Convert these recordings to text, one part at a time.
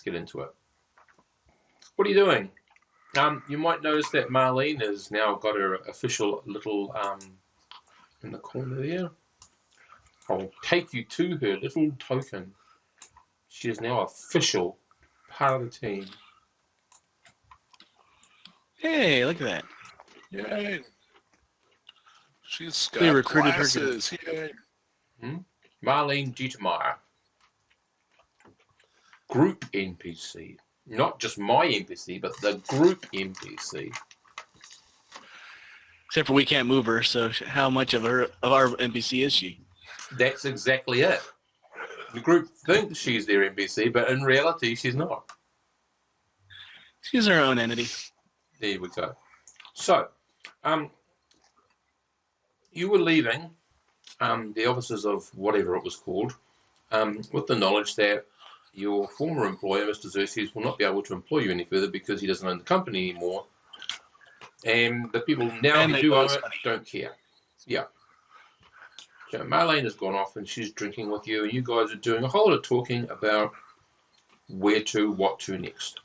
get into it. What are you doing? You might notice that Marlene has now got her official little in the corner there. I'll take you to her little token. She is now official part of the team. Hey, look at that. Yay. She's got recruited glasses. Yay. Marlene Dietermeyer. Group NPC. Not just my NPC, but the group NPC. Except for we can't move her, so how much of our NPC is she? That's exactly it. The group thinks she's their NPC, but in reality, she's not. She's her own entity. There we go. So, you were leaving the offices of whatever it was called with the knowledge that your former employer, Mr. Xerxes, will not be able to employ you any further because he doesn't own the company anymore. And the people now who do own it don't care. Yeah. So Marlene has gone off and she's drinking with you, and you guys are doing a whole lot of talking about where to, what to next.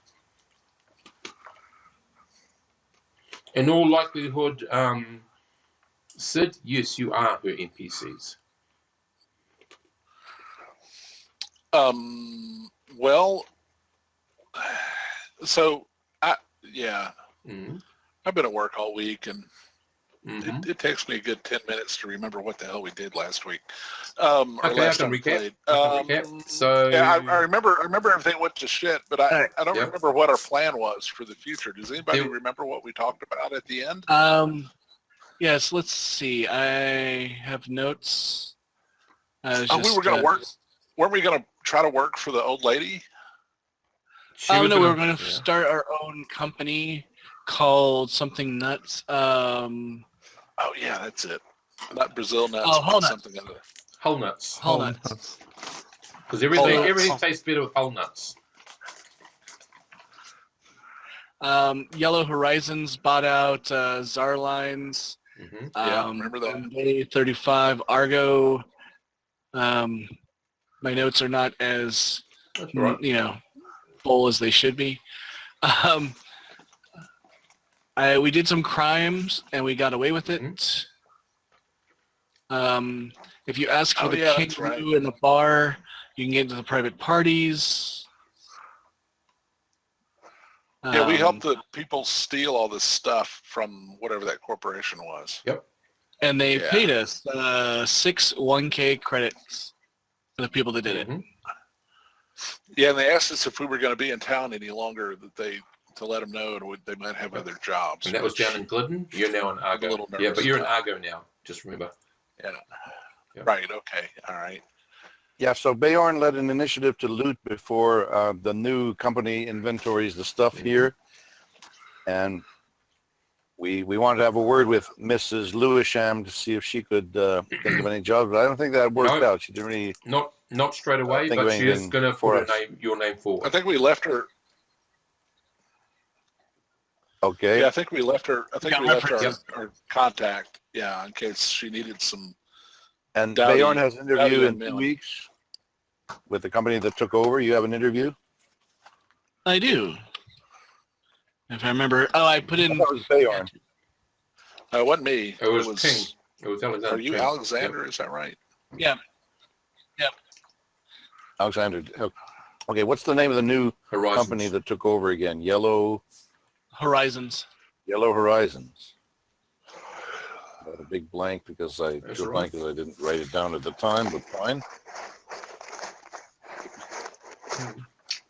In all likelihood, Sid, yes, you are her NPCs. Well, so yeah. I've been at work all week, and it takes me a good 10 minutes to remember what the hell we did last week. Okay, I can recap. So yeah, I remember everything went to shit, but I don't remember what our plan was for the future. Does anybody remember what we talked about at the end? Yes, let's see. I have notes. We were going to work. Weren't we going to try to work for the old lady? We were going to start our own company called something nuts. Oh yeah, that's it. Not Brazil nuts. Oh, Hullnut. Something other. Hullnuts. Hullnuts. Because everything tastes better with Hullnuts. Yellow Horizons bought out Zarlines. Yeah, remember that. 35 Argo. My notes are not as full as they should be. We did some crimes and we got away with it. If you ask for the kangaroo in the bar, you can get into the private parties. Yeah, we helped the people steal all this stuff from whatever that corporation was. Yep. And they paid us 6 1K credits for the people that did it. Yeah, and they asked us if we were going to be in town any longer, to let them know they might have other jobs. And that was down in Glidden? You're now in Argo. Yeah, but you're in Argo now, just remember. Yeah. Right, okay, all right. Yeah, so Bayorn led an initiative to loot before the new company inventories the stuff here. And we wanted to have a word with Mrs. Lewisham to see if she could think of any jobs, but I don't think that worked out. She didn't really... Not straight away, but she is going to put your name forward. I think we left her... Okay. Yeah, I think we left her. I think we left our contact. Yeah, in case she needed some. And Bayorn has an interview in 2 weeks with the company that took over. You have an interview? I do. If I remember. Oh, I put in. That was Bayorn. It wasn't me. It was King. It was Alexander. Are you King. Alexander? Yep. Is that right? Yeah. Yep. Alexander. Okay, what's the name of the new company that took over again? Yellow Horizons. I had a big blank because I drew a blank because I didn't write it down at the time, but fine.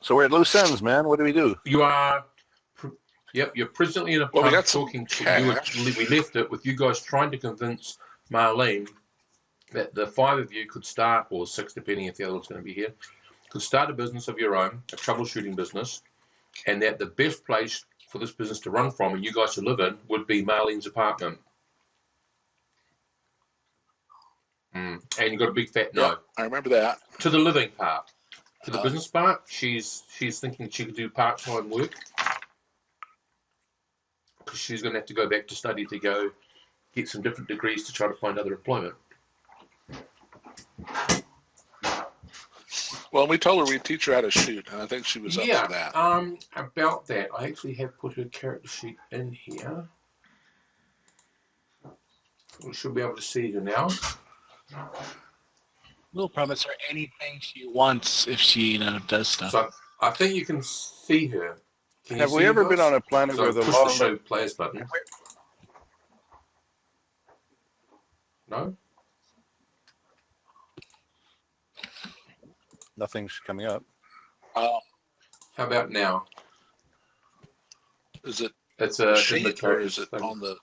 So we're at loose ends, man. What do we do? You are, you're presently in a pub talking to you. We left it with you guys trying to convince Marlene that the 5 of you could start, or 6 depending if the other one's going to be here, could start a business of your own, a troubleshooting business, and that the best place for this business to run from and you guys to live in would be Marlene's apartment. And you got a big fat no. Yep, I remember that. To the living part. To the business part, she's thinking she could do part-time work because she's going to have to go back to study to go get some different degrees to try to find other employment. Well, we told her we'd teach her how to shoot, and I think she was up for that. About that, I actually have put her character sheet in here. We should be able to see her now. We'll promise her anything she wants if she, does stuff. So I think you can see her. Have we ever been on a planet where the push law the show players button? No? Nothing's coming up. How about now? Is it It's a in the sheet or is it thing. on the?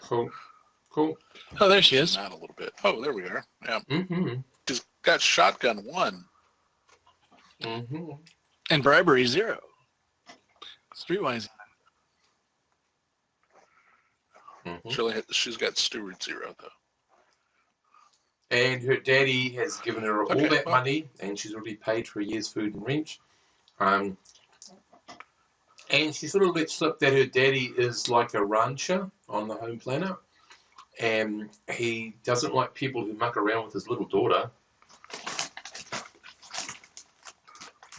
Cool. Cool. Oh, there she is. Not a little bit. Oh, there we are. Yeah. Mm-hmm. She's got shotgun 1. Mm-hmm. And bribery 0. Streetwise. Mm-hmm. She's got steward 0 though. And her daddy has given her all that money, and she's already paid for a year's food and rent. And she sort of let slip that her daddy is like a rancher on the home planet, and he doesn't like people who muck around with his little daughter.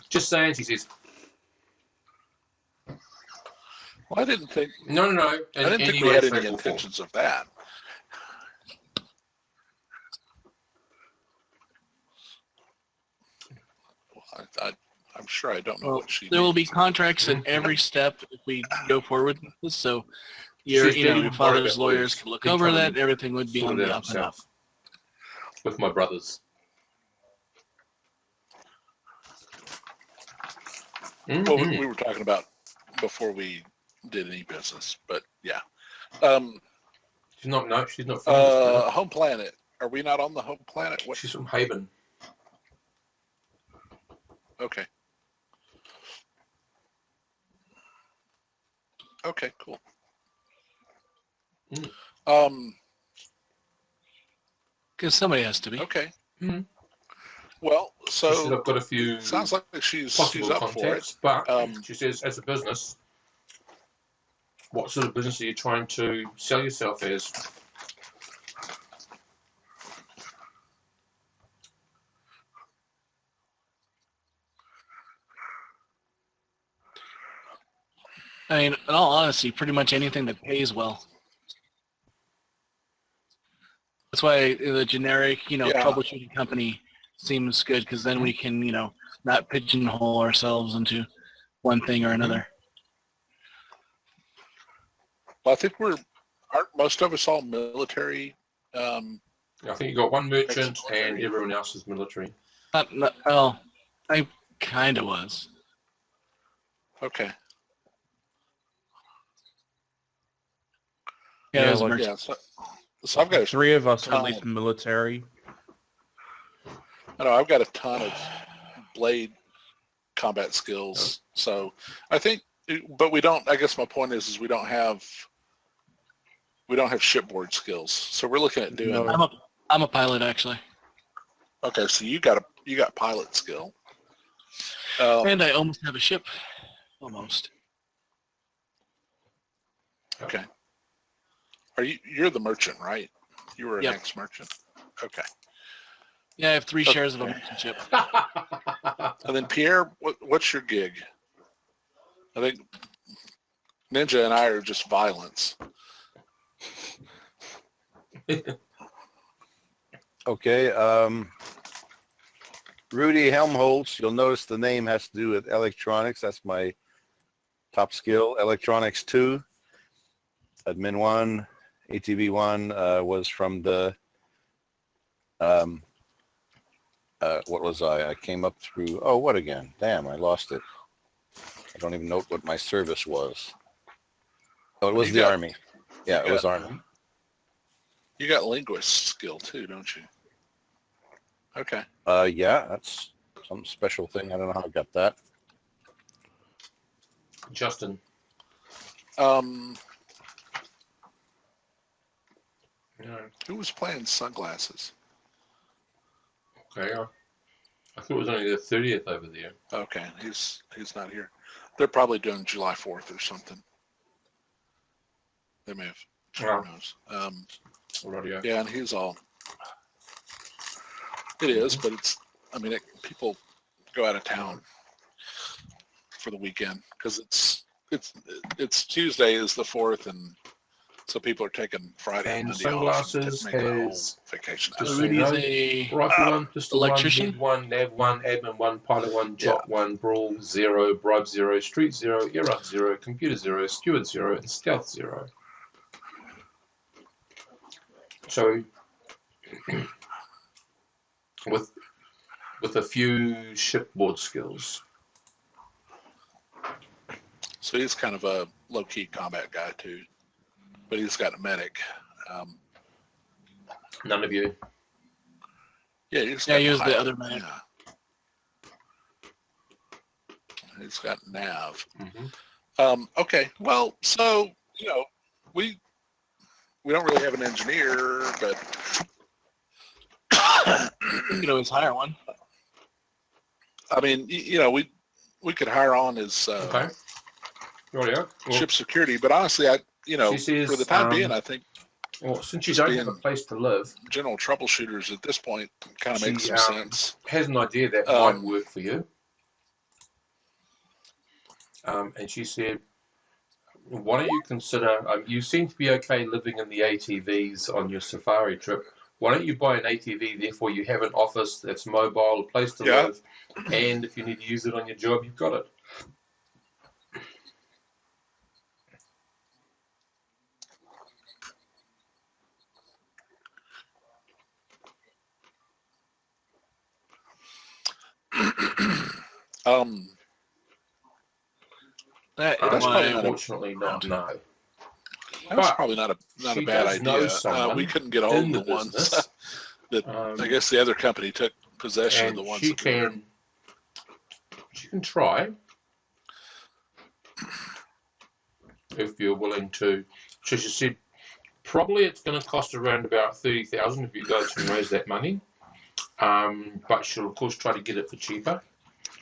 Just saying, she says. Well, I didn't think. No. I didn't think we had any intentions of that. Well, I'm sure I don't know what she. There will be contracts at every step if we go forward with this. So your father's lawyers can look over that. Everything would be on the up and up. With my brothers. Well, we were talking about before we did any business, but yeah. She's not. No, she's not. Home planet. Are we not on the home planet? What? She's from Haven. Okay. Okay. Cool. Because somebody has to be. Okay. Mm-hmm. Well, so I've got a few. Sounds like she's up for it. But she says, as a business, what sort of business are you trying to sell yourself as? I mean, in all honesty, pretty much anything that pays well. That's why the generic, troubleshooting company seems good, because then we can, not pigeonhole ourselves into one thing or another. Well, I think aren't most of us all military? I think you got one merchant and everyone else is military. Well, I kind of was. Okay. Yeah, so I've got 3 of us are at least military. I know I've got a ton of blade combat skills. So I think, but we don't. I guess my point is we don't have shipboard skills. So we're looking at doing. No. I'm a pilot actually. Okay, so you got pilot skill. And I almost have a ship. Almost. Okay. You're the merchant, right? You were an ex-merchant. Okay. Yeah, I have 3 shares of a merchant ship. And then Pierre, what's your gig? I think Ninja and I are just violence. Okay. Rudy Helmholtz, you'll notice the name has to do with electronics. That's my top skill. Electronics 2. Admin 1. ATV 1 was from the, what was I? I came up through, what again? Damn, I lost it. I don't even know what my service was. Oh, it was the Army. Yeah, it was Army. You got linguist skill too, don't you? Okay. Yeah, that's some special thing. I don't know how I got that. Justin. Who was playing Sunglasses? Okay, I thought it was only the 30th over there. Okay, he's not here. They're probably doing July 4th or something. They may have. Who knows? Alrighty. Yeah, and he's all It is, but it's. I mean, people go out of town for the weekend because it's Tuesday is the 4th, and so people are taking Friday and And Monday sunglasses off and making a whole has vacation. just out so of you Rudy's know, a rifle 1, pistol 1, electrician? head 1, nav 1, admin 1, pilot 1, job 1, brawl 0, bribe 0, street 0, ear up 0, computer 0, steward 0, and stealth 0. So with a few shipboard skills. So he's kind of a low-key combat guy too, but he's got a medic. None of you. Yeah, he's Yeah, got he was the pilot. other medic. Yeah. He's got nav. Okay, well, so we don't really have an engineer, but You can always hire one. I mean, we could hire on his Okay. Rightio. Well, ship security, but honestly, she says, for the time being, I think well, since you just don't have a being- place to live, general troubleshooters at this point kind of makes she some sense. has an idea that might work for you. And she said, why don't you consider, you seem to be okay living in the ATVs on your safari trip. Why don't you buy an ATV, therefore you have an office that's mobile, a place to live, and if you need to use it on your job, you've got it. That That's is probably why not Unfortunately, not, no. That's But probably not a she bad does know idea. someone We couldn't get a hold in of the the ones business. that I guess the other company took possession of And the ones she that were. can try if you're willing to. So she said probably it's going to cost around about 30,000 if you guys can raise that money. But she'll of course try to get it for cheaper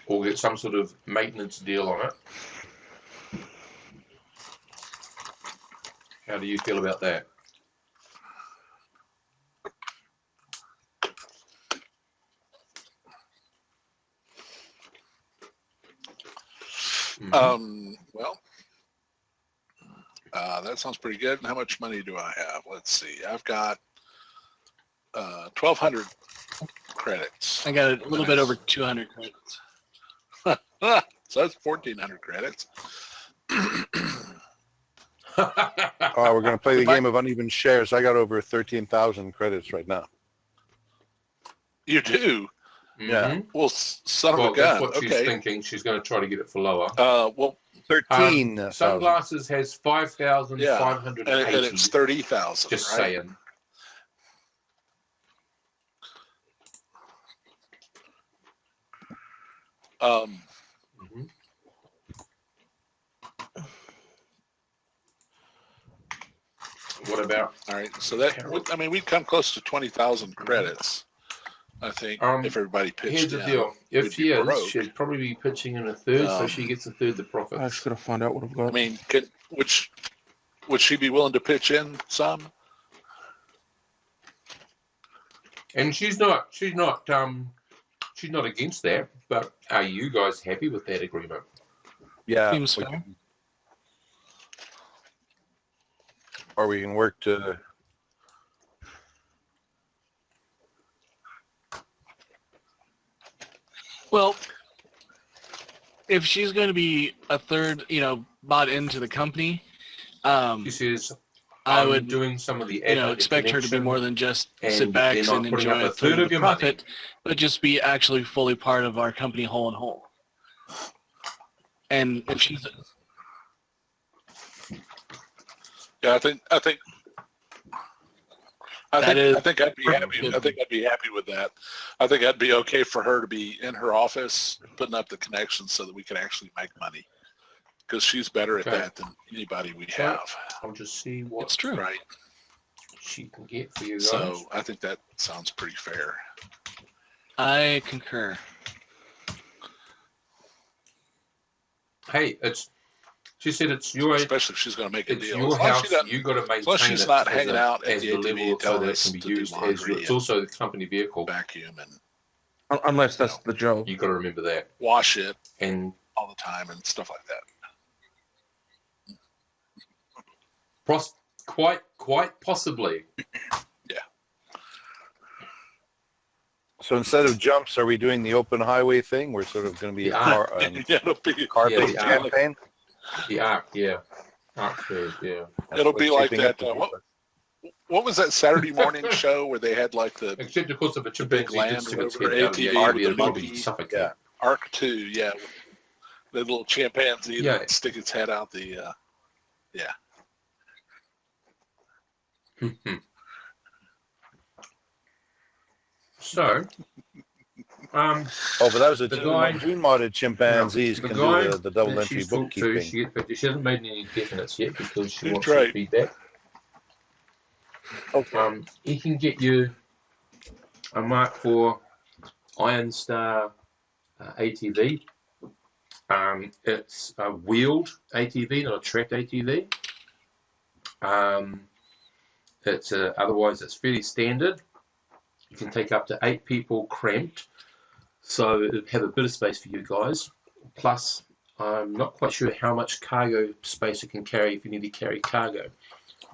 or get some sort of maintenance deal on it. How do you feel about that? Well, that sounds pretty good. And how much money do I have? Let's see. I've got 1,200 credits. I got a little bit over 200 credits. So that's 1,400 credits. Oh, we're going to play the game of uneven shares. I got over 13,000 credits right now. You do? Yeah. Well, son Well, of a gun. that's what she's Okay. thinking. She's going to try to get it for lower. Well, 13,000. Sunglasses has yeah, 5,580. and it's 30,000. Just right? saying. What about? All right. So that, I mean, we'd come close to 20,000 credits, I think, if everybody pitched Here's the in. deal. If we'd she be is, broke. she'd probably be pitching in a third, so she gets a third the profit. I just gotta find out what I've got. I mean, would she be willing to pitch in some? And she's not against that. But are you guys happy with that agreement? Yeah. Seems fair. Or we can work to... Well, if she's going to be a third, bought into the company, She says, I I'm would, doing some of the admin expect her to be connection, more than just and sit back they're not and putting enjoy up a third of your the money. profit, but just be actually fully part of our company whole and whole. And if she's, Yeah, I think That is I think I'd be happy. perfect. I think I'd be happy with that. I think I'd be okay for her to be in her office putting up the connections so that we can actually make money. Because she's better at Okay. that than anybody we Right. have. I'll just see what it's true. Right. she can get for you guys. So I think that sounds pretty fair. I concur. Hey, she said it's your Especially if she's going to make a it's deal. your As long as house. she doesn't- You got to maintain as long as she's it not as hanging out at as the the ATV level so telling that it us can be to do used as laundry it's and also the company vehicle. vacuum and Unless that's the joke. You got to remember that. wash it And all the time and stuff like that. quite possibly. So instead of jumps, are we doing the open highway thing? We're sort of going to be Yeah. It'll be car-based Yeah, campaign. The arc, yeah. Arc fair, yeah. That's It'll what's be like shaping up that. to be. What was that Saturday morning show where they had like the Except of course if a big chimpanzee land did stick its rover head out, ATV yeah, with you'd the probably monkey? suffocate. Yeah. Arc 2? Yeah, the little chimpanzee Yeah. that stick its head out the. Mhm. So, Oh, but that was a The guy- June modded chimpanzees the can guy do the double that entry she's talked to, bookkeeping. she hasn't made any definites yet because she That's wants right. some feedback. Okay. He can get you a Mark IV Iron Star ATV. It's a wheeled ATV, not a tracked ATV. Otherwise it's fairly standard. You can take up to 8 people cramped, so it'd have a bit of space for you guys. Plus, I'm not quite sure how much cargo space it can carry if you need to carry cargo,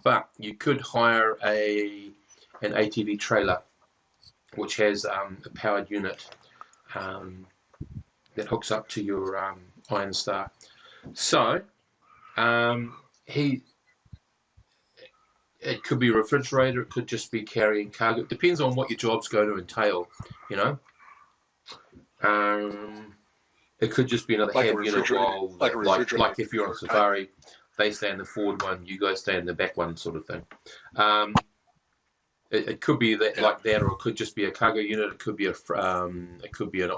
but you could hire an ATV trailer, which has a powered unit that hooks up to your Iron Star. So, it could be a refrigerator, it could just be carrying cargo. It depends on what your job's going to entail, you know. It could just be another Like a hand unit refrigerator- while, like a refrigerator. like if you're on safari, they stay in the forward one, you guys stay in the back one, sort of thing. It could be that like that, or it could just be a cargo unit. It could be an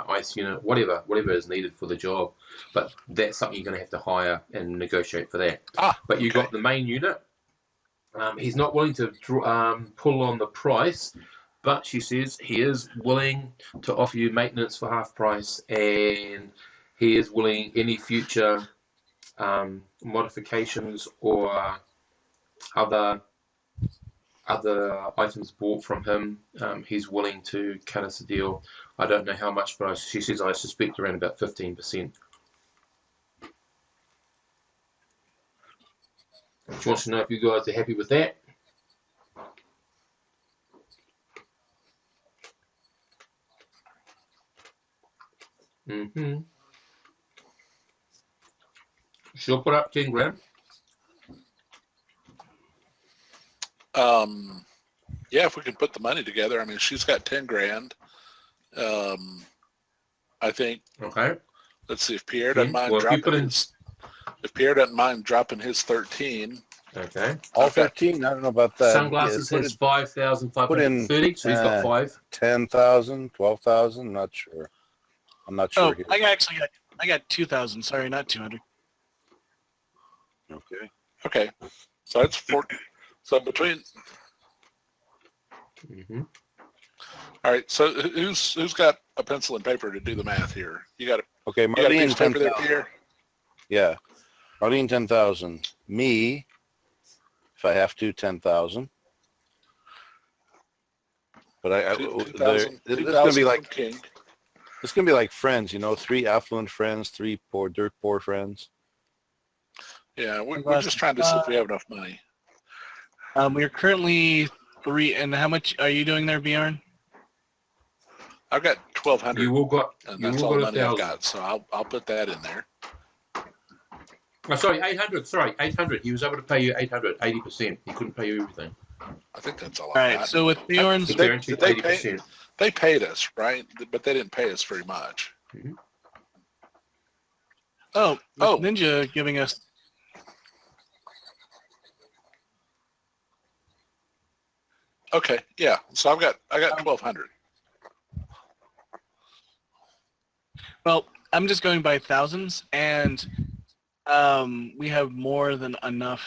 ice unit, whatever is needed for the job. But that's something you're going to have to hire and negotiate for that. But you got the main unit. He's not willing to pull on the price, but she says he is willing to offer you maintenance for half price, and he is willing any future modifications or other items bought from him. He's willing to cut us a deal. I don't know how much, but she says I suspect around about 15%. She wants to know if you guys are happy with that. She'll put up 10 grand. Yeah, if we can put the money together. I mean, she's got 10 grand. I think. Okay. Let's see if Pierre doesn't mind Well, dropping his. If Pierre doesn't mind dropping his 13. Okay. All 13? I don't know about that. Sunglasses has 5,530, so he's got 5. 10,000, 12,000, not sure. I'm not sure here. I got 2,000. Sorry, not 200. Okay. So that's 4. So between. All right. So who's got a pencil and paper to do the math here? You got Okay, a piece Marlene, of paper there, 10,000. Pierre? Yeah. Marlene, 10,000. Me, if I have to, 10,000. But this is gonna be like King. it's gonna be like friends, 3 affluent friends, 3 dirt poor friends. Yeah, we're just trying to see if we have enough money. We're currently 3. And how much are you doing there, Bjorn? I've got 1,200. You all got. And You that's all all the got money I've 1,000. got, so I'll put that in there. Oh, sorry, 800. Sorry, 800. He was able to pay you 800, 80%. He couldn't pay you everything. I think that's all All I right. got. So with Bjorn's, He they- guaranteed did they pay- 80%. They paid us, right? But they didn't pay us very much. with Oh. Ninja giving us. Okay, yeah. So I got 1,200. Well, I'm just going by thousands, and we have more than enough.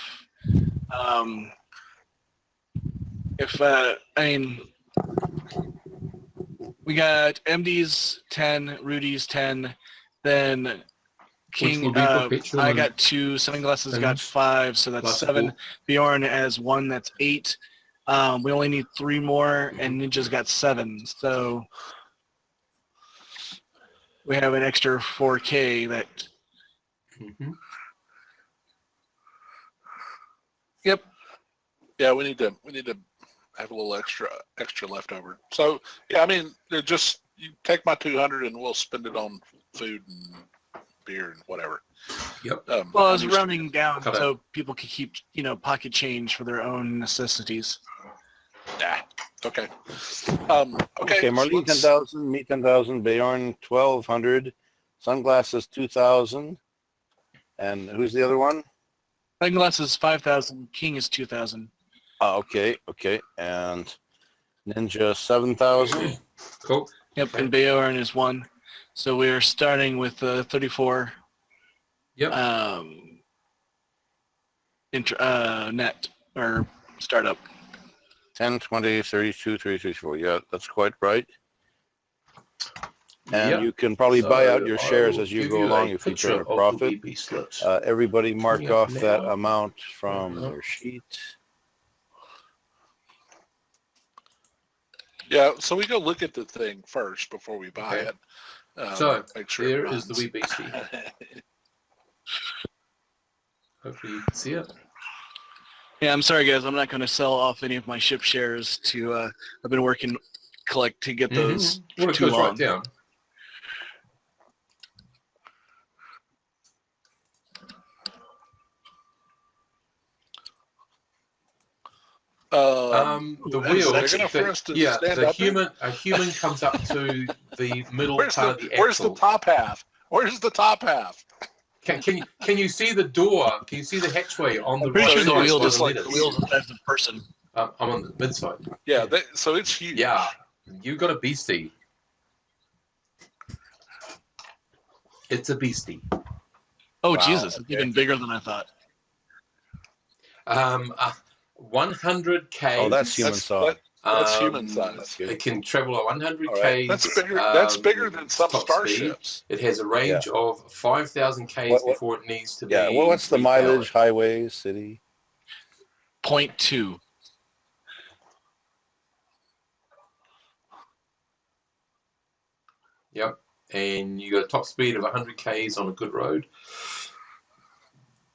We got MD's 10, Rudy's 10, then King. will be for petrol I and got 2. Sunglasses got things. 5, so that's Plus 7. 4. Bjorn has 1, that's 8. We only need 3 more, and Ninja's got 7. So we have an extra 4K that. Mm-hmm. Yep. Yeah, we need to have a little extra left over. So yeah, I mean, they're just you take my 200 and we'll spend it on food and beer and whatever. Yep. Well, I was rounding down so people could keep, pocket change for their own necessities. Yeah. Okay. Okay, Marlene 10,000, me 10,000, Bjorn 1,200, Sunglasses 2,000, and who's the other one? Sunglasses 5,000, King is 2,000. Okay, and Ninja 7,000. Cool. Yep, Okay. and Bjorn is 1. So we are starting with 34. Yep. Net or startup. 10, 20, 32, 33, 34. Yeah, that's quite right. And Yep. you can probably buy out your So shares I'll as you give go along a if you picture turn a of the profit. WB slip. Everybody mark Coming up off that now. amount from Uh-huh. their sheet. Yeah, so we go look at the thing first before we buy Okay. it. So make sure here it is the runs. wee beastie. Hopefully you can see it. Yeah, I'm sorry guys, I'm not going to sell off any of my ship shares to. I've been working to get those Well, it too goes long. right down. The wheel. They're gonna for us to Yeah, stand the up in? a human comes up to the middle Where's part the of the Where's the axle. top half? Where's the top half? Can you see the door? Can you see the hatchway on the I'm pretty right sure the side wheel by just like the letters? wheel's the size of a person. I'm on the mid side. Yeah, so it's huge. Yeah, you got a beastie. It's a beastie. Oh Wow, Jesus, it's okay. even bigger than I thought. 100 K. Oh, that's human size. That's human size. It can travel at 100 All right. Ks. That's bigger than some top starships. Speed. It has a range of 5,000 Ks What- before it needs to be. Yeah, well, what's the repowered. mileage, highway, city? 0.2. Yep, and you got a top speed of 100 Ks on a good road.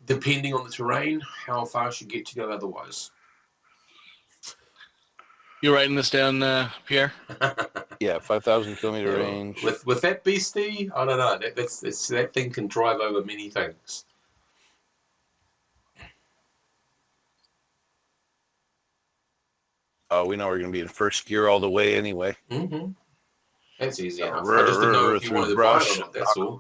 Depending on the terrain, how fast you get to go otherwise. You writing this down, Pierre? Yeah, 5,000 kilometer range. With that beastie, I don't know. That thing can drive over many things. Oh, we know we're going to be in first gear all the way anyway. Mm-hmm. That's easy enough. I just didn't know if you wanted to buy it or not, that's all.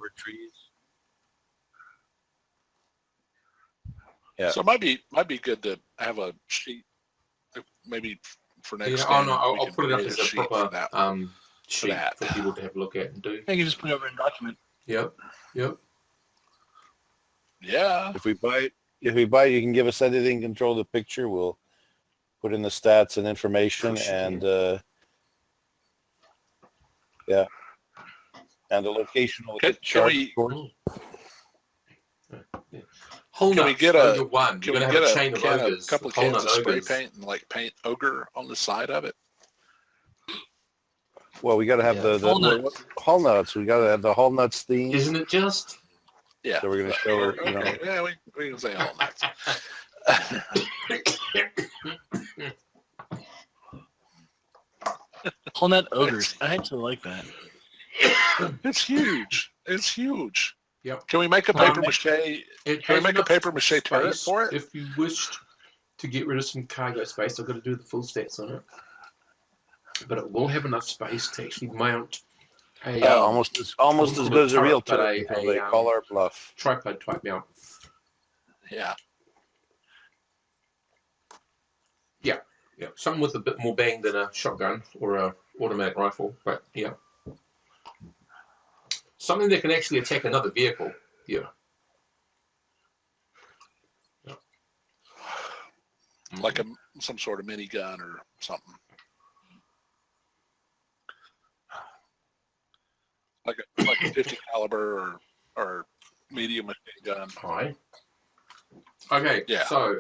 Yeah. So it might be good to have a sheet, maybe for next. Yeah, time I'll we can put it up create as a sheet proper for sheet that. for people to have a look at and do. I can just put it over in document. Yep. Yeah. If we buy it, you can give us editing control of the picture. We'll put in the stats and information and yeah. And the location will Can chart, we- of course. Hullnut, Can we get a ogre one. Can You're we gonna get have a chain of a ogres. couple of Hullnut cans of spray ogres. paint and like paint ogre on the side of it? Well, we got to have Yeah. the Hullnut. Hullnuts. We got to have the Hullnuts theme. Isn't it just? Yeah. So we're going to show her, you know. Okay. Yeah, we can say all nuts. Hullnut ogres. I actually like that. It's huge. It's huge. Yep. Can we make a paper mache? It Can we has make a enough paper mache turret space for it? If you wished to get rid of some cargo space, I've got to do the full stats on it. But it will have enough space to actually mount a almost as good as a real turret. but They call our bluff. tripod type mount. Yeah. Yeah, something with a bit more bang than a shotgun or a automatic rifle, but yeah. Something that can actually attack another vehicle. Yeah. Like some sort of minigun or something. Like a 50 caliber or medium machine gun. Hi. Okay, Yeah, so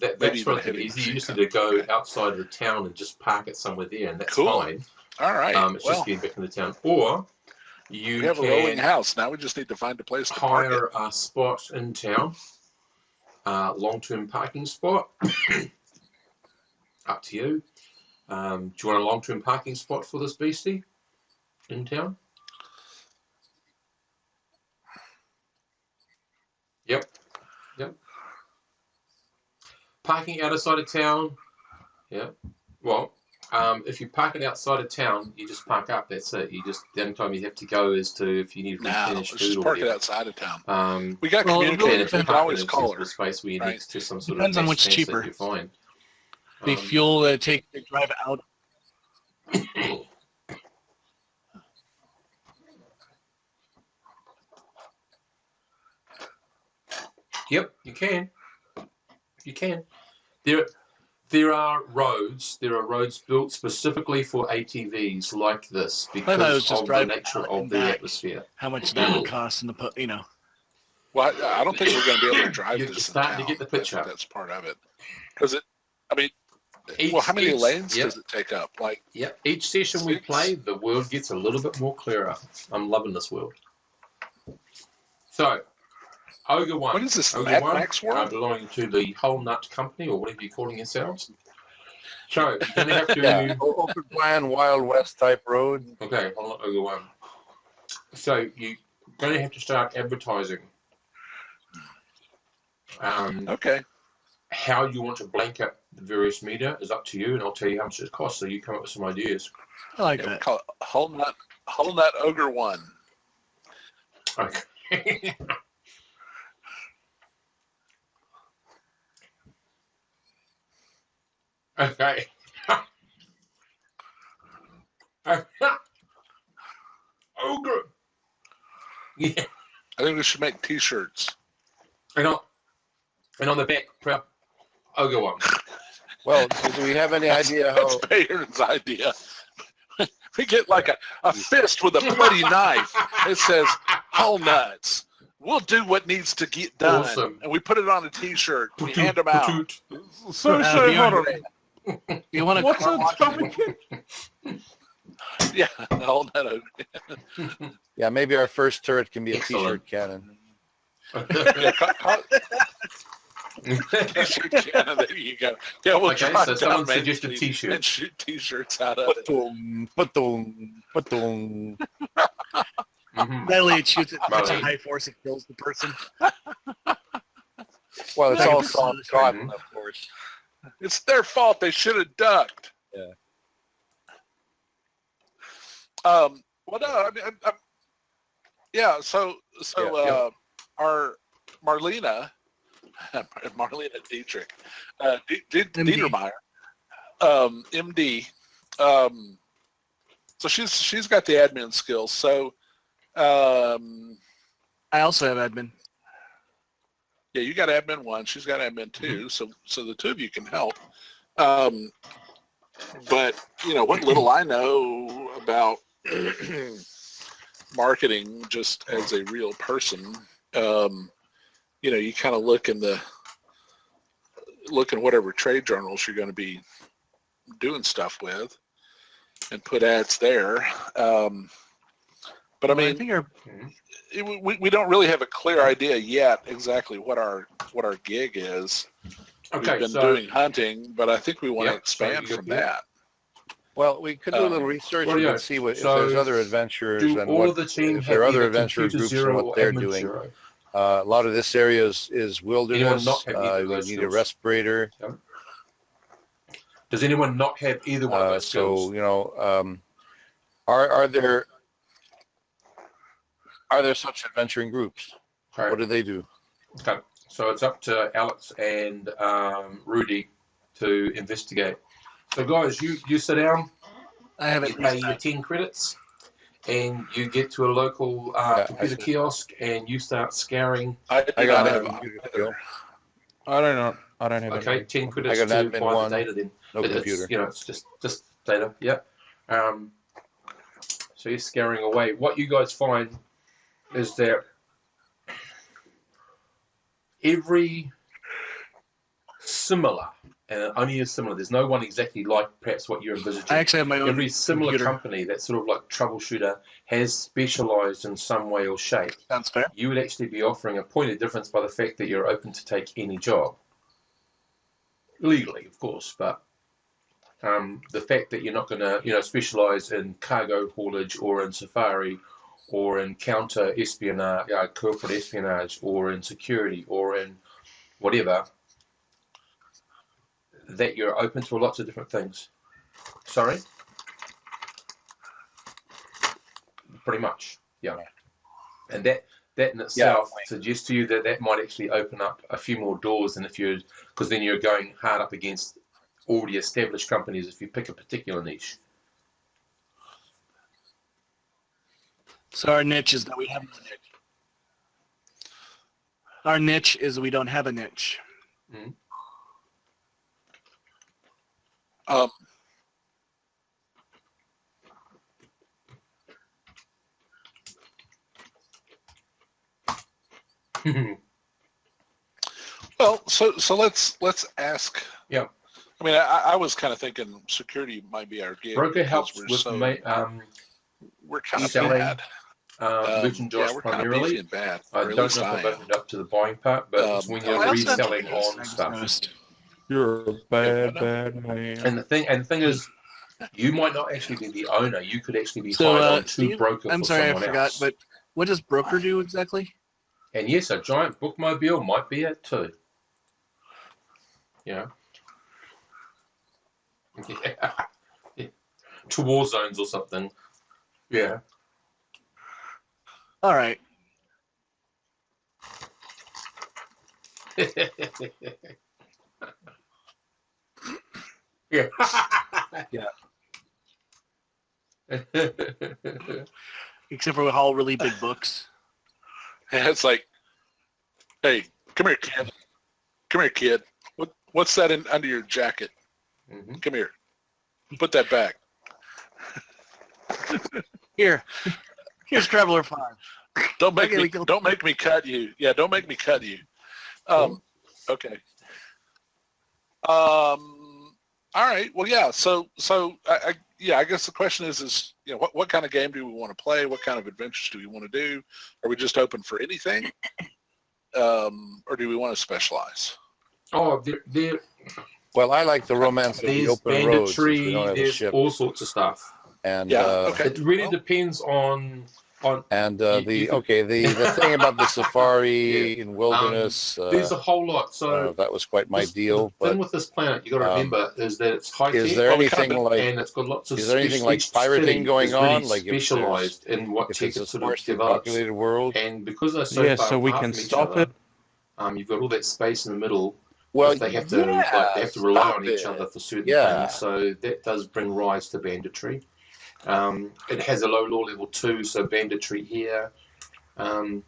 Maybe that's even a relatively heavy easy. You machine just gun. need to go Okay. outside of the town and just park it somewhere there, and that's Cool. fine. All right. It's well, just getting back in the town. Or You We have a rolling can house. Now we just need to find a place to park it. hire a spot in town, long-term parking spot. Up to you. Do you want a long-term parking spot for this beastie in town? Yep. Parking outside of town. Yeah. Well, if you park it outside of town, you just park up. That's it. The only time you have to go is to if you need to No, replenish let's food just or park it whatever. outside of town. We got Well, it really communicators. We depends. can always call her. The space where you're right? next to some sort Depends of on gas which tank, cheaper. You're fine. The fuel that take to drive out. Yep, you can. You can. There are roads. There are roads built specifically for ATVs like this I was because just of the driving nature out of and the back. atmosphere. How much that would cost in the Well, I don't think we're going to be able to drive You're this in starting to town. get the I picture. think that's part of it. Because Each, well, how many each- lanes yep, does it take up? Like, Yep. Each session we 6? play, the world gets a little bit more clearer. I'm loving this world. So, Ogre One. what is this, Ogre Mad One, Max world? belonging to the Hullnut company or whatever you're calling yourselves. So, you're going to have to. Yeah, open plan, Wild West type road. Okay, hold on, Ogre One. So, you're going to have to start advertising. Okay. How you want to blanket the various media is up to you, and I'll tell you how much it costs. So you come up with some ideas. I like Yeah, we that. call it Hullnut Ogre One. Okay. Okay. Ogre. Yeah. I think we should make T-shirts. And on the back, proud Ogre One. Well, do we have any idea That's how? Bayard's idea. We get like a fist with a bloody knife. It says Hullnuts. We'll do what needs to get done. Awesome. And we put it on a T-shirt. We hand them out. So, Beyond- hold on. You want to What's that stuff again? Yeah, Hullnut Ogre. Yeah, maybe our first turret can be a Excellent. T-shirt cannon. Yeah, T-shirt cannon, there you go. Yeah, we'll Okay, drive so down someone Main suggested Street T-shirt. and shoot T-shirts out of it. Ba-dum. Mhm. Natalie it shoots at such a Molly. high force it kills the person. Well, it's Like all a soft person. cotton, of course. It's their fault. They should have ducked. Yeah. Well, no, I mean, yeah. So, Yeah. Our Marlena Dietrich, MD. Dietermeyer, MD. So she's got the admin skills. So, I also have admin. yeah, you got admin 1. She's got admin 2. So the two of you can help. But what little I know about marketing, just as a real person, you kind of look in whatever trade journals you're going to be doing stuff with, and put ads there. But I mean, think we don't really have a clear idea yet exactly what our gig is. Okay, We've been so doing hunting, but I think we want to Yep, expand so from you- that. Well, we could do a little research well, yeah, and see if so there's other adventurers do and all what of the team if have there are other either adventure computer groups and zero what or they're admin doing. zero? A lot of this area is wilderness. not have either of We those need a skills? respirator. Does anyone not have either one of those skills? So are there such adventuring groups? Okay. What do they do? Okay, so it's up to Alex and Rudy to investigate. So guys, you sit down, I have you it. pay your 10 credits, and you get to a local I computer see. kiosk, and you start scouring. I I got don't an have computer either. skill. I don't have Okay, any. 10 credits I got to an admin buy one, the data then. No It's, computer. it's just data, yeah. So you're scouring away. What you guys find is that every similar and only is similar. There's no one exactly like perhaps what you're envisaging. I actually have my own Every similar computer. company that's sort of like troubleshooter has specialized in some way or shape. Sounds fair. You would actually be offering a point of difference by the fact that you're open to take any job. Legally, of course, but the fact that you're not going to, specialize in cargo haulage or in safari or in counter espionage, corporate espionage, or in security or in whatever, that you're open to lots of different things. Sorry? Pretty much, yeah. And that in itself suggests to you that might actually open up a few more doors than because then you're going hard up against already established companies if you pick a particular niche. So our niche is that we have no niche. Our niche is we don't have a niche. Mm-hmm. Well, so let's ask. Yeah. I mean, I was kind of thinking security might be our gig. Broker helps we're with we're kind of selling, bad. merchandise we're primarily. Kind of bad. I don't know if I've opened up to the buying part, but it's when you're reselling on stuff. You're a bad man. And the thing is, you might not actually be the owner. You could actually be So, hired on to Steve, broker I'm for sorry, I someone forgot, else. but what does broker do exactly? And yes, a giant bookmobile might be it too. Yeah. Yeah. To war zones or something. Yeah. All right. Yeah. Yeah. Except for all really big books. And it's like, hey, come here, kid. Come here, kid. What's that under your jacket? Mm-hmm. Come here. Put that back. Here's Traveler 5. Don't make Okay, me cut you. Yeah, don't make me cut you. Okay. All right. Well, yeah. So I guess the question is what kind of game do we want to play? What kind of adventures do we want to do? Are we just open for anything, or do we want to specialize? Oh, Well, I like the romance of the there's open roads. Since we banditry, don't have a there's ship. all sorts of stuff. And Okay. It really depends on. And You the thing about the safari Yeah. and wilderness, There's a whole lot. So that was quite my deal. The thing But with this planet, you got to remember, is that it's high is tech, there anything like and it's got lots of. is there anything each like pirating city going is really on? Like if specialized in what tech it's a it sort of sparsely develops, populated world? and because they're so Yeah, far so we apart can from each stop other, it. you've got all that space in the middle. Well, They have to rely on each other for certain things. So that does bring rise to banditry. It has a low law level too, so banditry here. It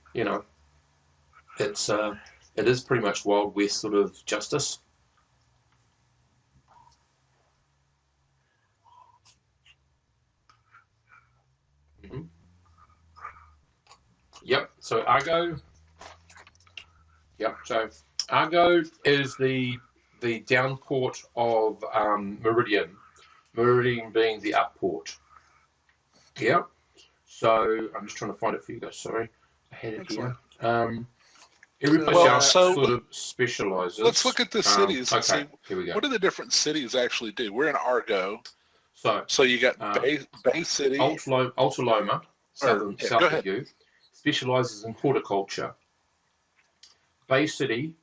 is pretty much Wild West sort of justice. Mm-hmm. Yep. So Argo. Yep. So Argo is the down port of Meridian. Meridian being the up port. Yep. So I'm just trying to find it for you guys. Sorry, I had it here. Everybody else sort of specializes. Let's look at the cities and see here we go. what do the different cities actually do. We're in Argo. So you got Bay City. Alta Loma, south of you, specializes in horticulture. Bay City.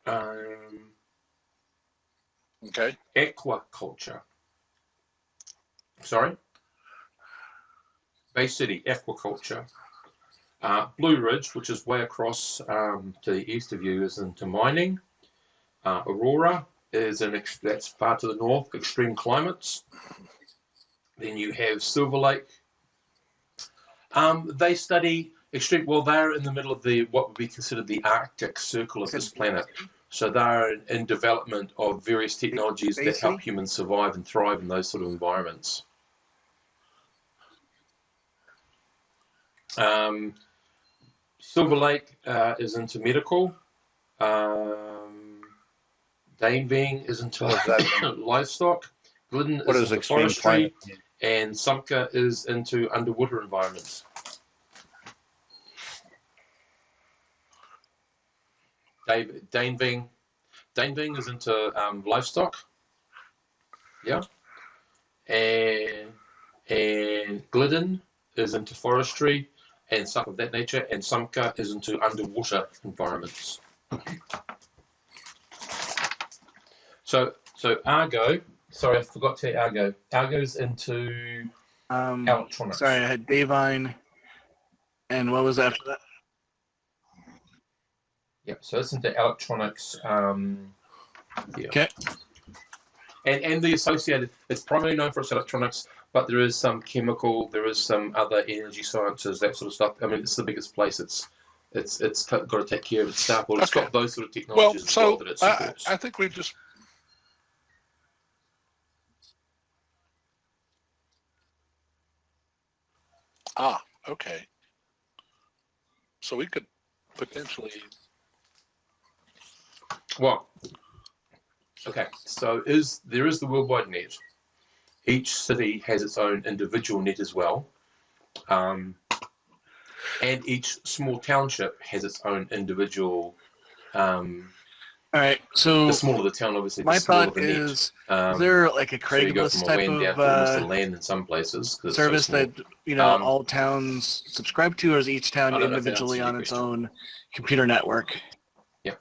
Okay. Aquaculture. Sorry? Bay City, aquaculture. Blue Ridge, which is way across to the east of you, is into mining. Aurora is that's far to the north, extreme climates. Then you have Silver Lake. They study extreme. Well, they're in the middle of what would be considered the Arctic Circle of this planet. So they're in development of various technologies that help humans survive and thrive in those sort of environments. Silver Lake is into medical. Danving is into What does that mean? livestock. Glidden What is is into extreme forestry, climate mean? and Sumka is into underwater environments. Danving is into livestock. Yeah. And Glidden is into forestry and stuff of that nature, and Sumka is into underwater environments. So Argo, sorry, I forgot to tell you Argo. Argo's into electronics. Sorry, I had Davine, and what was after that? Yeah, so it's into electronics. Yeah. Okay. And the associated, it's primarily known for its electronics, but there is some chemical, there is some other energy sciences, that sort of stuff. I mean, it's the biggest place. It's got to take care of its staff. Well, it's got those sort of technologies as well that it supports. I think we've just. Okay. So we could potentially. Well, okay. So there is the worldwide net. Each city has its own individual net as well, and each small township has its own individual. All right. So the smaller the town, obviously, my the smaller thought the net. is there like a So you go Craigslist from a type WAN down of to almost a LAN in some places. service that all towns subscribe to, or is each town individually on its own computer network? Yeah.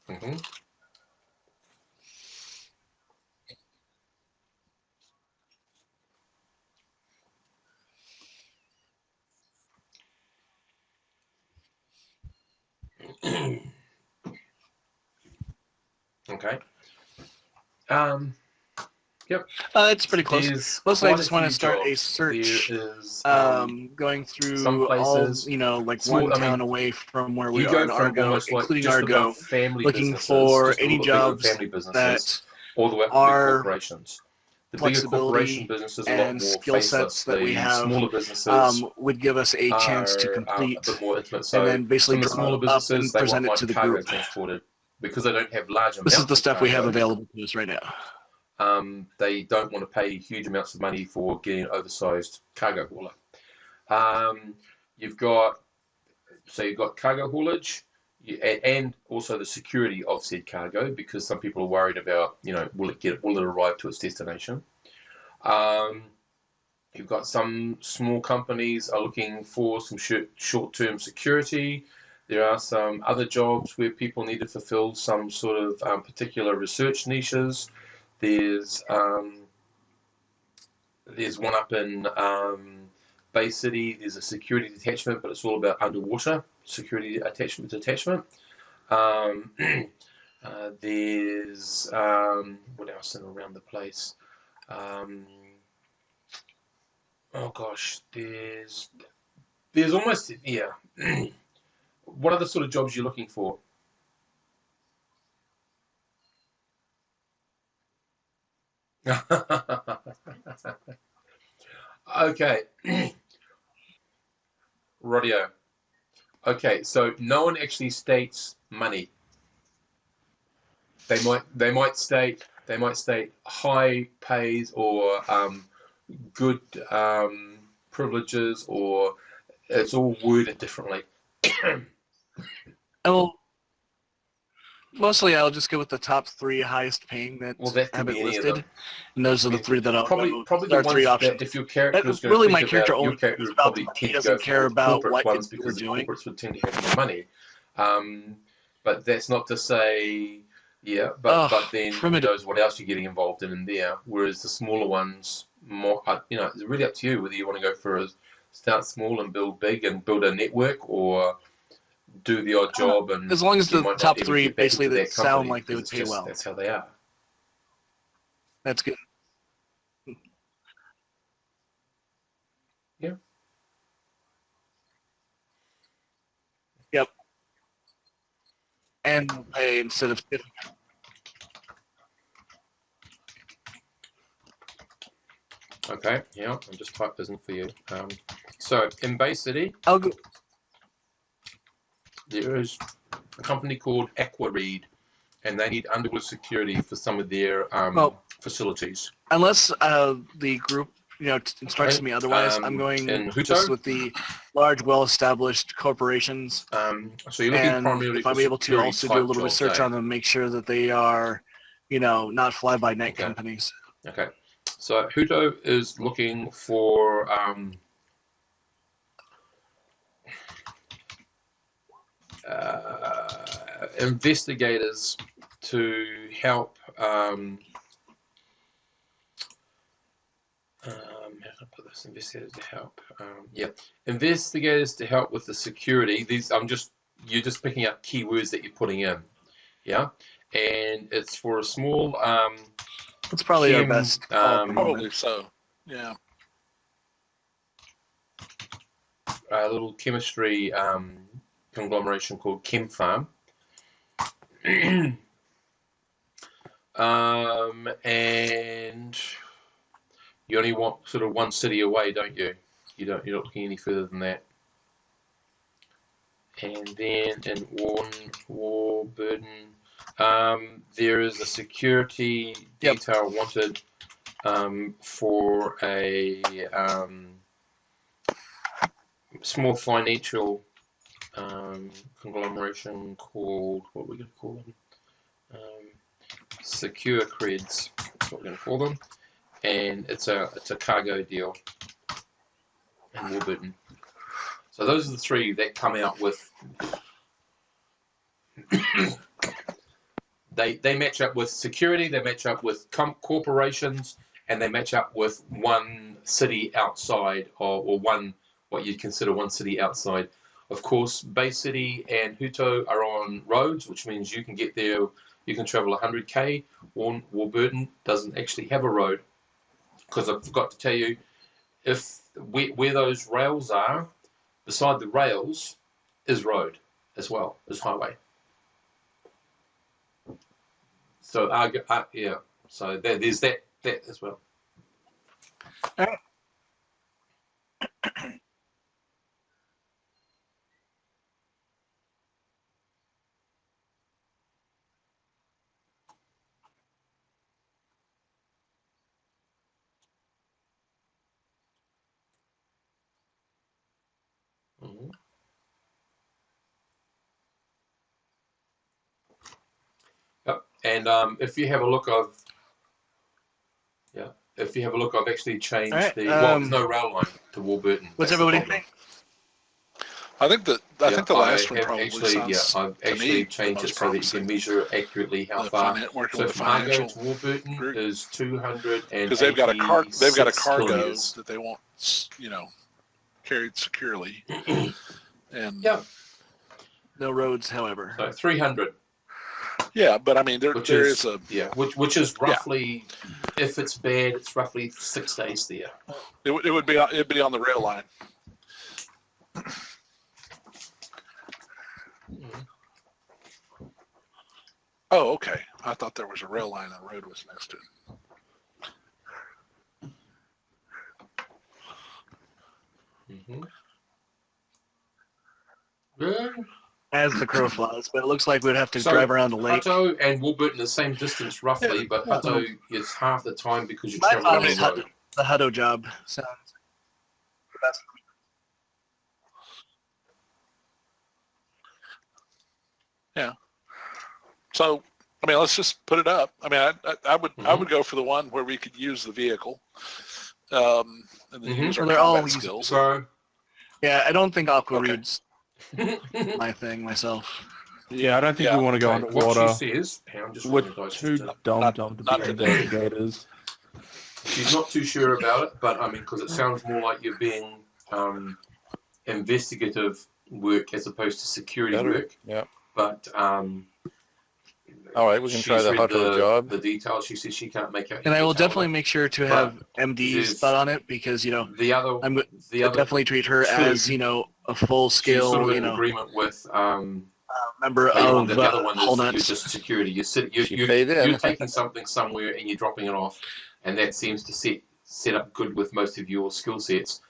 Mm-hmm. Okay. Yep. It's pretty close. Mostly, I just want to start a search. Going through some places, all, like one town away from where we are in Argo, including Argo, looking for any jobs that all the way up to are big corporations. The bigger corporation businesses, a lot and more skill sets that we have, smaller businesses would give us a chance to complete, a bit more intimate. So and then basically some of the smaller businesses, and present it to the cargo group. Transported because they don't have large amounts. This is the stuff we have cargo. available to us right now. They don't want to pay huge amounts of money for getting an oversized cargo hauler. You've got cargo haulage, and also the security of said cargo, because some people are worried about, will it arrive to its destination. You've got some small companies are looking for some short-term security. There are some other jobs where people need to fulfill some sort of particular research niches. There's one up in Bay City. There's a security detachment, but it's all about underwater security detachment. There's what else around the place? Oh gosh, there's almost, yeah. What other sort of jobs you're looking for? Okay. Radio. Okay, so no one actually states money. They might state high pays or good privileges, or it's all worded differently. Mostly I'll just go with the top 3 highest paying that have it listed, and those are the 3 that I'll probably the the 3 options. If your character is really, my character about, only cares about the money. He doesn't care about what ones we're because doing. corporates would tend to have more money. But that's not to say, but then who knows what else you're getting involved in there. Whereas the smaller ones, more, it's really up to you whether you want to go for start small and build big and build a network, or do the odd job. And as long as the top 3 basically that sound like they would pay well. That's how they are. That's good. Yeah. Yep. And pay instead of tipping. Okay, yeah, I'll just type this in for you. So in Bay City, I'll go. there is a company called Aquareed, and they need underwater security for some of their facilities. Unless the group, instructs me otherwise, I'm going in Huto? just with the large, well-established corporations. So you're looking And primarily if I'm for able to security also do a type little jobs, research eh? on them, make sure that they are, not fly-by-night Okay. companies. Okay. So Huto is looking for investigators to help. How can I put this? Investigators to help. Investigators to help with the security. These you're just picking up keywords that you're putting in. Yeah, and it's for a small. It's probably our Kim, best call at the moment. Probably so. Yeah. A little chemistry conglomeration called Chem Farm. And you only want sort of one city away, don't you? You're not looking any further than that. And then in Warburton, there is a security detail wanted for a small financial conglomeration called, what are we going to call them? Secure Creds, that's what we're going to call them. And it's a cargo deal in Warburton. So those are the three that come out with. They match up with security, they match up with corporations, and they match up with one city outside, or one, what you'd consider one city outside. Of course, Bay City and Huto are on roads, which means you can get there, you can travel 100k. Warburton doesn't actually have a road, because I forgot to tell you, where those rails are, beside the rails is road as well, is highway. So so there's that as well. Mm-hmm. Yep. And if you have a look, I've actually changed there's no rail line to Warburton. What's everybody think? I think the last one probably sounds I've actually changed it so that you can measure accurately how far. So Fargo to Warburton is 280 because they've got a cargo kilometers. that they want, carried securely. And no roads, however. So 300. Yeah, but I mean, there is a which is roughly, if it's bad, it's roughly 6 days there. It'd be on the rail line. Oh, okay. I thought there was a rail line and the road was next to it. Mm-hmm. Good. As the crow flies, but it looks like we'd have to drive around a lake. Hutto and Warburton the same distance roughly, but Hutto is half the time because you're My traveling thought on the road. the Hutto job sounds the best. Yeah. So, I mean, let's just put it up. I mean, I would go for the one where we could use the vehicle, and then use our combat skills. So, yeah, I don't think Aquareed's my thing myself. Yeah, I don't think we want to go underwater. What she says, we're too dumb to be investigators. She's not too sure about it, but I mean, because it sounds more like you're being investigative work as opposed to security work. Yeah. But all right, we can try the Hutto job. The details, she says she can't make out. And I will definitely make sure to have MD's thought on it, because I'm definitely treat her as a full scale, sort of in agreement with member of the other one is Hullnut. you're just security. You're taking something somewhere and you're dropping it off, and that seems to set up good with most of your skill sets.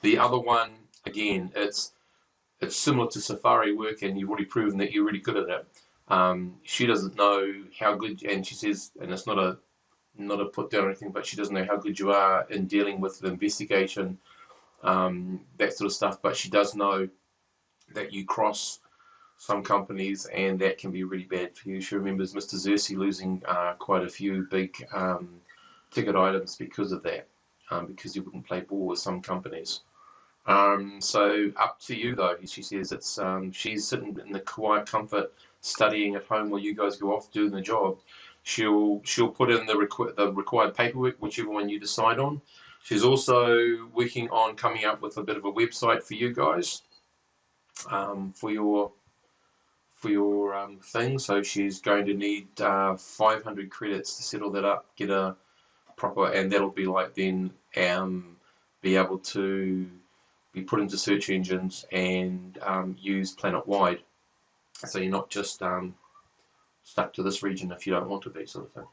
The other one, again, it's similar to safari work, and you've already proven that you're really good at it. She doesn't know how good, and she says, and it's not a put down or anything, but she doesn't know how good you are in dealing with the investigation, that sort of stuff. But she does know that you cross some companies, and that can be really bad for you. She remembers Mr. Xerxes losing quite a few big ticket items because of that, because you wouldn't play ball with some companies. So up to you though. She says it's she's sitting in the quiet comfort, studying at home while you guys go off doing the job. She'll put in the required paperwork, whichever one you decide on. She's also working on coming up with a bit of a website for you guys, for your thing. So she's going to need 500 credits to settle that up, get a proper, and that'll be like then be able to be put into search engines and used planet-wide. So you're not just stuck to this region if you don't want to be, sort of thing.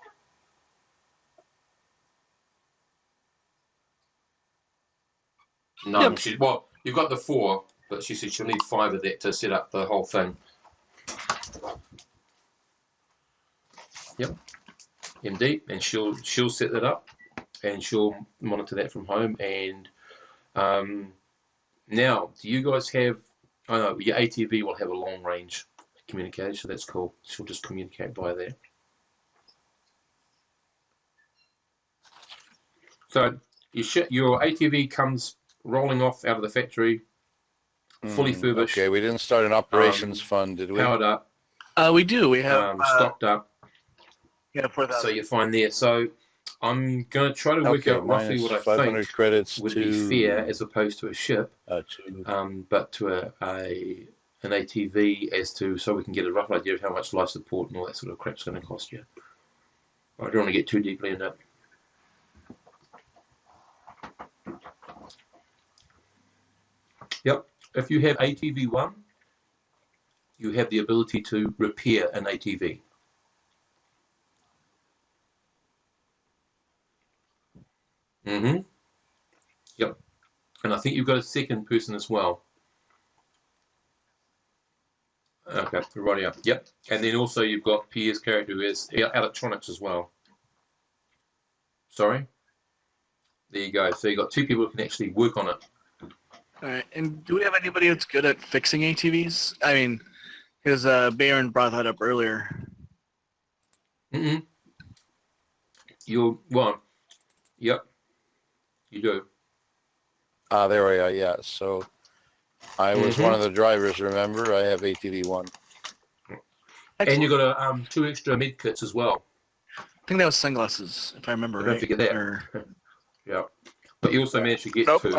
No, Yep. well, you've got the 4, but she said she'll need 5 of that to set up the whole thing. Yep, indeed, and she'll set that up, and she'll monitor that from home. And now, do you guys have? I know your ATV will have a long range communicator, so that's cool. She'll just communicate via there. So your ATV comes rolling off out of the factory, fully furbished. Okay, we didn't start an operations fund, did we? Powered up. We do. We have stocked up. Yeah, 4,000. So you're fine there. So I'm going to try to work out roughly what I 500 think credits would to, be fair as opposed to a ship, but to an ATV as to, so we can get a rough idea of how much life support and all that sort of crap's going to cost you. I don't want to get too deeply in that. Yep. If you have ATV 1, you have the ability to repair an ATV. Yep. And I think you've got a second person as well. Okay, right, yeah. Yep. And then also you've got Pierre's character who has electronics as well. Sorry? There you go. So you've got 2 people who can actually work on it. All right. And do we have anybody that's good at fixing ATVs? I mean, because Baron brought that up earlier. Yep. You do. There we are, yeah. So I was one of the drivers, remember? I have ATV 1. And you got 2 extra med kits as well. I think that was sunglasses, if I remember right. Don't forget that. Or... Yeah. But you also managed to get 2.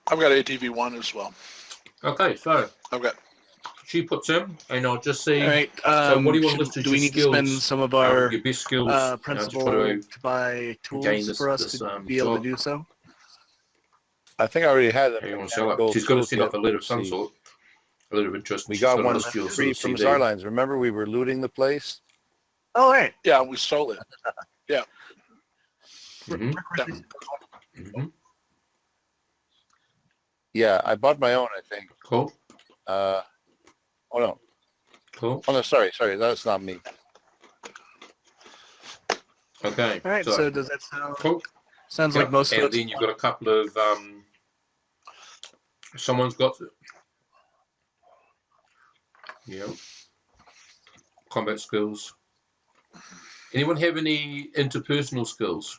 I've got ATV 1 as well. Okay, so I've got. She puts in, and I'll just see. All right. So what do you want to list as do we need skills, to spend some of our your best skills, principal to to buy tools this, for us to be able to do so? I think I already had She's it. got to set up a letter of some sort. A letter of interest. We got one free from Zarlines. Remember, we were looting the place? Oh, right. Yeah, we stole it. Yeah. Yeah, I bought my own, I think. Cool. Oh, no. Cool. Oh, no, sorry. That's not me. Okay. All right, so does that sound... Cool. Sounds like most of it. And then you've got a couple of... someone's got... Yeah. Combat skills. Anyone have any interpersonal skills?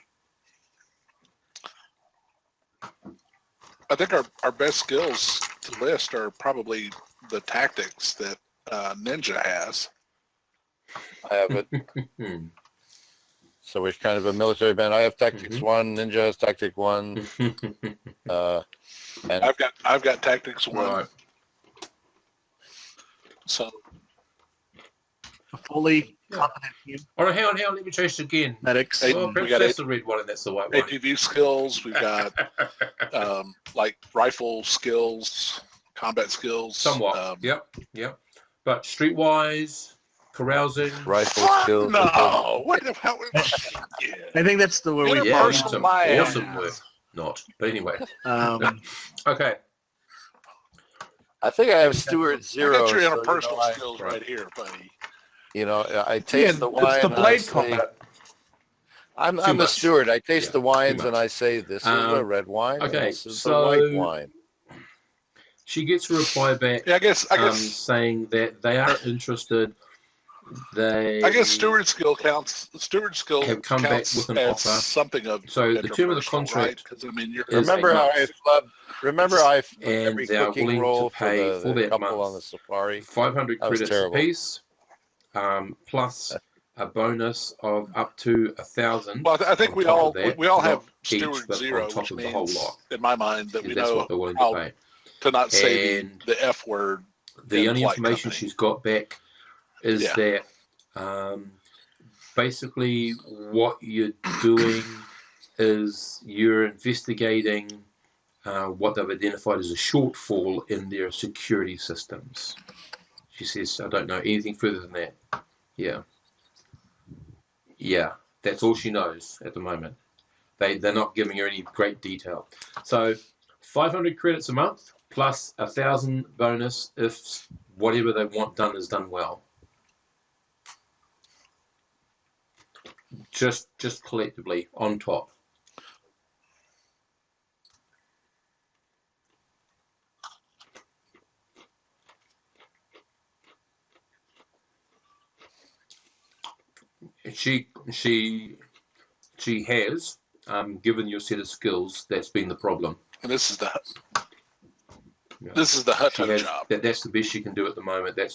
I think our best skills to list are probably the tactics that Ninja has. I have it. So we're kind of a military band. I have Tactics 1. Ninja has Tactic 1. And I've got Tactics 1. Right. So a fully competent team. All right, hang on. Let me chase again. Medics. Well, perhaps that's the red one and that's the white one. ATV skills. We've got like rifle skills, combat skills. Somewhat. Yep. But streetwise, carousing. Rifle skills. No, what the hell? I think that's the where we. Yeah, Interpersonal some bias. awesome work. Not, but anyway. Um, Okay. I think I have Stewart I Zero. got your so, interpersonal skills right here, buddy. I taste the wine. It's the and I blade say- combat. I'm Too the much. steward. I taste Yeah, the wines too and much. I say this is a red wine and okay, this is the so- white wine. She gets a reply back Yeah, I guess saying that they are interested. I guess steward skill counts. Steward skill Have come back counts with an as offer. something of So the term of the interpersonal, contract because I mean, you're is Remember 8 how months. I flipped And every they are cooking willing to roll pay for for the that couple month. on the safari? 500 That was credits terrible. apiece, plus a bonus of up to 1,000. Well, I think on we top all of that, we all not have each, steward but zero, on top which of the whole means lot. in my mind that we That's know what they're willing how to pay. to not say And the F word. The in only polite information company. she's got back is Yeah. that basically what you're doing is you're investigating what they've identified as a shortfall in their security systems. She says, I don't know anything further than that. Yeah, that's all she knows at the moment. They're not giving her any great detail. So 500 credits a month plus 1,000 bonus if whatever they want done is done well. Just collectively on top. She has given you a set of skills. That's been the problem. And this is the Yeah. Hutto She has, job. that's the best she can do at the moment. They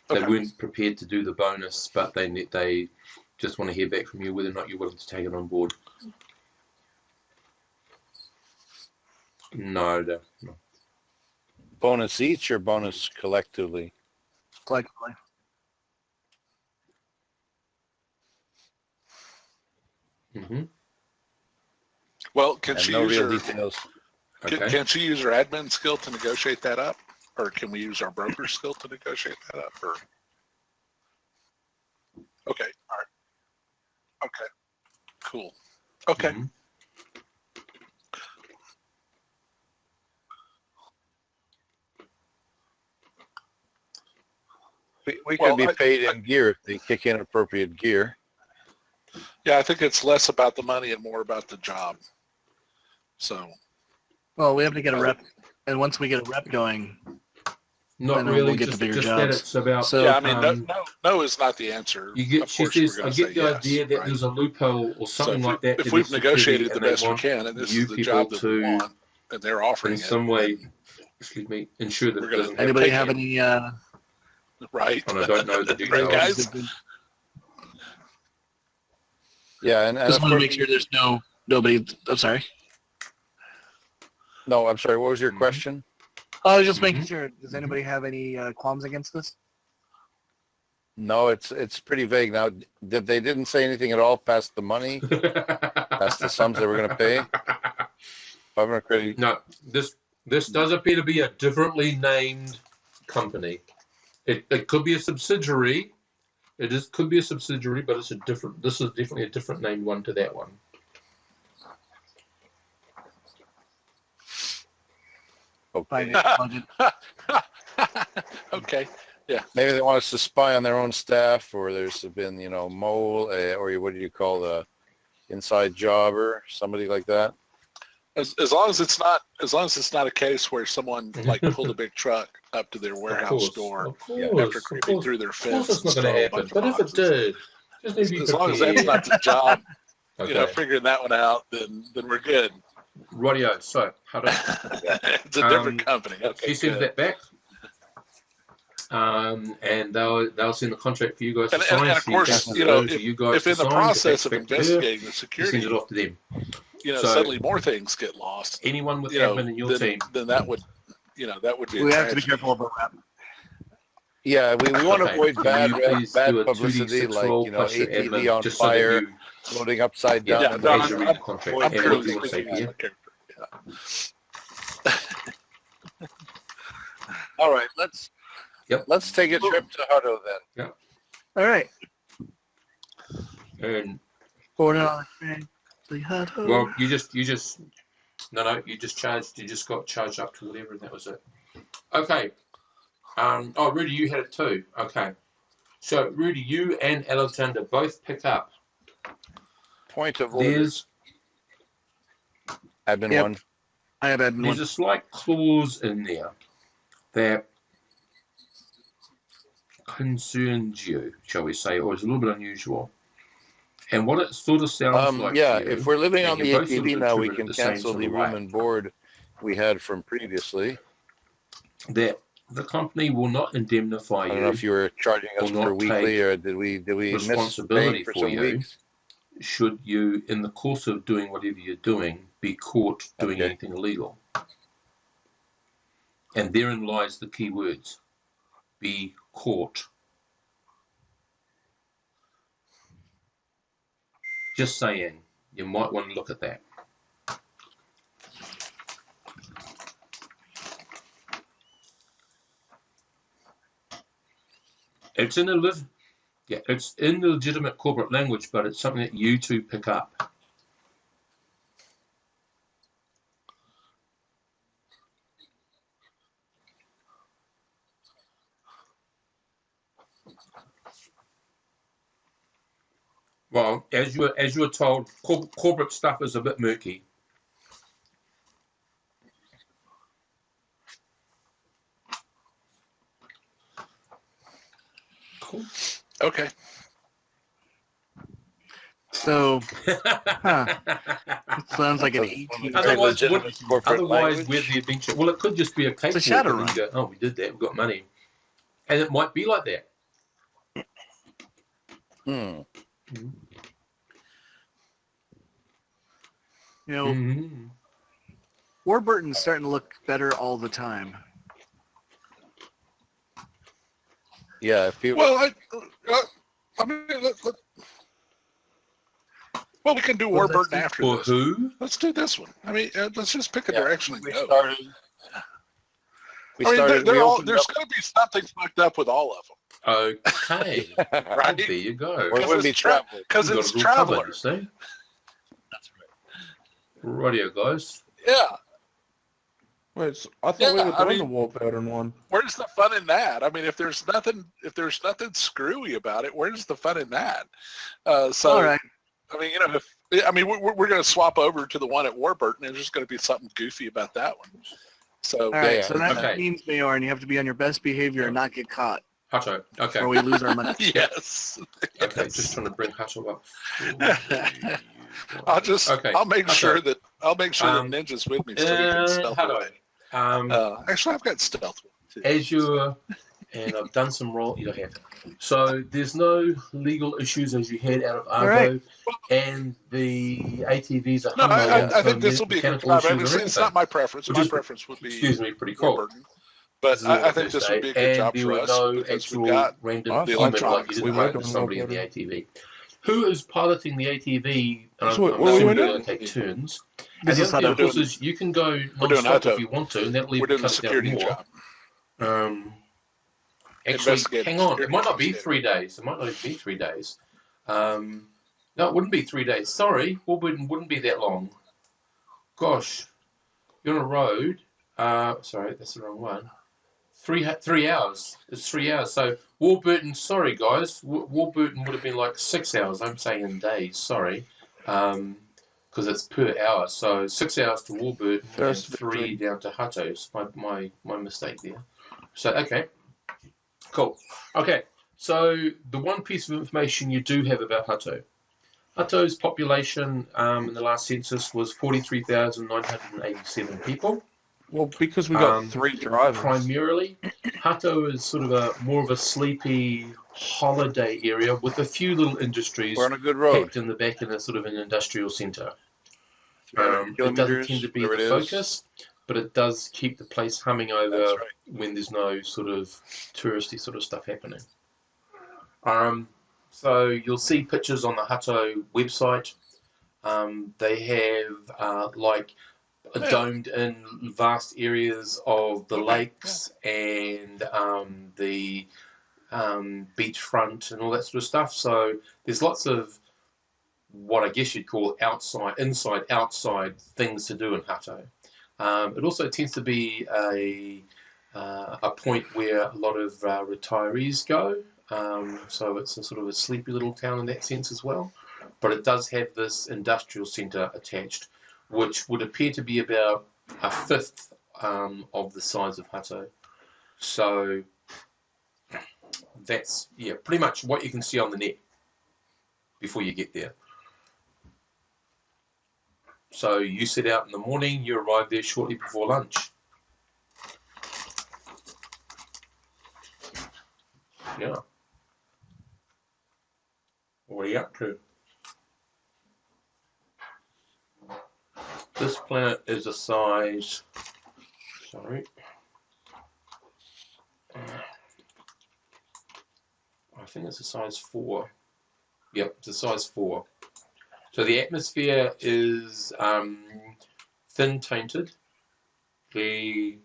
Okay. weren't prepared to do the bonus, but they just want to hear back from you whether or not you're willing to take it on board. No. Bonus each or bonus collectively? collectively. Mm-hmm. Well, can And she no use real her? details. Okay. Can she use her admin skill to negotiate that up, or can we use our broker skill to negotiate that up? Or okay, all right, okay, cool, okay. Mhm. We Well, could be paid in gear if they kick in appropriate gear. Yeah, I think it's less about the money and more about the job. So Well, we have to get a rep, and once we get a rep going, Not then we'll really. get the Just bigger that jobs. it's about. So- yeah, I mean, um, no is not the answer. You get. Of She course, we're says, gonna "I get say the yes, idea that right? there's a loophole or So something like that." if in we've their negotiated security the and they best we want can, and this you is the people job that we to, want, and they're offering in it, some way, then- excuse me, ensure that We're it gonna- doesn't anybody have. have any? right? And I don't know the Right, details. guys? Yeah, and Just of want to course- make sure there's nobody. I'm sorry. No, I'm sorry. What was your Mhm. question? I was just making sure. Does anybody have any qualms against this? No, it's pretty vague now. They didn't say anything at all past the money, past the sums they were going to pay. 500 credit. No, this does appear to be a differently named company. It could be a subsidiary. Could be a subsidiary, but it's a different. This is definitely a different named one to that one. Okay. Finance budget. Okay. Maybe they want us to spy on their own staff, or there's been, mole, or what do you call the inside jobber, somebody like that. As long as it's not a case where someone like pulled a big truck up to their warehouse door after creeping through their Of course, fence. it's not and going to stole a happen. bunch of But if it boxes. did, just need to be As long as that's prepared. not the job, Okay. figuring that one out, then we're good. Rightio. So, how do It's a different company. Okay, she sends good. that back, and they'll send the contract for you guys to And sign. of She course, passes it over to you guys if in to the sign, process get of back to her, investigating the she security, sends it off to them. So- suddenly more things get lost. Anyone with admin in your team. Then that would, that would be. We a have to be tragedy. careful of a rep. Yeah, we want to Okay. avoid Can you please do a publicity, 2d6 like, roll plus your ATV admin, on just so that fire, you- floating upside down. Yeah, and no, as you I'm- read the contract. I'm And what purely do you want to say, speaking as Pierre? my character. All right, let's take a trip to Hutto then. All right. And Born on the Hutto. well, you just you just got charged up to whatever, and that was it. Okay. Oh, Rudy, you had it too. Okay. So, Rudy, you and Alexander both pick up. Point of order. There's Admin Yep. 1. I have admin there's one. a slight clause in there that concerns you, shall we say, or is a little bit unusual. And what it sort of sounds like Yeah, to you, if we're living and on the you're both sort ATV of now, we interpreting can it the same cancel sort the of room way, and board we had from previously. that the company will not indemnify I don't know if you you were charging us will for not weekly, take or did we miss responsibility paying for for some you weeks? should you, in the course of doing whatever you're doing, be caught doing Okay. anything illegal. And therein lies the key words. Be caught. Just saying, you might want to look at that. It's in the legitimate corporate language, but it's something that you two pick up. Well, as you were told, corporate stuff is a bit murky. Cool. Okay. So, it sounds like an 18. Otherwise, Legitimate corporate language. where's the adventure? Well, it could just be a cakewalk. It's a shadow And then you go, oh, we did that. We got money, and it might be like that. You know, Mm-hmm. Warburton's starting to look better all the time. Yeah, if you Well, I mean, well, we can do Warburton after For this. who? Let's do this one. I mean, let's just pick a Yeah, direction and we go. started. We I mean, started. they're We all, opened there's up. going to be something fucked up with all of them. Okay. Right? There you go. Or it wouldn't be travel. Because You've it's got it all covered, Traveler. you see? Rightio, guys. Yeah. Wait, so I thought we Yeah, were I doing mean- the Warburton one. Where's the fun in that? I mean, if there's nothing screwy about it, where's the fun in that? So, All right. I mean, we're going to swap over to the one at Warburton. There's just going to be something goofy about that one. So, All right. Yeah, So that okay. means, Mayor, and you have to be on your best behavior and not get caught, Hutto. Okay. or we lose our money. yes. Okay. Yes. Just trying to bring Hutto up. I'll make sure that Um, Ninja's with me so we can stealth Hutto. away. Actually, I've got stealth one too. As you're, and I've done some roll, you don't have to. So there's no legal issues as you head out of Argo, right. and the ATVs are No, hung I think this will be a good mechanical job. I issues mean, or it's not my preference. Which My is- preference would be Excuse me, pretty cool. Warburton. But I think this would be a good and job there for were us no because actual we've got random the human like electronics. you We didn't were run into doing somebody in the Warburton. ATV. Who is piloting the ATV? And So I'm what are we assuming doing? we're going to take turns. This And is the other Hutto. thing, of course, is you can go We're doing non-stop Hutto. if you want to, and that'll leave We're doing the cut it down security more. job. Actually, Investigative hang on. It security might not be investigative. 3 days. It might not be 3 days. No, it wouldn't be 3 days. Sorry, Warburton wouldn't be that long. Gosh, you're on a road. Sorry, that's the wrong one. 3 hours. It's 3 hours. So Warburton, sorry guys, Warburton would have been like 6 hours. I'm saying in days. Sorry, because it's per hour. So 6 hours to Warburton First and 3 victory. down to Hutto's. My mistake there. So okay, cool. Okay, so the one piece of information you do have about Hutto. Hutto's population in the last census was 43,987 people. Well, because we got 3 drivers. Primarily, Hutto is sort of more of a sleepy holiday area with a few little industries We're on a good road. packed in the back in a sort of an industrial centre. 300 It doesn't kilometers, tend to be whatever the it is. focus, but it does keep the place humming over That's right. when there's no sort of touristy sort of stuff happening. So you'll see pictures on the Hutto website. They have domed in vast areas of the lakes and the beachfront and all that sort of stuff. So there's lots of what I guess you'd call inside, outside things to do in Hato. It also tends to be a point where a lot of retirees go. So it's a sort of a sleepy little town in that sense as well. But it does have this industrial centre attached, which would appear to be about a fifth of the size of Hato. So that's, pretty much what you can see on the net before you get there. So you set out in the morning, you arrive there shortly before lunch. Yeah. What are you up to? This planet is a size, I think it's a size 4. Yep, it's a size 4. So the atmosphere is thin tainted. And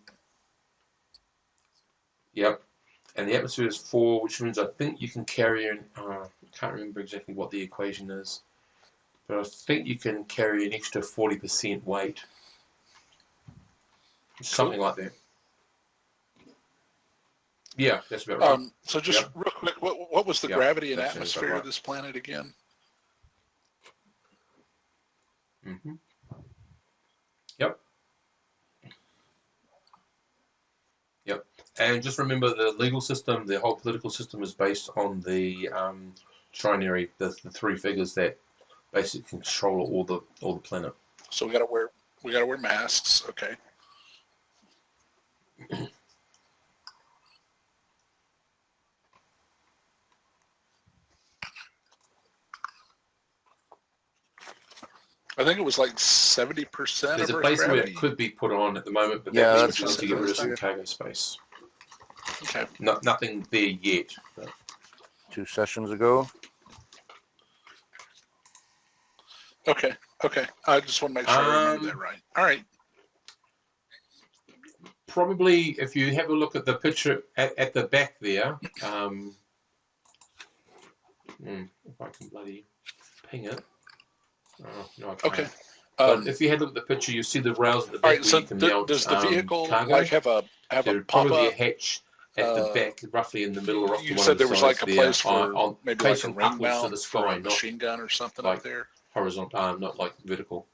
the atmosphere is 4, which means I think you can carry in, I can't remember exactly what the equation is, but I think you can carry an extra 40% weight. Something like that. Yeah, that's about right. So just real quick, what was the gravity and atmosphere of this planet again? Mm-hmm. Yep. And just remember the legal system, the whole political system is based on the trinary, the 3 figures that basically control all the planet. So we gotta wear masks, okay. I think it was like 70%. There's a place gravity. where it could be put on at the moment, but that's just to get rid of some cargo space. Okay. Nothing there yet. But. 2 sessions ago. Okay. I just want to make sure I remember that right. All right. Probably, if you have a look at the picture at the back there, if I can bloody ping it. Oh, no, I can't. Okay. But if you had a look at the picture, you see the rails at the back. All right, so where you can mount, does the vehicle cargo. like have a There'd pop probably up? be a hatch at the back, roughly in the middle, or off to You one said of the there was like a sides place there, for maybe like a facing ring upwards to mount the for sky, a not machine gun or something like up there. horizontal, not like vertical.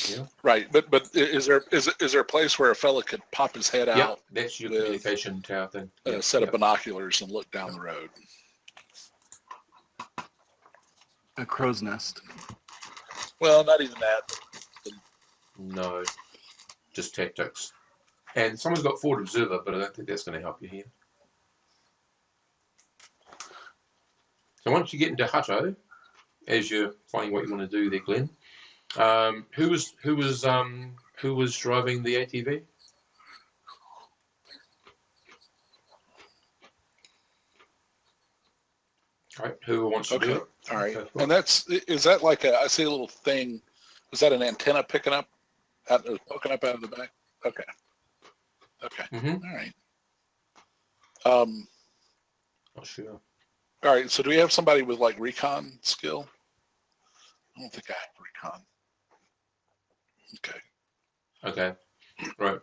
Yeah. Right, but is there a place where a fella could pop his head Yeah, out? that's your with communication tower thing. A set of binoculars and look down the road. A crow's nest. Well, not even that. No, just tactics. And someone's got forward observer, but I don't think that's going to help you here. So once you get into Hutto, as you're finding what you want to do there, Glenn, who was driving the ATV? All right, who wants to do it? All right, Okay, and is that like I see a little thing? Is that an antenna poking up out of the back? Okay. Mm-hmm. All right. Not sure. All right. So do we have somebody with like recon skill? I don't think I have recon. Okay. Okay. Right.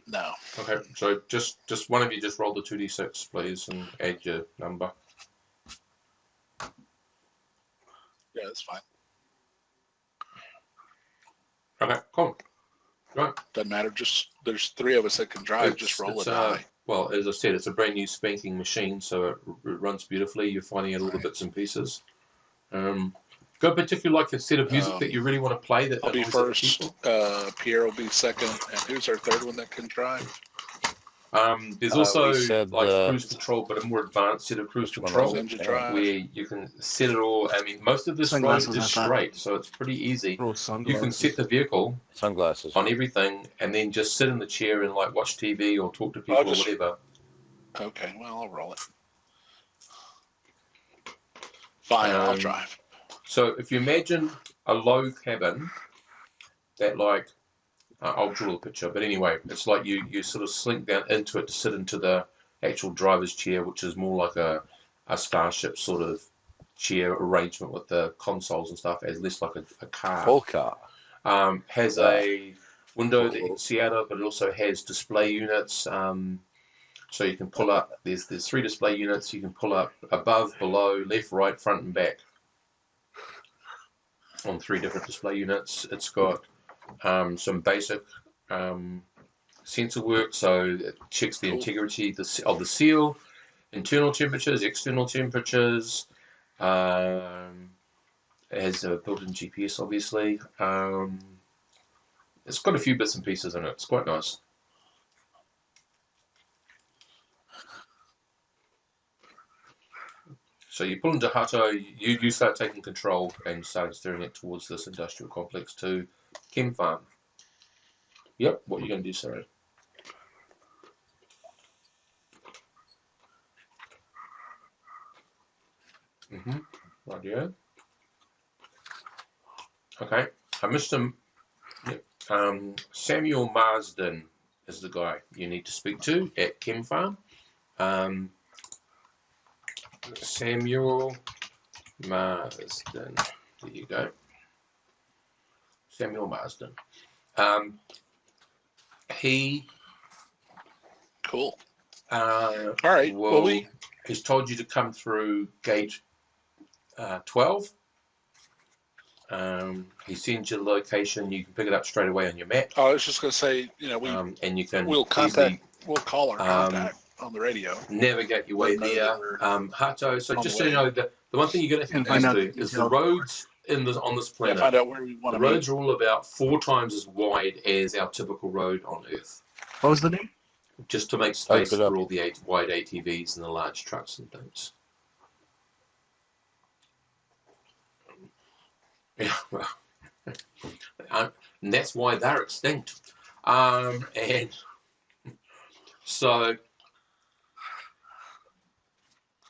No. Okay. So just one of you just roll the 2d6, please, and add your number. Yeah, that's fine. Okay. Cool. Right. Doesn't matter. Just there's 3 of us that can drive. Just roll a die. Well, as I said, it's a brand new spanking machine, so it runs beautifully. You're finding out all the bits and pieces. Got particularly like a set of music that you really want to play. I'll be first. Pierre will be second, and who's our third one that can drive? There's also like cruise control, but a more advanced set of cruise control where you can set it all. I mean, most of this road is straight, so it's pretty easy. You can set the vehicle on everything, and then just sit in the chair and like watch TV or talk to people or whatever. Okay, well, I'll roll it. Fine, I'll drive. So if you imagine a low cabin that like I'll draw a picture. But anyway, it's like you sort of slink down into it to sit into the actual driver's chair, which is more like a Starship sort of chair arrangement with the consoles and stuff, as less like a car. Full car. Has a window that you can see out of, but it also has display units. So you can pull up. There's 3 display units. You can pull up above, below, left, right, front, and back on 3 different display units. It's got some basic sensor work, so it checks the integrity of the seal, internal temperatures, external temperatures. It has a built-in GPS, obviously. It's got a few bits and pieces in it. It's quite nice. So you pull into Hutto, you start taking control and start steering it towards this industrial complex to Chem Farm. Yep, what are you going to do, Sarah? Rightio. Okay, I missed him. Yep. Samuel Marsden is the guy you need to speak to at Chem Farm. Samuel Marsden. There you go. Samuel Marsden. He. Cool. All right. Well, he's told you to come through gate 12. He sends you the location. You can pick it up straight away on your map. I was just going to say, and you can we'll call our contact on the radio. Navigate your way there. Hutto. So just so you know, the one thing you're going to have to do is the roads on this planet. Find out where we want the to roads are all about 4 times as wide as our typical road on Earth. What was the name? Just to make space for all the wide ATVs and the large trucks and things. Yeah, well, and that's why they're extinct. And so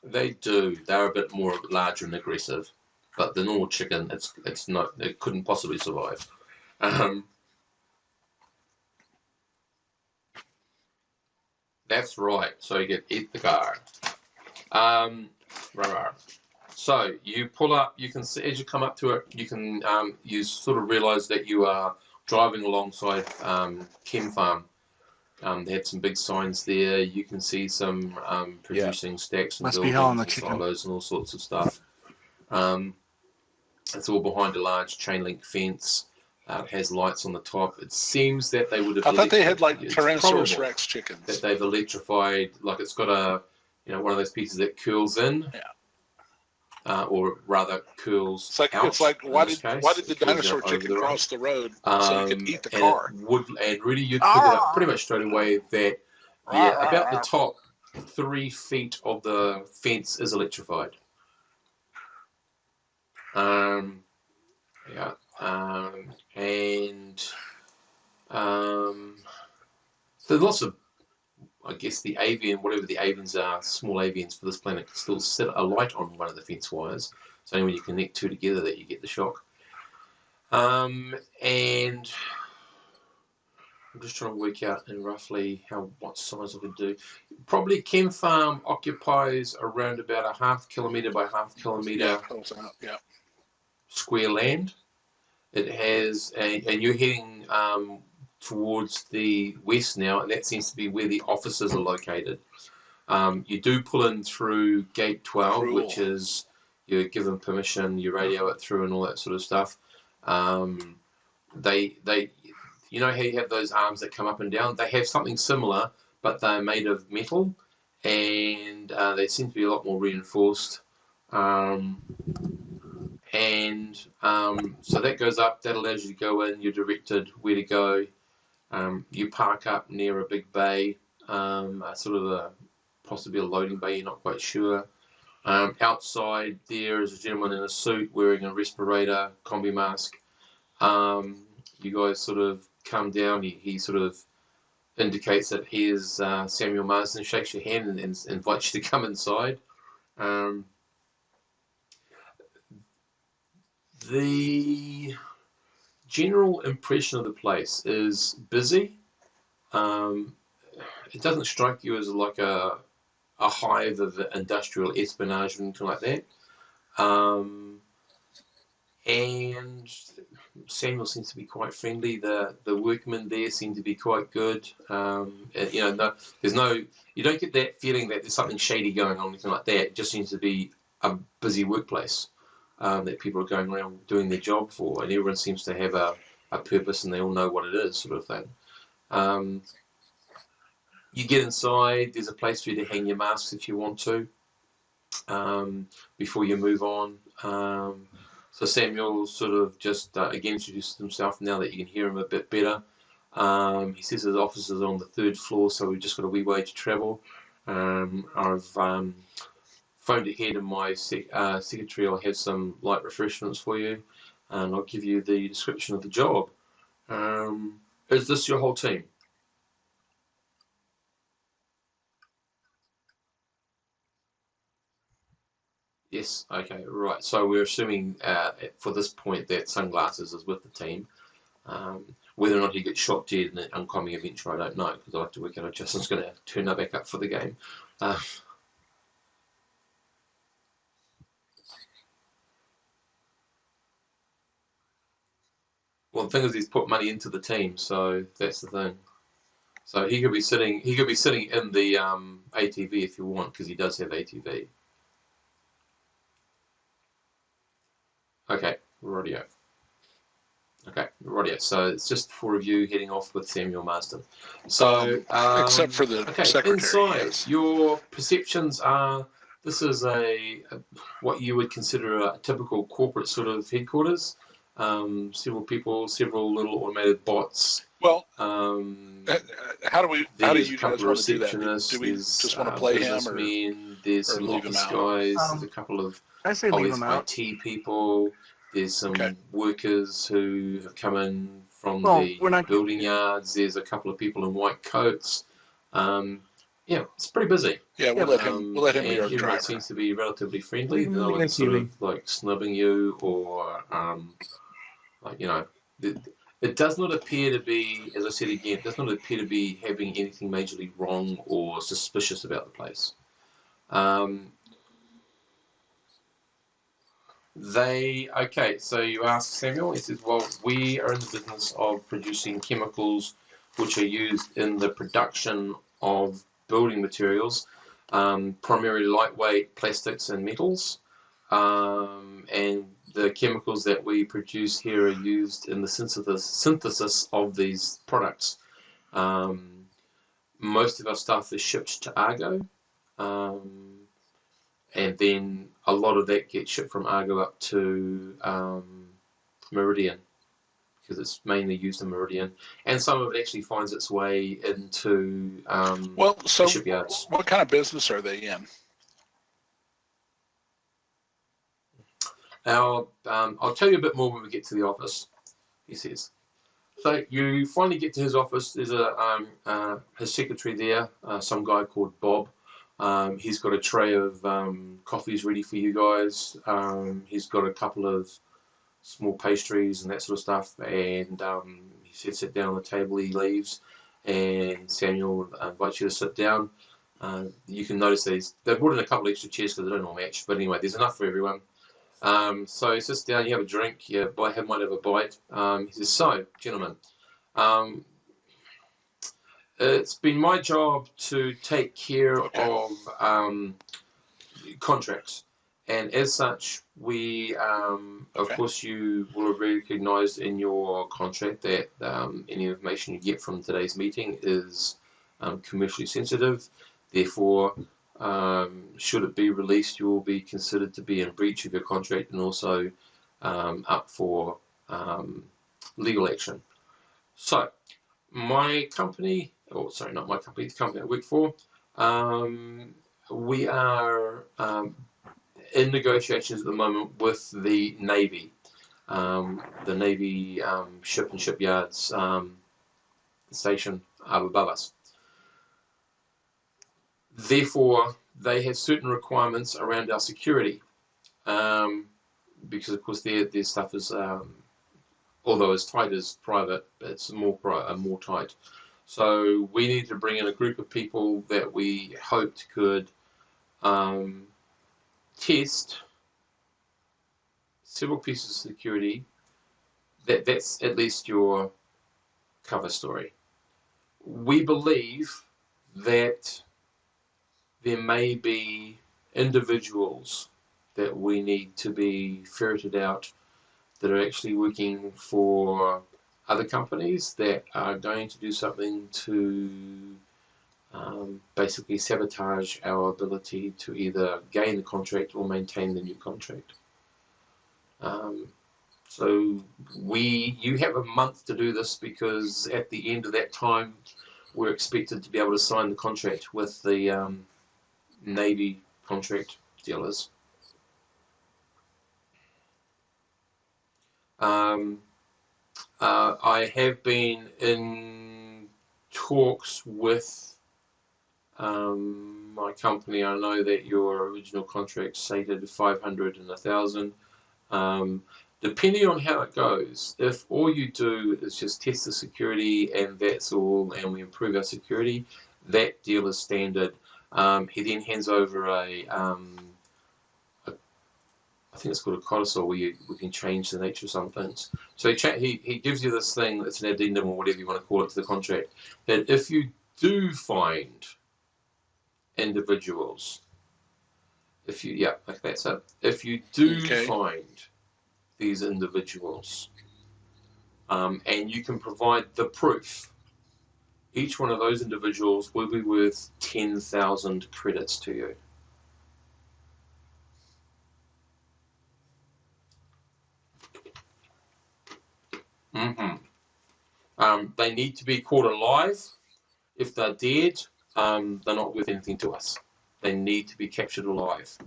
they're a bit more larger and aggressive, but the normal chicken, it's not, it couldn't possibly survive. That's right. So you get eat the car. So you pull up. You can see as you come up to it. You can you sort of realise that you are driving alongside Chem Farm. They had some big signs there. You can see some producing stacks and buildings and silos and all sorts of stuff. It's all behind a large chain link fence. It has lights on the top. It seems that they would have. I thought they had like Tyrannosaurus Rex chickens. That they've electrified, like it's got a, one of those pieces that curls in. Yeah. Or rather curls out. It's like why did the dinosaur chicken cross the road so you could eat the car? And really you'd pick it up pretty much straight away that about the top 3 feet of the fence is electrified. So lots of, I guess, the avian, whatever the avians are, small avians for this planet, can still set a light on one of the fence wires. It's only when you connect 2 together that you get the shock. And I'm just trying to work out in roughly what size I could do. Probably Chem Farm occupies around about a ½ kilometre by ½ kilometre square land. It has, and you're heading towards the west now, and that seems to be where the offices are located. You do pull in through gate 12, which is you're given permission, you radio it through and all that sort of stuff. They you know how you have those arms that come up and down? They have something similar, but they're made of metal, and they seem to be a lot more reinforced. So that goes up, that allows you to go in, you're directed where to go. You park up near a big bay, possibly a loading bay, you're not quite sure. Outside there is a gentleman in a suit wearing a respirator, combi mask. You guys sort of come down, he sort of indicates that he is Samuel Marsden, shakes your hand and invites you to come inside. The general impression of the place is busy. It doesn't strike you as like a hive of industrial espionage or anything like that. And Samuel seems to be quite friendly. The workmen there seem to be quite good. You know, you don't get that feeling that there's something shady going on, anything like that. It just seems to be a busy workplace that people are going around doing their job for, and everyone seems to have a purpose, and they all know what it is, sort of thing. You get inside. There's a place for you to hang your masks if you want to before you move on. So Samuel sort of just again introduces himself now that you can hear him a bit better. He says his office is on the 3rd floor, so we've just got a wee way to travel. I've phoned ahead, and my secretary will have some light refreshments for you, and I'll give you the description of the job. Is this your whole team? Yes, okay, right. So we're assuming for this point that Sunglasses is with the team. Whether or not he gets shot dead in an oncoming adventure, I don't know, because I'll have to work out if Justin's going to turn her back up for the game. Well, the thing is, he's put money into the team, so that's the thing. So he could be sitting in the ATV if you want, because he does have ATV. Okay, radio. Okay, radio. So it's just 4 of you heading off with Samuel Marston. So except for the secretary. Inside, yes. your perceptions are this is what you would consider a typical corporate sort of headquarters. Several people, several little automated bots. Well, how do you guys want to do that? Do we just want to play him or there's some office guys, there's a couple of I say leave him out. IT people, there's some workers who have come in from the building yards, there's a couple of people in white coats. Yeah, it's pretty busy. Yeah, we'll let him be our driver. Seems to be relatively friendly. No one's sort of like snubbing you or like, you know, it does not appear to be, as I said again, it does not appear to be having anything majorly wrong or suspicious about the place. So you ask Samuel, he says, well, we are in the business of producing chemicals which are used in the production of building materials, primarily lightweight plastics and metals, and the chemicals that we produce here are used in the synthesis of these products. Most of our stuff is shipped to Argo, and then a lot of that gets shipped from Argo up to Meridian, because it's mainly used in Meridian, and some of it actually finds its way into the shipyards. What kind of business are they in? I'll tell you a bit more when we get to the office, he says. So you finally get to his office. There's his secretary there, some guy called Bob. He's got a tray of coffees ready for you guys. He's got a couple of small pastries and that sort of stuff. And he said, sit down on the table. He leaves, and Samuel invites you to sit down. You can notice they've brought in a couple of extra chairs because they don't all match. But anyway, there's enough for everyone. So he sits down, you have a drink, you might have a bite. He says, so, gentlemen, it's been my job to take care of contracts. And as such, we, of course, you will have recognized in your contract that any information you get from today's meeting is commercially sensitive. Therefore, should it be released, you will be considered to be in breach of your contract and also up for legal action. So, my company, not my company, the company I work for, we are in negotiations at the moment with the Navy. The Navy ship and shipyards station above us. Therefore, they have certain requirements around our security, because of course their stuff is although as tight as private, it's more tight. So we need to bring in a group of people that we hoped could test several pieces of security. That's at least your cover story. We believe that there may be individuals that we need to be ferreted out that are actually working for other companies that are going to do something to basically sabotage our ability to either gain the contract or maintain the new contract. So you have a month to do this, because at the end of that time, we're expected to be able to sign the contract with the Navy contract dealers. I have been in talks with my company. I know that your original contract stated 500 and 1,000. Depending on how it goes, if all you do is just test the security and that's all, and we improve our security, that deal is standard. He then hands over I think it's called a codicil, where we can change the nature of some things. So he gives you this thing that's an addendum or whatever you want to call it to the contract, that if you do find individuals, if you do find these individuals, and you can provide the proof, each one of those individuals will be worth 10,000 credits to you. They need to be caught alive. If they're dead, they're not worth anything to us. They need to be captured alive.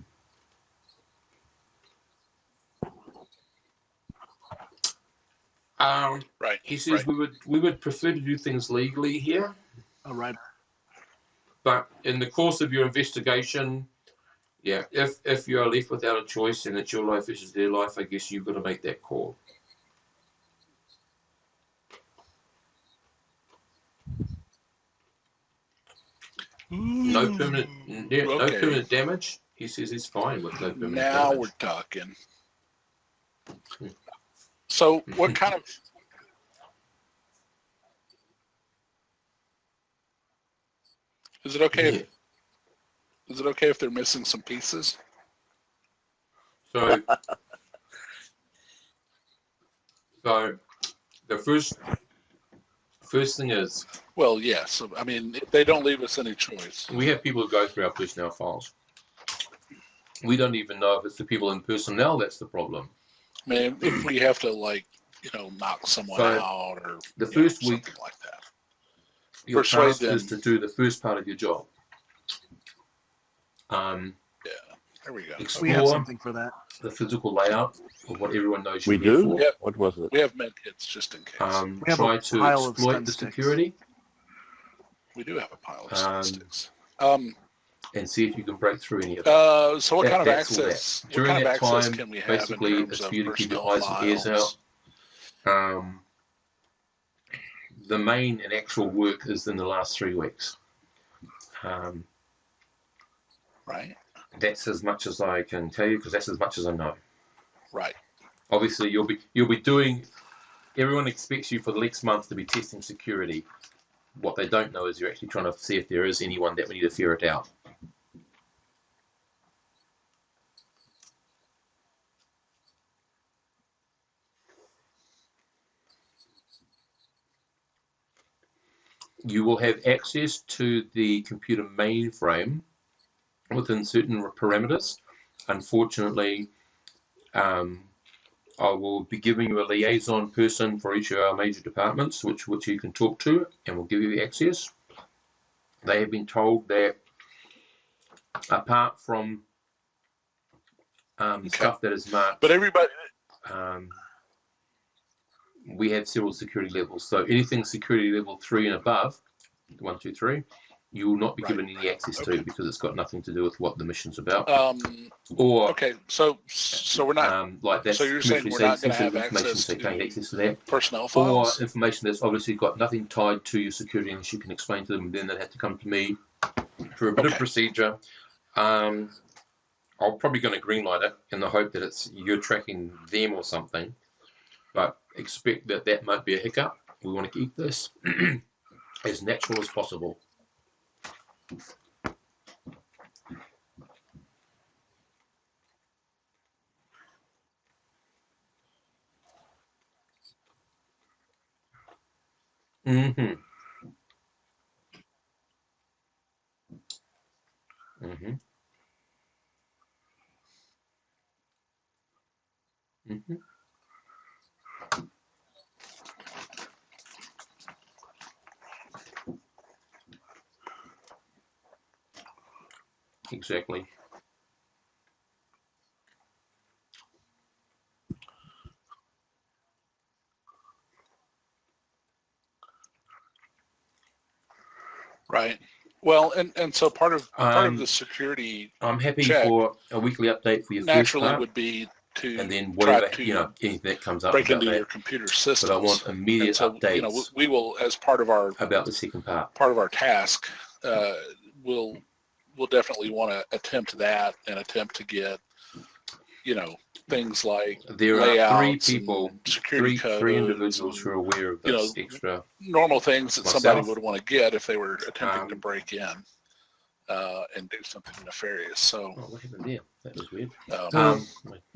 Right. He says we would prefer to do things legally here. All right. But in the course of your investigation, yeah, if you are left without a choice and it's your life versus their life, I guess you've got to make that call. No permanent damage. He says he's fine with no permanent damage. Now we're talking. So what kind of... Is it okay if they're missing some pieces? So the first thing is... Well, yes. I mean, if they don't leave us any choice. We have people who go through our personnel files. We don't even know if it's the people in personnel that's the problem. I mean, if we have to, knock someone out or the first week, something like that. Your task is to do the first part of your job. Yeah, there we go. We have something for that. The physical layout of what everyone knows We you're here do? for. Yep. What was it? We have med kits just in case. We have Try a to pile of exploit stun the sticks. security We do have a pile of statistics. and see if you can break through any of it. So what kind of That's all access? that. During what kind that of access time, can we have basically, in terms it's of for you to keep your personnel eyes and ears files? out. The main and actual work is in the last 3 weeks. Right. That's as much as I can tell you, because that's as much as I know. Right. Obviously, you'll be doing. Everyone expects you for the next month to be testing security. What they don't know is you're actually trying to see if there is anyone that we need to ferret out. You will have access to the computer mainframe within certain parameters. Unfortunately, I will be giving you a liaison person for each of our major departments, which you can talk to, and will give you access. They have been told that apart from stuff that is marked, But everybody, we have several security levels. So anything security level 3 and above, 1, 2, 3, you will not be given any access to it because it's got nothing to do with what the mission's about. Or okay, so we're not. like that's So you're saying commercially we're not going to sensitive have information, access so you can't to get access to that. personnel Or files? information that's obviously got nothing tied to your security, unless you can explain to them, then they'd have to come to me for a bit of procedure. I'm probably going to greenlight it in the hope that it's you're tracking them or something, but expect that might be a hiccup. We want to keep this as natural as possible. Mm-hmm. Mm-hmm. Mm-hmm. Exactly. Right. Well, and so part of the security I'm happy check for a weekly update for your first naturally part, would be to and then try whatever to anything that comes up break about into that. your computer systems. But I want immediate and so, updates we will, as part of our about the second part. task, we'll definitely want to attempt that and attempt to get, things like There are layouts three people, and security three codes individuals who are aware of this extra. normal things that Myself. somebody would want to get if they were attempting to break in and do something nefarious. So, Oh, what happened there? That was weird.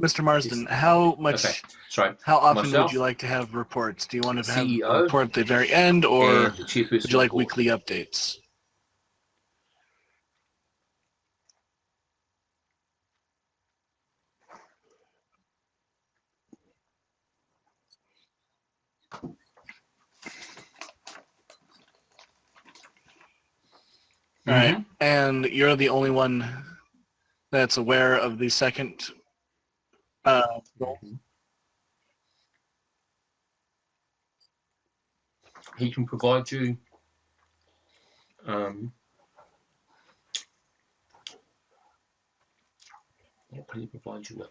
Mr. Marsden, how much? Okay, sorry. How often Myself, would you like to have reports? Do you want to have CEO, a report at the very end, or and the chairperson would you like of the board. weekly updates? All right, and you're the only one that's aware of the second role? He can provide you what can he provide you with?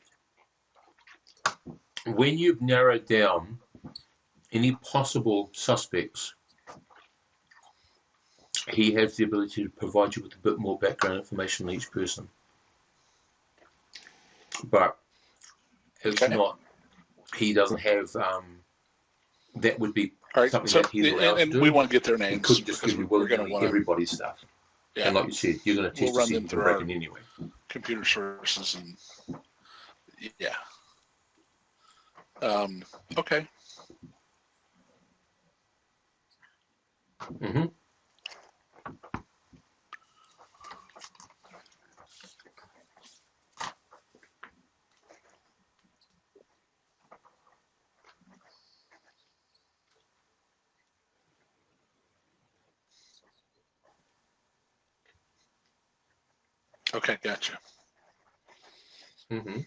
When you've narrowed down any possible suspects, he has the ability to provide you with a bit more background information on each person. But it's not, he doesn't have, that would be something so, that he's allowed to do. we want to get their He names could just because give you we're going to want everybody's stuff. Yeah. And like you said, you're going to test We'll to see if you can break in anyway. Computer sources and okay. Mm-hmm. Okay, gotcha. Mm-hmm.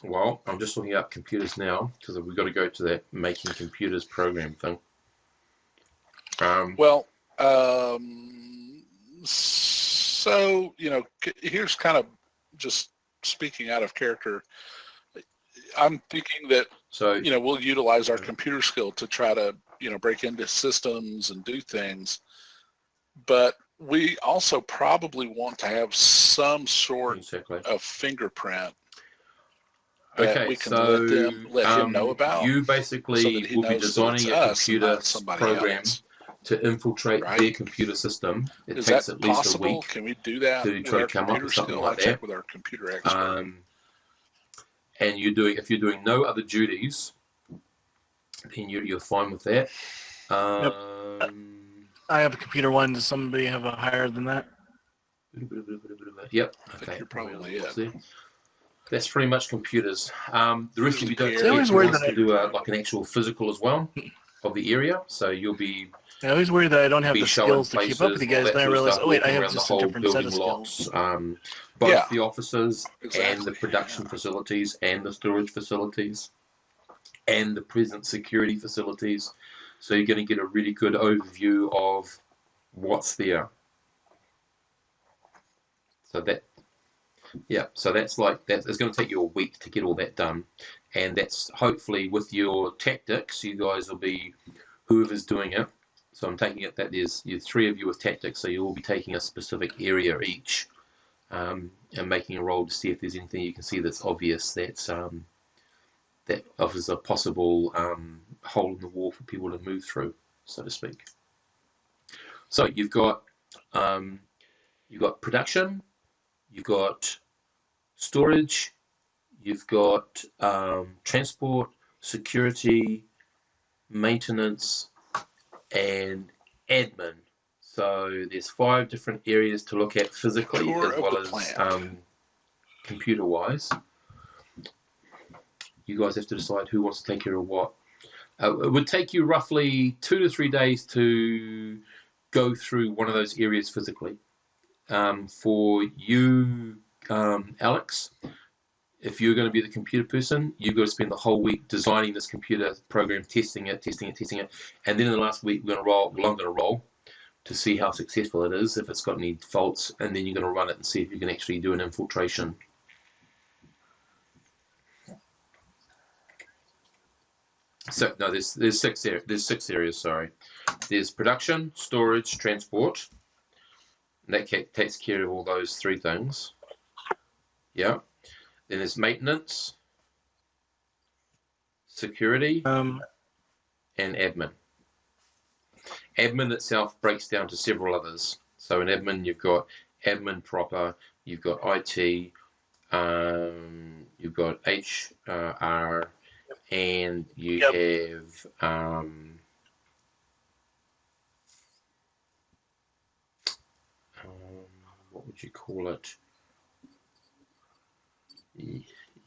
Well, I'm just looking up computers now because we've got to go to that making computers program thing. So, here's kind of just speaking out of character. I'm thinking that, we'll utilize our computer skill to try to, break into systems and do things. But we also probably want to have some sort of fingerprint that we can let him know about. You basically will be designing a computer program to infiltrate their computer system. It takes at least possible? a week. Can we do that to try to come up with something like that. With our computer expert. And if you're doing no other duties, then you're fine with that. I have a computer one. Does somebody have a higher than that? Yep. I think you're probably it. That's pretty much computers. The rest of you don't to do like an actual physical as well of the area, so you'll be. I always worry that I don't have the skills to keep up with you guys. Then I realize, oh wait, I have just a different set of skills. Both the offices and the production facilities and the storage facilities. and the present security facilities. So you're going to get a really good overview of what's there. So that's like that. It's going to take you a week to get all that done, and that's hopefully with your tactics. You guys will be whoever's doing it. So I'm taking it that there's 3 of you with tactics, so you'll be taking a specific area each, and making a roll to see if there's anything you can see that's obvious that offers a possible hole in the wall for people to move through, so to speak. So you've got production, you've got storage, you've got transport, security, maintenance, and admin. So there's 5 different areas to look at physically as well as computer-wise. You guys have to decide who wants to take care of what. It would take you roughly 2 to 3 days to go through one of those areas physically. For you, Alex, if you're going to be the computer person, you've got to spend the whole week designing this computer program, testing it, and then in the last week I'm going to roll to see how successful it is, if it's got any faults, and then you're going to run it and see if you can actually do an infiltration. So no, there's 6 areas. Sorry, there's production, storage, transport. And that takes care of all those 3 things. Yeah. Then there's maintenance, security, and admin. Admin itself breaks down to several others. So in admin, you've got admin proper, you've got IT, you've got HR, and you have what would you call it?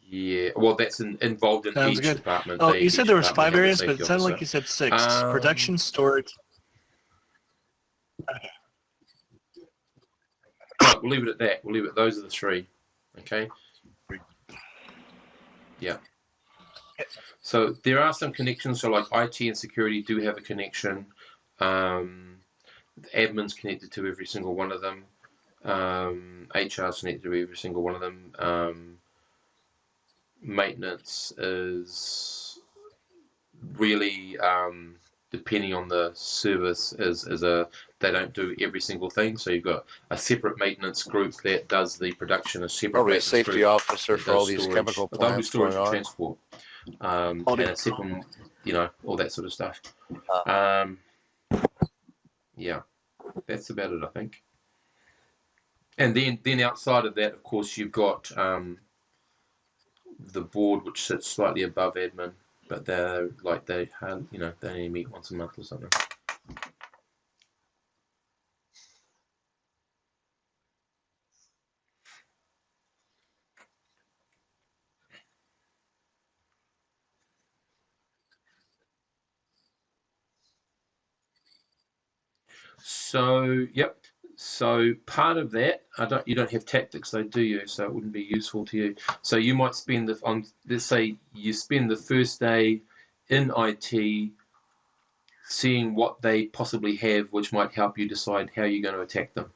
Yeah, well, that's involved in Sounds each good. department. Oh, you said there was 5 areas, but it sounded officer. like you said 6. Production, storage. Okay. Right, we'll leave it at that. Those are the 3. Okay. Yeah. So there are some connections. So like IT and security do have a connection. Admin's connected to every single one of them. HR's connected to every single one of them. Maintenance is really depending on the service they don't do every single thing. So you've got a separate maintenance group that does the production, a separate Probably a safety officer for all these storage, chemical they'll do plants storage going and on. transport, and a separate, all that sort of stuff. Yeah, that's about it, I think. And then outside of that, of course, you've got the board, which sits slightly above admin, but they only meet once a month or something. So, yep. So part of that, you don't have tactics though, do you? So it wouldn't be useful to you. So you might spend let's say you spend the first day in IT seeing what they possibly have, which might help you decide how you're going to attack them.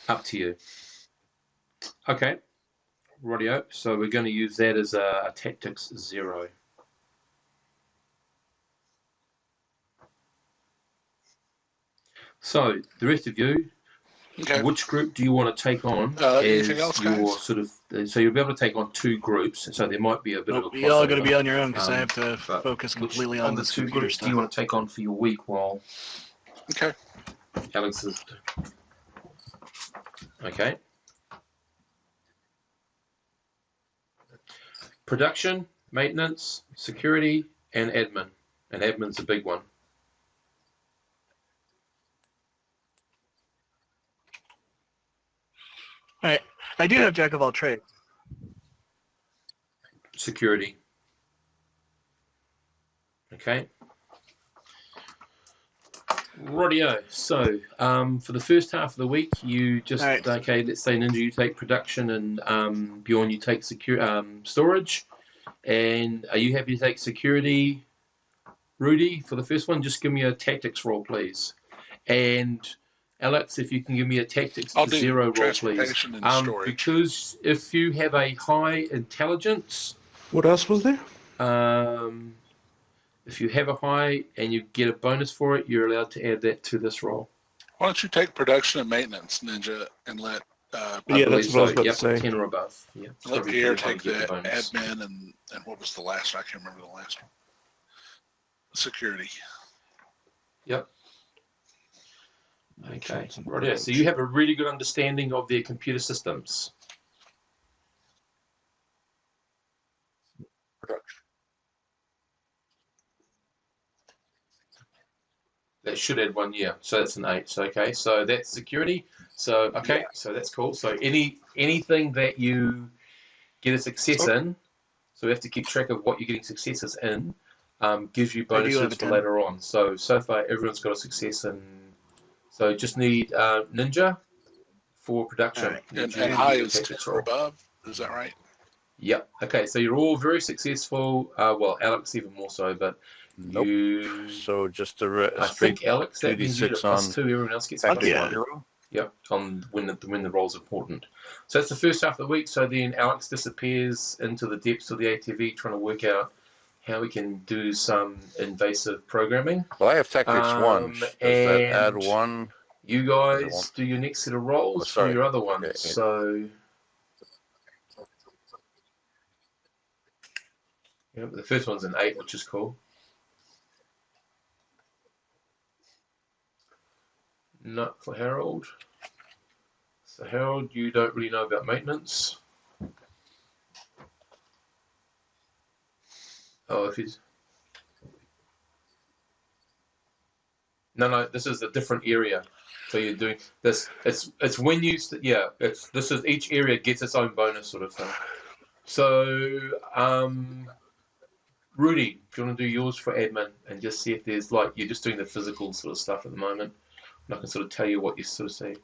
Up to you. Okay, rightio. So we're going to use that as a tactics 0. So the rest of you, which group do you want to take on anything else, your guys? sort of? So you'll be able to take on 2 groups. So there might be a bit of a crossover. You're all going to be on your own because I have to focus completely on the this 2 computer groups stuff. do you want to take on for your week while? Okay. Alex is. Okay. Production, maintenance, security, and admin. And admin's a big one. All right. I do have jack of all trades. Security. Okay. Rightio. So, for the first half of the week, you just Right. okay. Let's say Ninja, you take production, and Bjorn, you take storage. And are you happy to take security, Rudy, for the first one? Just give me a tactics roll, please. And Alex, if you can give me a tactics I'll do 0 roll, please. transportation and storage. Because if you have a high intelligence, What else was there? if you have a high and you get a bonus for it, you're allowed to add that to this roll. Why don't you take production and maintenance, Ninja, and let Yeah, that's what I was about to say. 10 or above. Yeah. let Probably Pierre the time take to get the bonus. admin and what was the last? I can't remember the last one. Security. Yep. Okay. Right. Yeah. So you have a really good understanding of their computer systems. That should add 1 year. So that's an 8. So okay. So that's security. So okay. So that's cool. So anything that you get a success in, so we have to keep track of what you're getting successes in, gives you bonuses for later on. So far everyone's got a success in. So just need Ninja for production. Right. And high is 10 or above. Is that right? Yep. Okay. So you're all very successful. Well, Alex even more so, but Nope. you. So just I think Alex, that means you get a 2d6 plus 2. Everyone else gets plus 1. Yep. On when the roll's important. So that's the first half of the week. So then Alex disappears into the depths of the ATV, trying to work out how we can do some invasive programming. Well, I have tactics 1. Does that add 1? You guys do your next set of rolls for your other ones. Okay. So, yeah, the first one's an 8, which is cool. Not for Harold. So Harold, you don't really know about maintenance. Oh, if he's... No, this is a different area. So you're doing this. It's when you this is each area gets its own bonus sort of thing. So Rudy, if you want to do yours for admin and just see if there's you're just doing the physical sort of stuff at the moment, and I can sort of tell you what you sort of see.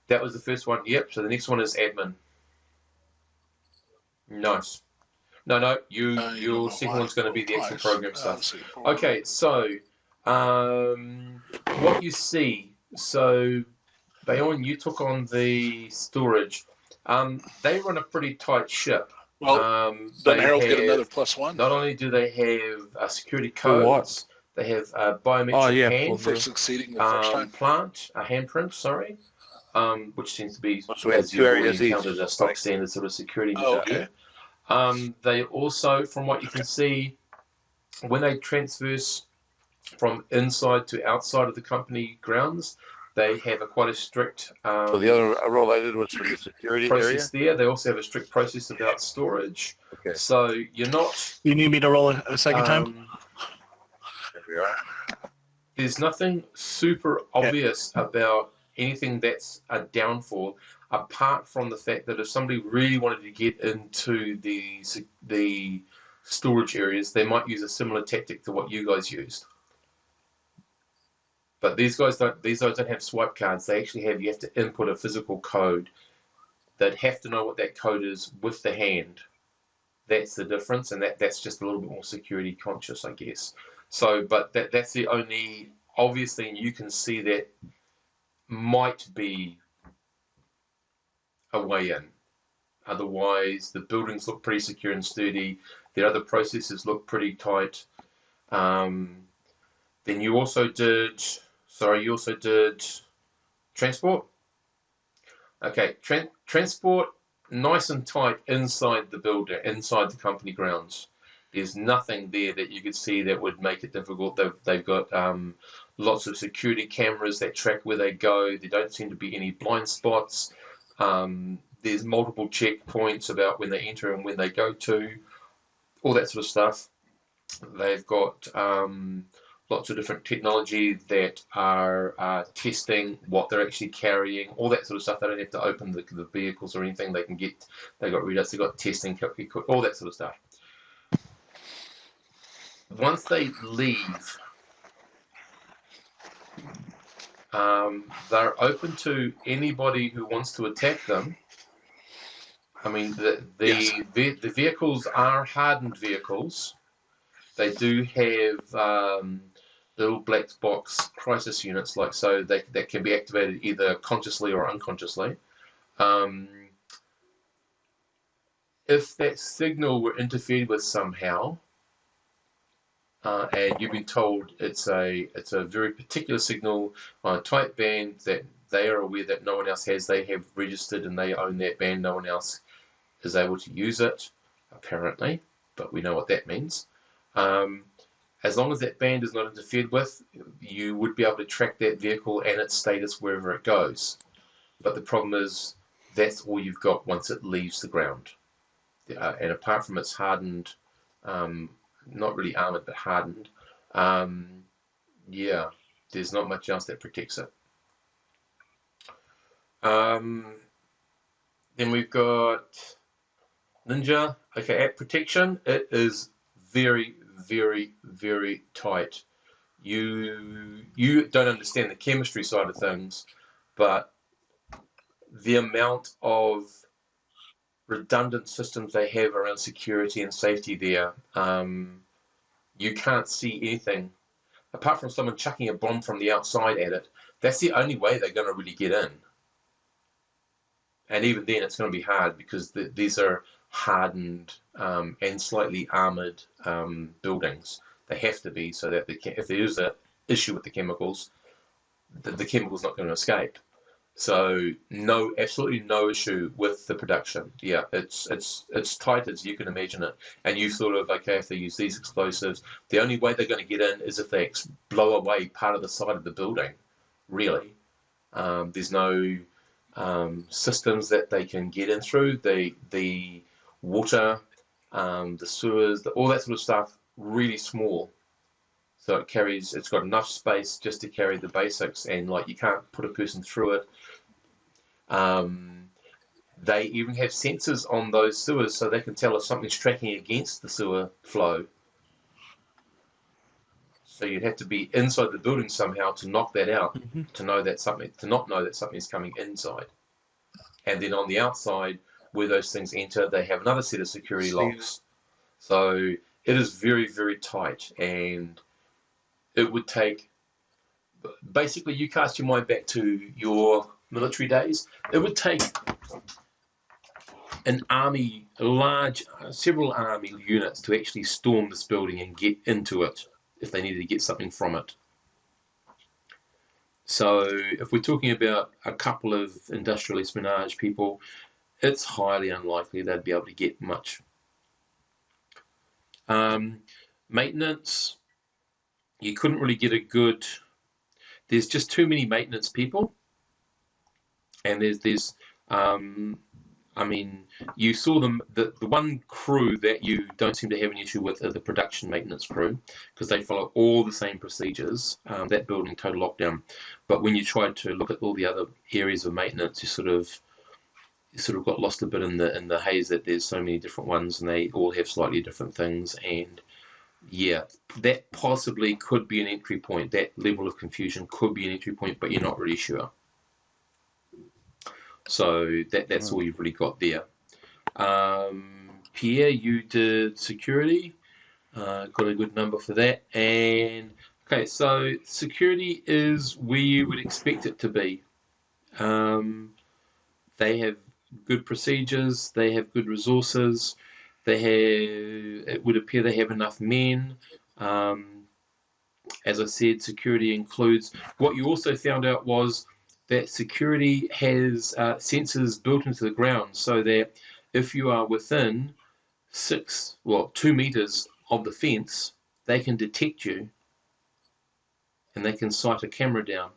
That was the first one. Yep. So the next one is admin. Nice. No. Your second one's going to be the actual program stuff. Okay. So. What you see, so Bayon, you took on the storage. They run a pretty tight ship. Well, doesn't Harold get another +1? Not only do they have security codes, they have biometric hand for succeeding the first time. plant, a handprint, sorry, which seems to be, So we have 2 areas each. a stock standard sort of security. Okay. They also, from what you can see, when they transverse from inside to outside of the company grounds, they have quite a strict so the other roll I did was for the security process area? there. They also have a strict process about storage. Okay. So you're not... You need me to roll a second time? There we are. There's nothing super obvious about anything that's a downfall, apart from the fact that if somebody really wanted to get into the storage areas, they might use a similar tactic to what you guys used. But these guys don't have swipe cards. They actually you have to input a physical code. They'd have to know what that code is with the hand. That's the difference, and that's just a little bit more security conscious, I guess. So, but that's the only obvious thing you can see that might be a way in. Otherwise, the buildings look pretty secure and sturdy. The other processes look pretty tight. Then you also did transport. Okay, transport, nice and tight inside the building, inside the company grounds. There's nothing there that you could see that would make it difficult. They've got lots of security cameras that track where they go. There don't seem to be any blind spots. There's multiple checkpoints about when they enter and when they go to, all that sort of stuff. They've got lots of different technology that are testing what they're actually carrying, all that sort of stuff. They don't have to open the vehicles or anything. They got readouts, they've got testing, all that sort of stuff. Once they leave They're open to anybody who wants to attack them. I mean, Yes. the vehicles are hardened vehicles. They do have little black box crisis units, like so that can be activated either consciously or unconsciously. If that signal were interfered with somehow, and you've been told it's a very particular signal on a tight band that they are aware that no one else has, they have registered and they own that band, no one else is able to use it, apparently, but we know what that means. As long as that band is not interfered with, you would be able to track that vehicle and its status wherever it goes. But the problem is that's all you've got once it leaves the ground. And apart from its hardened, not really armored, but hardened, yeah, there's not much else that protects it. Then we've got Ninja. Okay, at protection, it is very, very, very tight. You don't understand the chemistry side of things, but the amount of redundant systems they have around security and safety there, you can't see anything apart from someone chucking a bomb from the outside at it. That's the only way they're going to really get in, and even then it's going to be hard because these are hardened and slightly armored buildings. They have to be, so that if there is an issue with the chemicals, the chemical's not going to escape. So no, absolutely no issue with the production. Yeah, it's tight as you can imagine it. And you sort of, okay, if they use these explosives, the only way they're going to get in is if they blow away part of the side of the building, really. There's no systems that they can get in through. The water, the sewers, all that sort of stuff, really small. So it's got enough space just to carry the basics, and like you can't put a person through it. They even have sensors on those sewers so they can tell if something's tracking against the sewer flow. So you'd have to be inside the building somehow to knock that out, to not know that something's coming inside. And then on the outside, where those things enter, they have another set of security locks. So it is very, very tight, and it would take, basically, you cast your mind back to your military days, it would take an army, several army units to actually storm this building and get into it if they needed to get something from it. So if we're talking about a couple of industrial espionage people, it's highly unlikely they'd be able to get much. Maintenance, you couldn't really get a good, there's just too many maintenance people. And there's I mean, you saw them, the one crew that you don't seem to have an issue with are the production maintenance crew, because they follow all the same procedures, that building total lockdown. But when you tried to look at all the other areas of maintenance, you sort of got lost a bit in the haze that there's so many different ones and they all have slightly different things. And yeah, that possibly could be an entry point. That level of confusion could be an entry point, but you're not really sure. So that's all you've really got there. Pierre, you did security. Got a good number for that. And okay, so security is where you would expect it to be. They have good procedures. They have good resources. It would appear they have enough men. As I said, security includes, what you also found out was that security has sensors built into the ground, so that if you are within 2 meters of the fence, they can detect you and they can sight a camera down.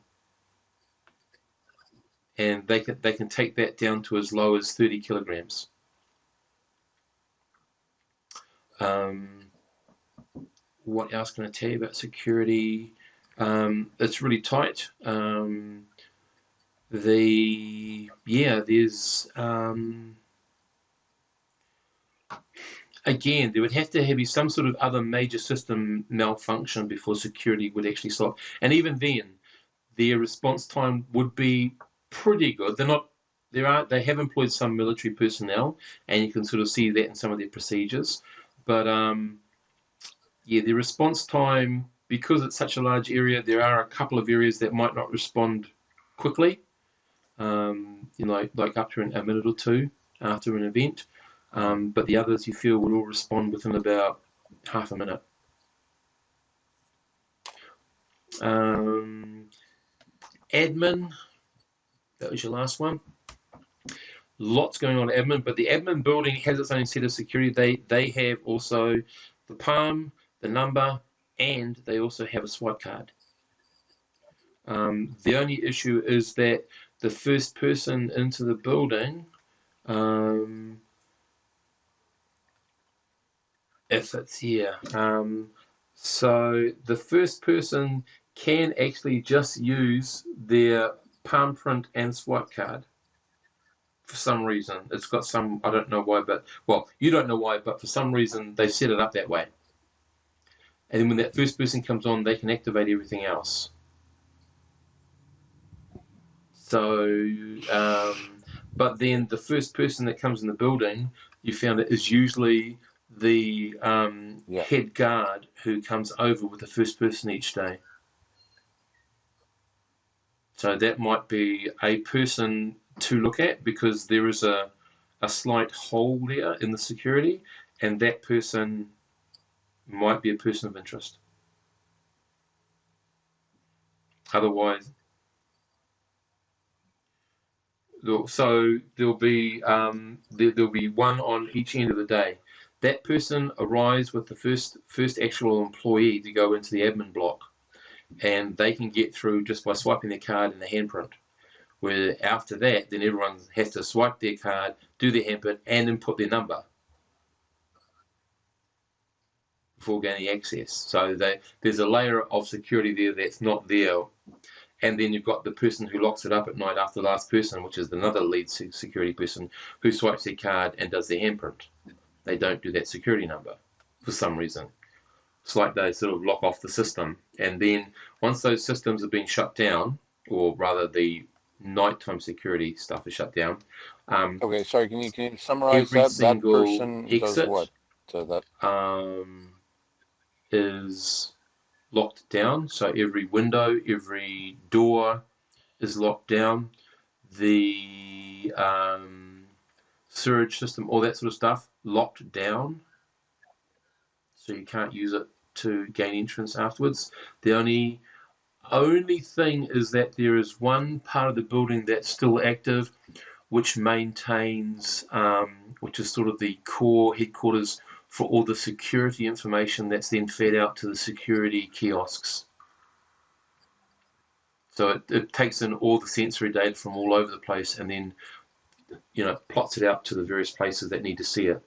And they can take that down to as low as 30 kilograms. What else can I tell you about security? It's really tight. There's again, there would have to be some sort of other major system malfunction before security would actually stop. And even then, their response time would be pretty good. They have employed some military personnel, and you can sort of see that in some of their procedures. But the response time, because it's such a large area, there are a couple of areas that might not respond quickly. Like up to a minute or two after an event. But the others you feel will all respond within about half a minute. Admin, that was your last one. Lots going on at admin, but the admin building has its own set of security. They have also the palm, the number, and they also have a swipe card. The only issue is that the first person into the building, if it's here, so the first person can actually just use their palm print and swipe card for some reason. It's got some, I don't know why, you don't know why, but for some reason they set it up that way. And then when that first person comes on, they can activate everything else. So, but then the first person that comes in the building, you found it is usually the head guard who comes over with the first person each day. So that might be a person to look at, because there is a slight hole there in the security, and that person might be a person of interest. Otherwise, so there'll be one on each end of the day. That person arrives with the first actual employee to go into the admin block, and they can get through just by swiping their card and the handprint. Where after that, then everyone has to swipe their card, do their handprint, and input their number before gaining access. So there's a layer of security there that's not there. And then you've got the person who locks it up at night after the last person, which is another lead security person, who swipes their card and does their handprint. They don't do that security number for some reason. It's like they sort of lock off the system. And then once those systems have been shut down, or rather the nighttime security stuff is shut down. Okay, sorry, can you summarize that? That person does what? So that is locked down. So every window, every door is locked down. The sewage system, all that sort of stuff, locked down. So you can't use it to gain entrance afterwards. The only thing is that there is one part of the building that's still active, which maintains, which is sort of the core headquarters for all the security information that's then fed out to the security kiosks. So it takes in all the sensory data from all over the place, and then plots it out to the various places that need to see it.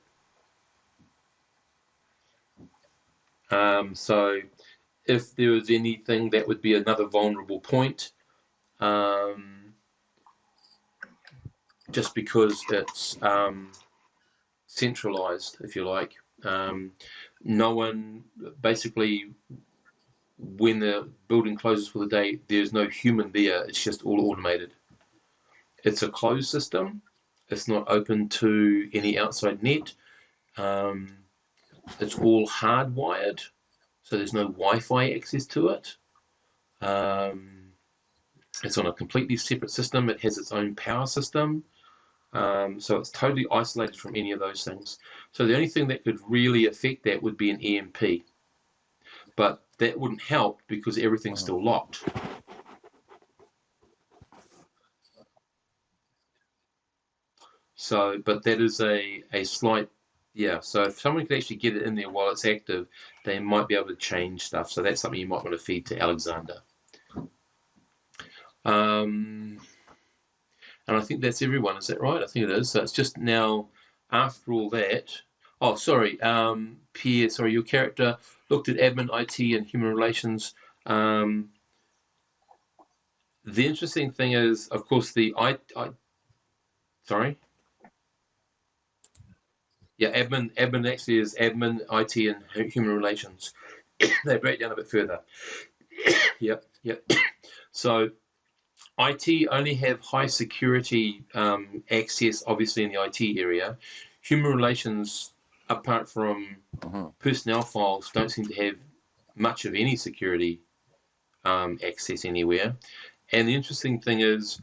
So if there was anything, that would be another vulnerable point, just because it's centralized, if you like. No one, basically, when the building closes for the day, there's no human there. It's just all automated. It's a closed system. It's not open to any outside net. It's all hardwired, so there's no Wi-Fi access to it. It's on a completely separate system. It has its own power system. So it's totally isolated from any of those things. So the only thing that could really affect that would be an EMP. But that wouldn't help because everything's still locked. So, but that is a slight, so if someone could actually get it in there while it's active, they might be able to change stuff. So that's something you might want to feed to Alexander. And I think that's everyone. Is that right? I think it is. So it's just now, after all that. Oh, sorry, Pierre. Sorry, your character looked at admin, IT, and human relations. The interesting thing is, of course, sorry. Yeah, admin actually is admin, IT, and human relations. They break down a bit further. Yep. So IT only have high security access, obviously in the IT area. Human relations, apart from personnel files, don't seem to have much of any security access anywhere. And the interesting thing is,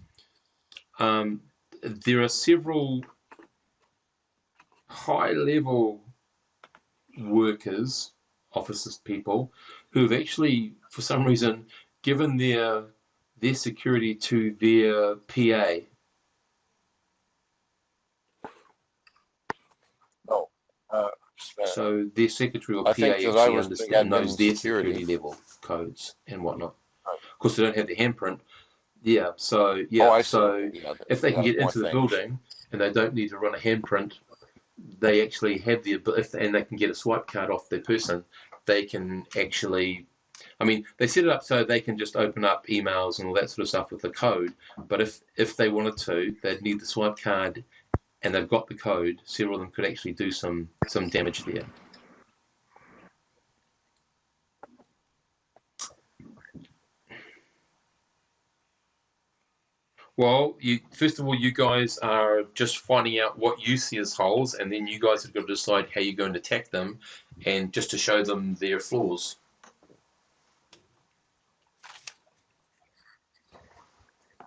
there are several high-level workers, office people, who have actually, for some reason, given their security to their PA. Oh, So their secretary or I PA think that actually knows their security level codes and whatnot. Of course, they don't have the handprint. Yeah, so yeah, Oh, I see. so Yeah, if they can get more into the things. building and they don't need to run a handprint, they actually have the ability, and they can get a swipe card off their person. They can actually, I mean, they set it up so they can just open up emails and all that sort of stuff with the code. But if they wanted to, they'd need the swipe card, and they've got the code. Several of them could actually do some damage there. Well, first of all, you guys are just finding out what you see as holes, and then you guys have got to decide how you're going to attack them, and just to show them their flaws.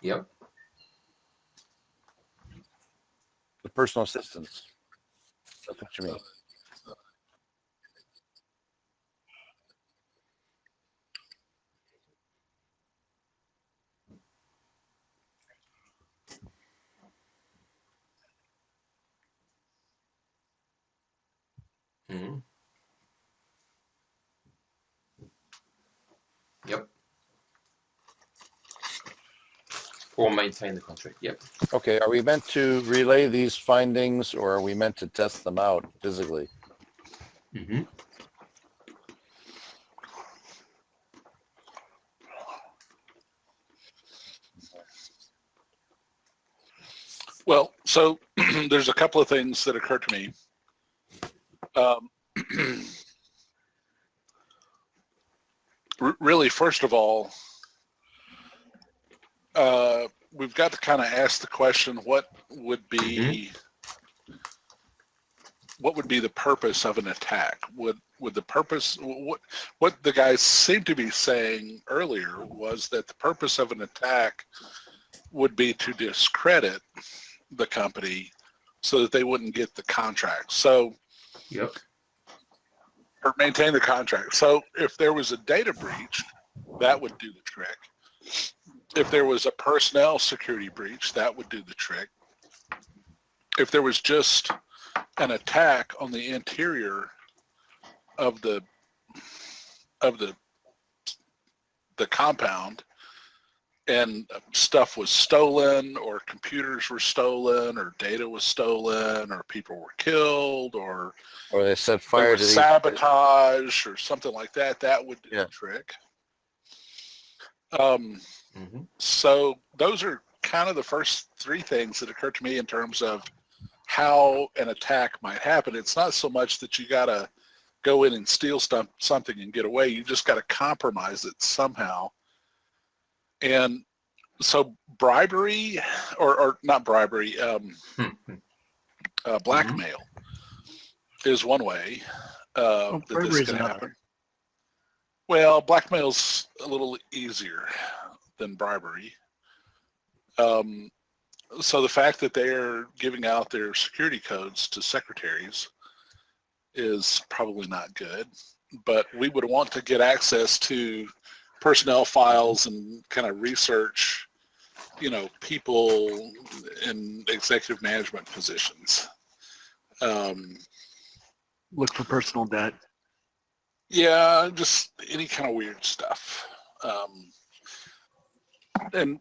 Yep. The personal assistants. That's what you mean. Mm-hmm. Yep. Or maintain the contract. Yep. Okay, are we meant to relay these findings, or are we meant to test them out physically? Mm-hmm. Well, so there's a couple of things that occur to me. Really, first of all, we've got to kind of ask the question: what would be the purpose of an attack? Would the purpose, what the guys seemed to be saying earlier was that the purpose of an attack would be to discredit the company so that they wouldn't get the contract. So, Yep. or maintain the contract. So if there was a data breach, that would do the trick. If there was a personnel security breach, that would do the trick. If there was just an attack on the interior of the compound, and stuff was stolen, or computers were stolen, or data was stolen, or people were killed, or they set there fire was to these? sabotage or something like that, that would do the trick. So those are kind of the first three things that occur to me in terms of how an attack might happen. It's not so much that you got to go in and steal something and get away. You just got to compromise it somehow. And so bribery, or not bribery, blackmail is one way that this can happen. Well, blackmail's a little easier than bribery. So the fact that they're giving out their security codes to secretaries is probably not good, but we would want to get access to personnel files and kind of research, people in executive management positions. Look for personal debt. Yeah, just any kind of weird stuff. And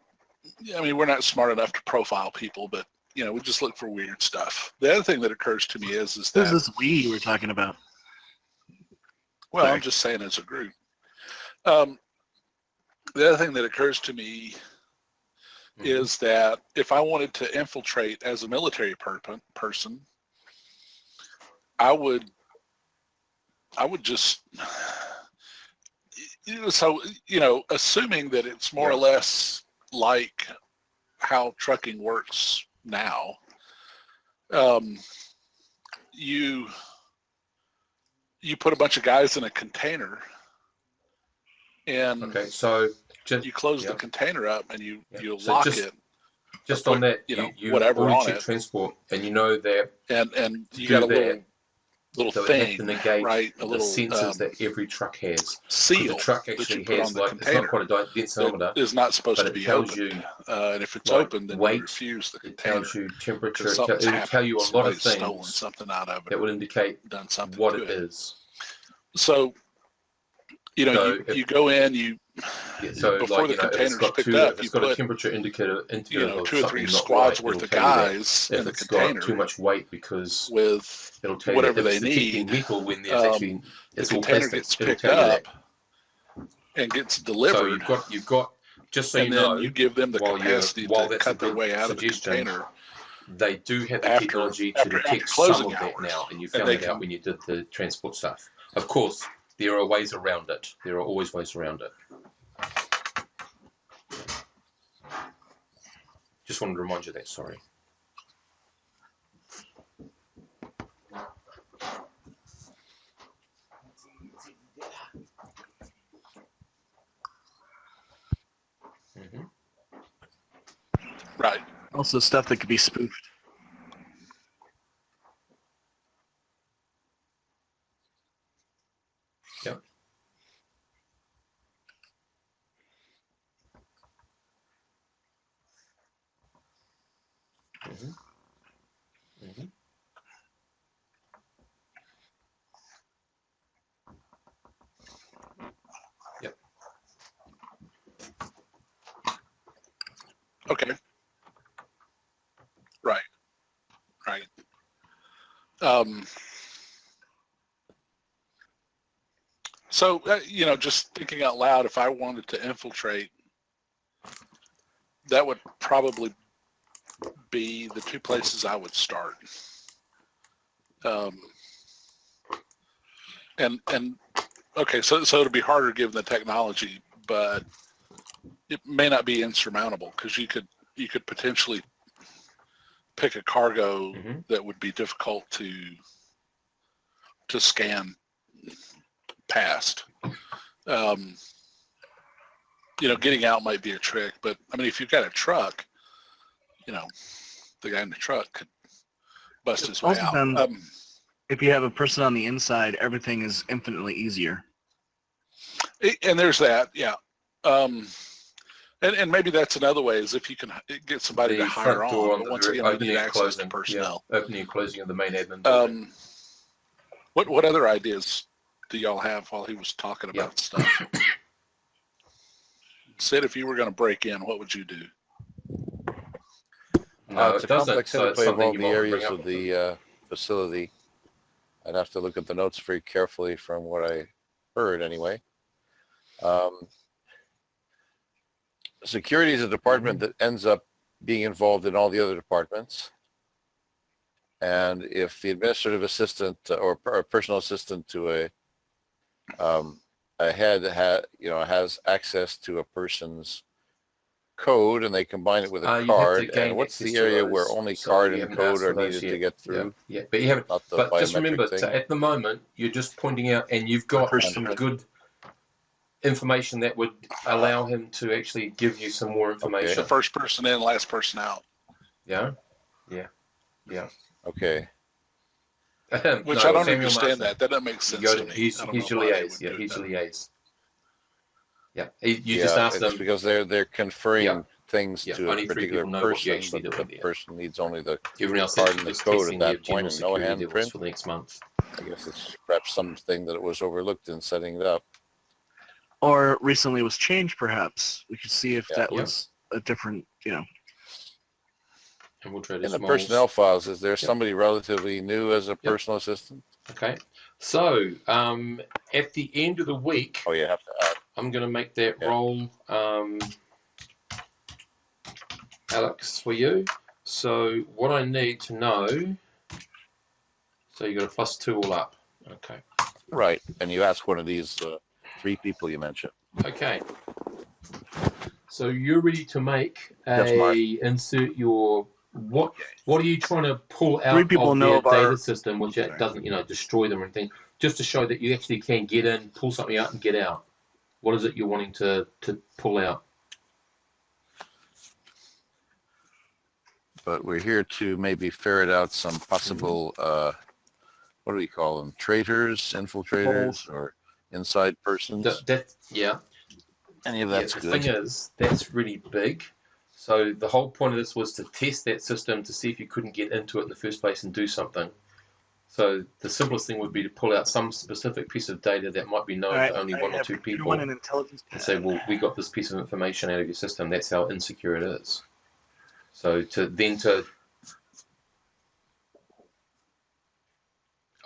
I mean, we're not smart enough to profile people, but we just look for weird stuff. The other thing that occurs to me is that this is we were talking about. Well, sorry. I'm just saying as a group. The other thing that occurs to me is that if I wanted to infiltrate as a military person, I would just, so, assuming that it's more or less like how trucking works now, you put a bunch of guys in a container and so you close the container up and you so lock it. Just on that, you whatever on check it. transport, and you know that, and you got a little thing, to negate right? A the little sensors that every truck has. seal The truck that actually you put has on the it's container. not quite a densiometer, Is not supposed but to it be tells opened. you And if it's like open, then weight, you refuse the it container. tells you temperature, it Something's will tell you a lot of Somebody's things stolen something out of it, that would indicate done something what to it is. So, you go in, So before the if it's container's got picked if up, it's you got a put temperature indicator of 2 or 3 something not squads right, worth it'll of tell you that. guys If in the it's got container too much weight, because with it'll tell whatever you that. If they it's detecting need. metal when there's actually The container gets it'll picked tell you up that. and gets So delivered, you've got just so and you then know, you give them the capacity while to that's cut a their good way out of the suggestion, container they do have the after technology to detect some closing of that hours. now, and you And found they that out can- when you did the transport stuff. Of course, there are ways around it. There are always ways around it. Just wanted to remind you that. Sorry. Mm-hmm. Right. Also stuff that could be spoofed. Yep. Mm-hmm. Mm-hmm. Yep. Okay. Right. So, just thinking out loud, if I wanted to infiltrate, that would probably be the 2 places I would start. And okay, so it'll be harder given the technology, but it may not be insurmountable, because you could potentially pick a cargo Mm-hmm. that would be difficult to scan past. Getting out might be a trick, but I mean, if you've got a truck, the guy in the truck could bust his way Also out. depends. If you have a person on the inside, everything is infinitely easier. And there's that, yeah. And maybe that's another way, is if you can get somebody to hire front door on, but once again, they need access to personnel. Opening and closing of the main admin building. What other ideas do y'all have while he was talking about stuff? Sid, if you were going to break in, what would you do? No, it's it a doesn't. complex So it's interplay of something all you the might areas bring up of with them. the facility. I'd have to look at the notes very carefully from what I heard anyway. Security is a department that ends up being involved in all the other departments. And if the administrative assistant or personal assistant to a head has access to a person's code, and they combine it with a You have to card, gain and what's access the to area those, where only so card you and haven't code asked for are those needed yet. to get through? Yeah, but you haven't. Not the But just remember, biometric thing. At the moment, you're just pointing out, and you've got some good information that would allow him to actually give you some more information. The first person in, last person out. Yeah. Okay. Which No, I don't Samuel understand Martin. that. That doesn't make sense to me. He's I don't your know why they liaise. would Yeah, do he's that. your liaise. Yeah, you just asked it's them. because they're conferring things to a only 3 particular people know what you person, actually but do the in there. person needs only the Everyone else card is and the just code testing at their that point, general and no security levels handprint. for the next month. I guess it's perhaps something that was overlooked in setting it up. Or recently was changed, perhaps. We could see if that Yeah. was a different, And we'll try to In the personnel files, is there somebody relatively new as a personal assistant? Okay. So, at the end of the week, Oh, you have to add. I'm going to make that roll, Alex, for you. So, what I need to know, so you got a +2 all up. Okay. Right, and you ask one of these 3 people you mentioned. Okay. So you're ready to make Yes, Mark. insert your what are you trying to pull out 3 people of know their of our data system, which it doesn't destroy them or anything, just to show that you actually can get in, pull something out, and get out. What is it you're wanting to pull out? But we're here to maybe ferret out some possible, what do we call them? Traitors, infiltrators, or inside persons. Yeah. Any of that's the good. thing is, that's really big. So the whole point of this was to test that system to see if you couldn't get into it in the first place and do something. So the simplest thing would be to pull out some specific piece of data that might be known to only 1 or 2 people and say, well, we got this piece of information out of your system. That's how insecure it is. So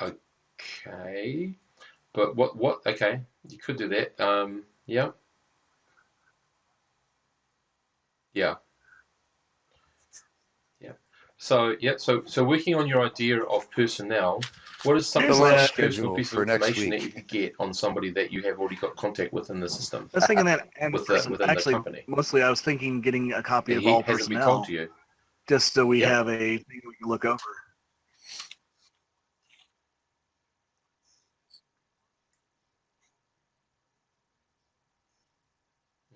okay, but what? Okay, you could do that. Yeah. So working on your idea of personnel, what is some launch personal schedule piece of for next information that week? you could get on somebody that you have already got contact with in the system? I was thinking that, and within the company. Mostly I was thinking getting a copy of He all hasn't been personnel, told to you. just so we Yep. have a thing we can look over.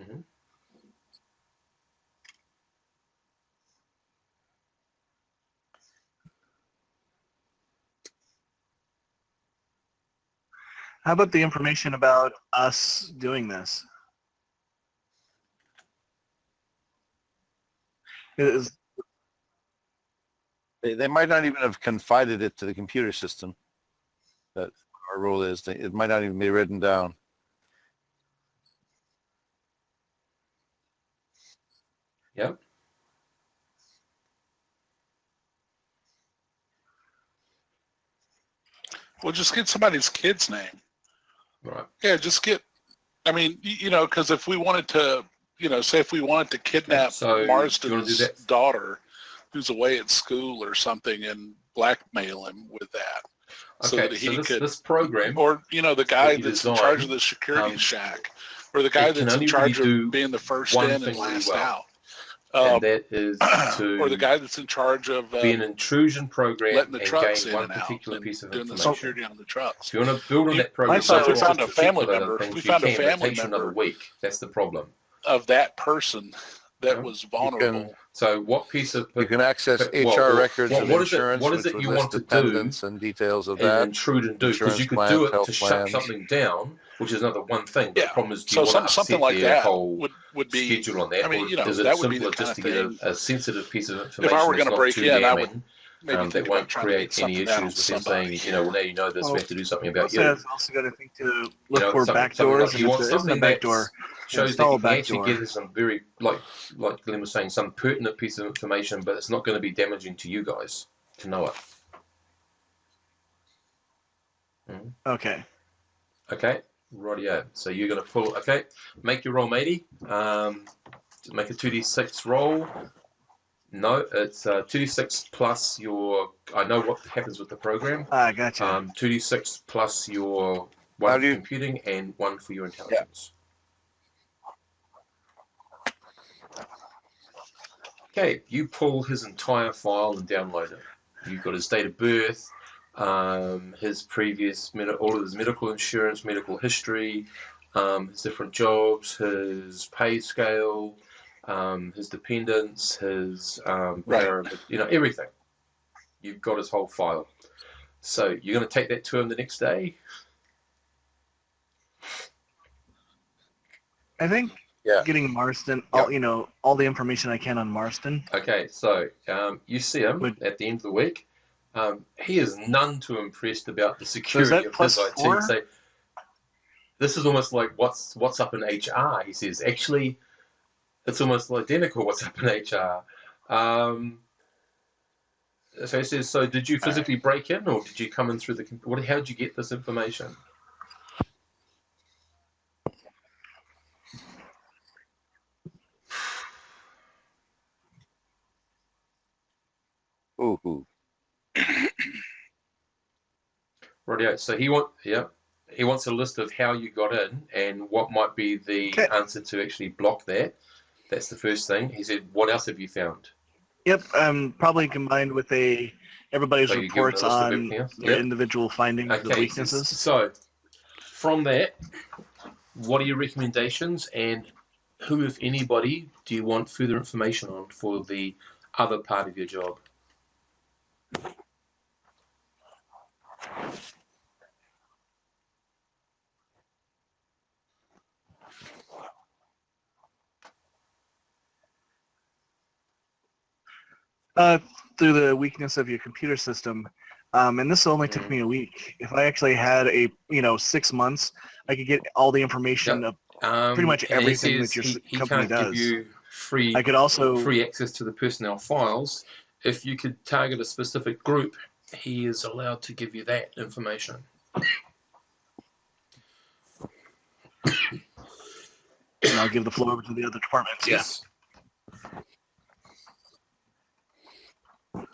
Mhm. How about the information about us doing this? Is They might not even have confided it to the computer system. That our role is. It might not even be written down. Yep. Well, just get somebody's kid's name. Right. Yeah, just get, I mean, because if we wanted to, say if we wanted to kidnap So, do you wanna do Marston's that? daughter who's away at school or something and blackmail him with that. So Okay. that So he could, this program, or, the guy you that's in charge of design, the security um, shack, or the guy it can that's in only charge really do of being the first one in and thing really last well. out. and that is Or the to guy that's in charge of be an intrusion program letting the and trucks gain in one and out particular and piece of doing the information. security on the trucks. If you want to build on that program, So we found a to check family for those member. other things, We you found a can, but it family takes you another member week. That's the problem. of that person that Yeah. was vulnerable. So what piece of You can access well, HR records of what is it? insurance, What is which it would you list want to do dependents and details of and that. intrude and do? Because Insurance you could plans, do it health to shut plans. something down, which is another one thing. But the Yeah. problem is, do So you want to something upset like their that whole would be. schedule on that, I mean, or is it that would be simpler the kind just of to get thing. a sensitive piece of If information I were that's going to not break too in, I would damning, maybe that think won't about trying to create get any something down issues to with them somebody. saying, well, now you know this, we have to do something about also, you. I've also got to think to look for something backdoors, like you and want if there isn't a something backdoor, that shows that install you a can actually backdoor. get some very, like Glenn was saying, some pertinent piece of information, but it's not going to be damaging to you guys to know it. Okay. Okay, rightio. So you're going to pull, okay, make your roll, matey. Make a 2d6 roll. No, it's 2d6 plus your, I know what happens with the program. Gotcha. 2d6 plus your one How for do you- computing and one for your intelligence. Okay, you pull his entire file and download it. You've got his date of birth, his previous, all of his medical insurance, medical history, his different jobs, his pay scale, his dependents, his everything. You've got his whole file. So you're going to take that to him the next day? I think getting Marston, all the information I can on Marston. Okay, so you see him at the end of the week. He is none too impressed about the security of his IT. So this is almost like what's up in HR. He says, actually, it's almost identical what's up in HR. So he says, so did you physically break in, or did you come in through the? How did you get this information? Ooh. Rightio. So he he wants a list of how you got in and what might be the answer to actually block that. That's the first thing. He said, what else have you found? Yep, probably combined with everybody's So you give him reports the list of on everything else? their Yep. individual findings, the Okay, weaknesses. so from that, what are your recommendations, and who, if anybody, do you want further information on for the other part of your job? Through the weakness of your computer system, and this only took me a week. If I actually had 6 months, I could get all the information of pretty much everything that your company does. Give you free, I could also free access to the personnel files. If you could target a specific group, he is allowed to give you that information. And I'll give the floor over to the other departments. Yes.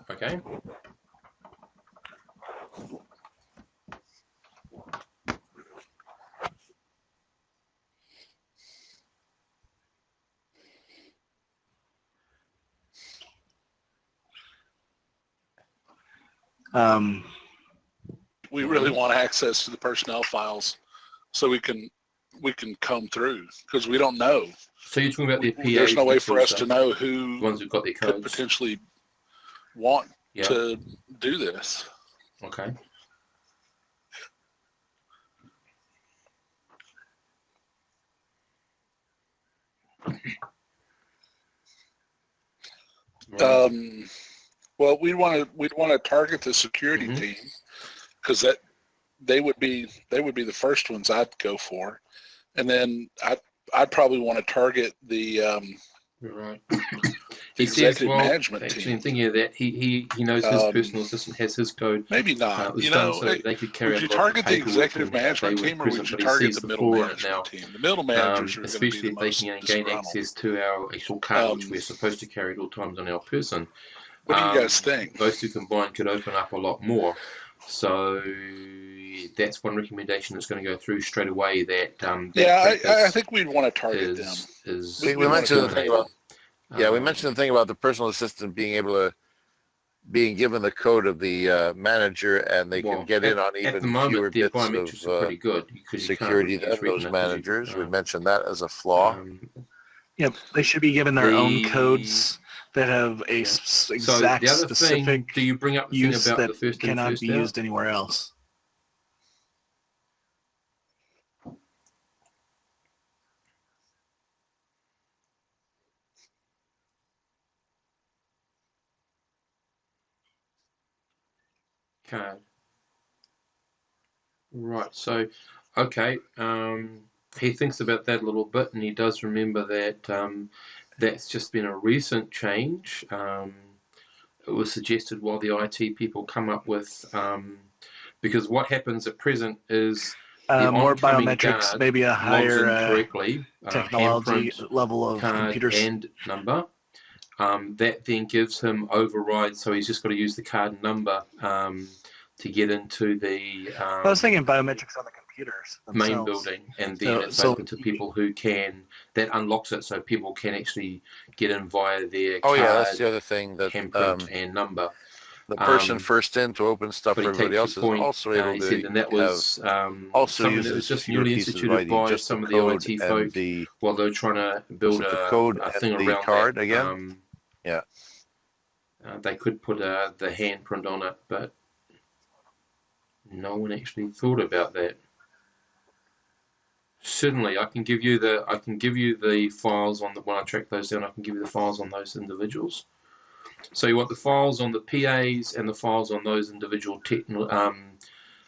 Okay. We really want access to the personnel files so we can comb through, because we don't know. So you're talking about the PAs. There's no way for us to know who the ones who've got their could codes. potentially want to do this. Okay. Well, we'd want to target the security team, because they would be the first ones I'd go for, and then I'd probably want to target the right. the executive management actually, team. I'm thinking of that. He knows his personal assistant has his code. Maybe not. So they could carry would you out a lot of target the paperwork executive management team, or would you he target sees the the middle floor management now. team? The middle managers are going to be Especially the if they most can gain disgruntled. access to our actual card, which we're supposed to carry at all times on our person. What do you guys think? Those two combined could open up a lot more. So that's one recommendation that's going to go through straight away. I think we'd want to target them. We mentioned the thing about we mentioned the thing about the personal assistant being given the code of the manager, and they can get in on even fewer bits of pretty good security than those managers. We mentioned that as a flaw. Yep, they should be given their own codes that have a exact specific do you bring up the use thing about that the first cannot be used anywhere else. Card. Right, so okay, he thinks about that a little bit, and he does remember that that's just been a recent change. It was suggested while the IT people come up with, because what happens at present is the more oncoming biometrics, guard maybe a logs higher in correctly, technology handprint, level of card computers and number. That then gives him override, so he's just got to use the card and number to get into the I was thinking biometrics on the computers themselves. main building, and then it's open to people who can. That unlocks it, so people can actually get in via their card, that's the other thing, that handprint and number. the person first in to open stuff for everybody else is also able he to said, and that was also something that was uses just fewer newly pieces of instituted ID, by just some the of the code IT and folk the while they're trying to build the code a thing and the around card that. again. They could put the handprint on it, but no one actually thought about that. Certainly, I can give you the files on when I track those down. I can give you the files on those individuals. So you want the files on the PAs and the files on those individual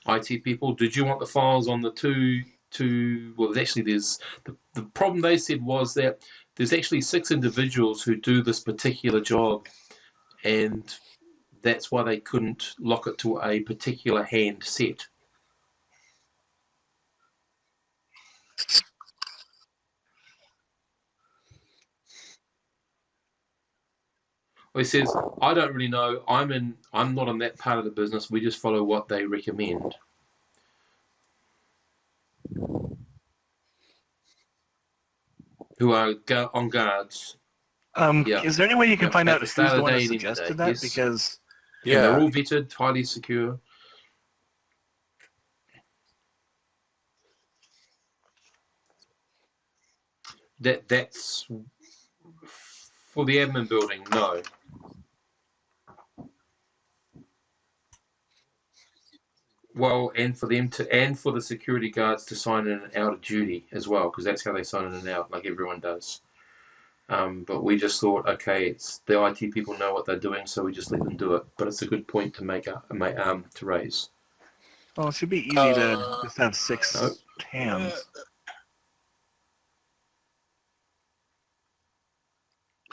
IT people. Did you want the files on the two? Well, actually, there's the problem they said was that there's actually 6 individuals who do this particular job, and that's why they couldn't lock it to a particular hand set. Well, he says, I don't really know. I'm not in that part of the business. We just follow what they recommend. who are on guards. Yeah. Is there any way you can Yep, find at out the who's start the of one the that day and end of the suggested day, that? yes. Because And they're all vetted, highly secure. That's for the admin building, no. Well, and for the security guards to sign in and out of duty as well, because that's how they sign in and out, like everyone does. But we just thought, okay, it's the IT people know what they're doing, so we just let them do it. But it's a good point to to raise. Well, it should be easy to just have 6 hands.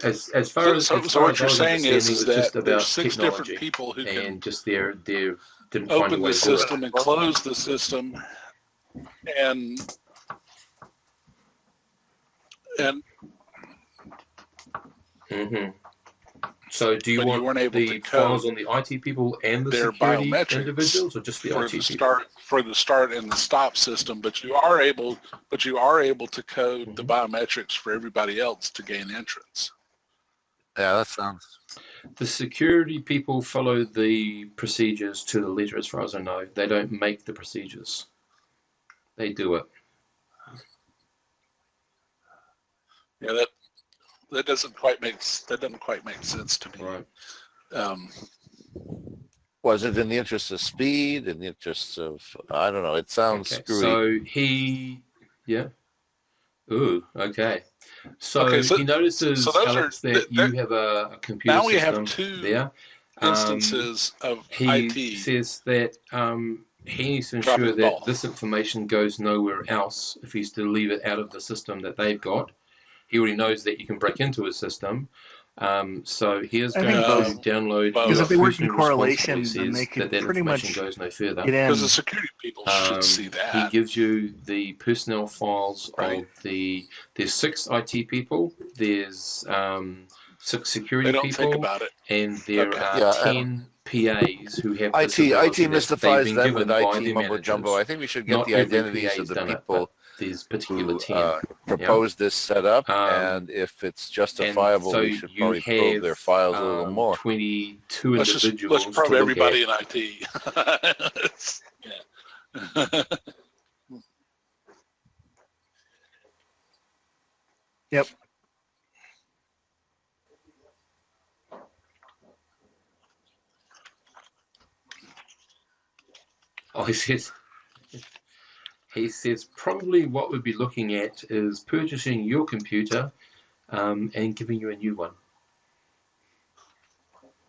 As far as what you're saying is it's that just there's about 6 technology different people who can and just they didn't find a open way the to do it. system and close the system, and Mm-hmm. So do you but you want weren't able the to code files on the IT people and the their security biometrics individuals, or just the for IT the people? start and the stop system, but you are able to code the Mhm. biometrics for everybody else to gain entrance. Yeah, that sounds. The security people follow the procedures to the letter, as far as I know. They don't make the procedures; they do it. Yeah, that doesn't quite make sense to me. Right. Was it in the interest of speed, in the interest of, I don't know, it sounds Okay. screwy. Yeah. Ooh. Okay. So Okay, he notices, so those Alex, are that you have a computer now we have system 2 there. instances of He IT says that he needs to dropping ensure the ball. that this information goes nowhere else if he's to leave it out of the system that they've got. He already knows that you can break into his system. So he is I going think to both. download Because your if they work in personal responsibility correlation, then they says could that pretty information much goes no further. get in. Because the security people should see that. He gives you the personnel files Right. of there's 6 IT people, there's 6 security They don't people, think about it. and there Okay. are Yeah, 10 PAs who have IT disability that they've mystifies been them given with by IT their mumbo jumbo. I managers. think we should get Not the every identities PA's of the done it, people but there's particular who 10. proposed this setup, Um, and if it's And justifiable, so we should you probably probe their have files a little more. 22 Let's individuals probe to look everybody at. in IT. Yeah. Yep. Oh, he says probably what we'd be looking at is purchasing your computer and giving you a new one.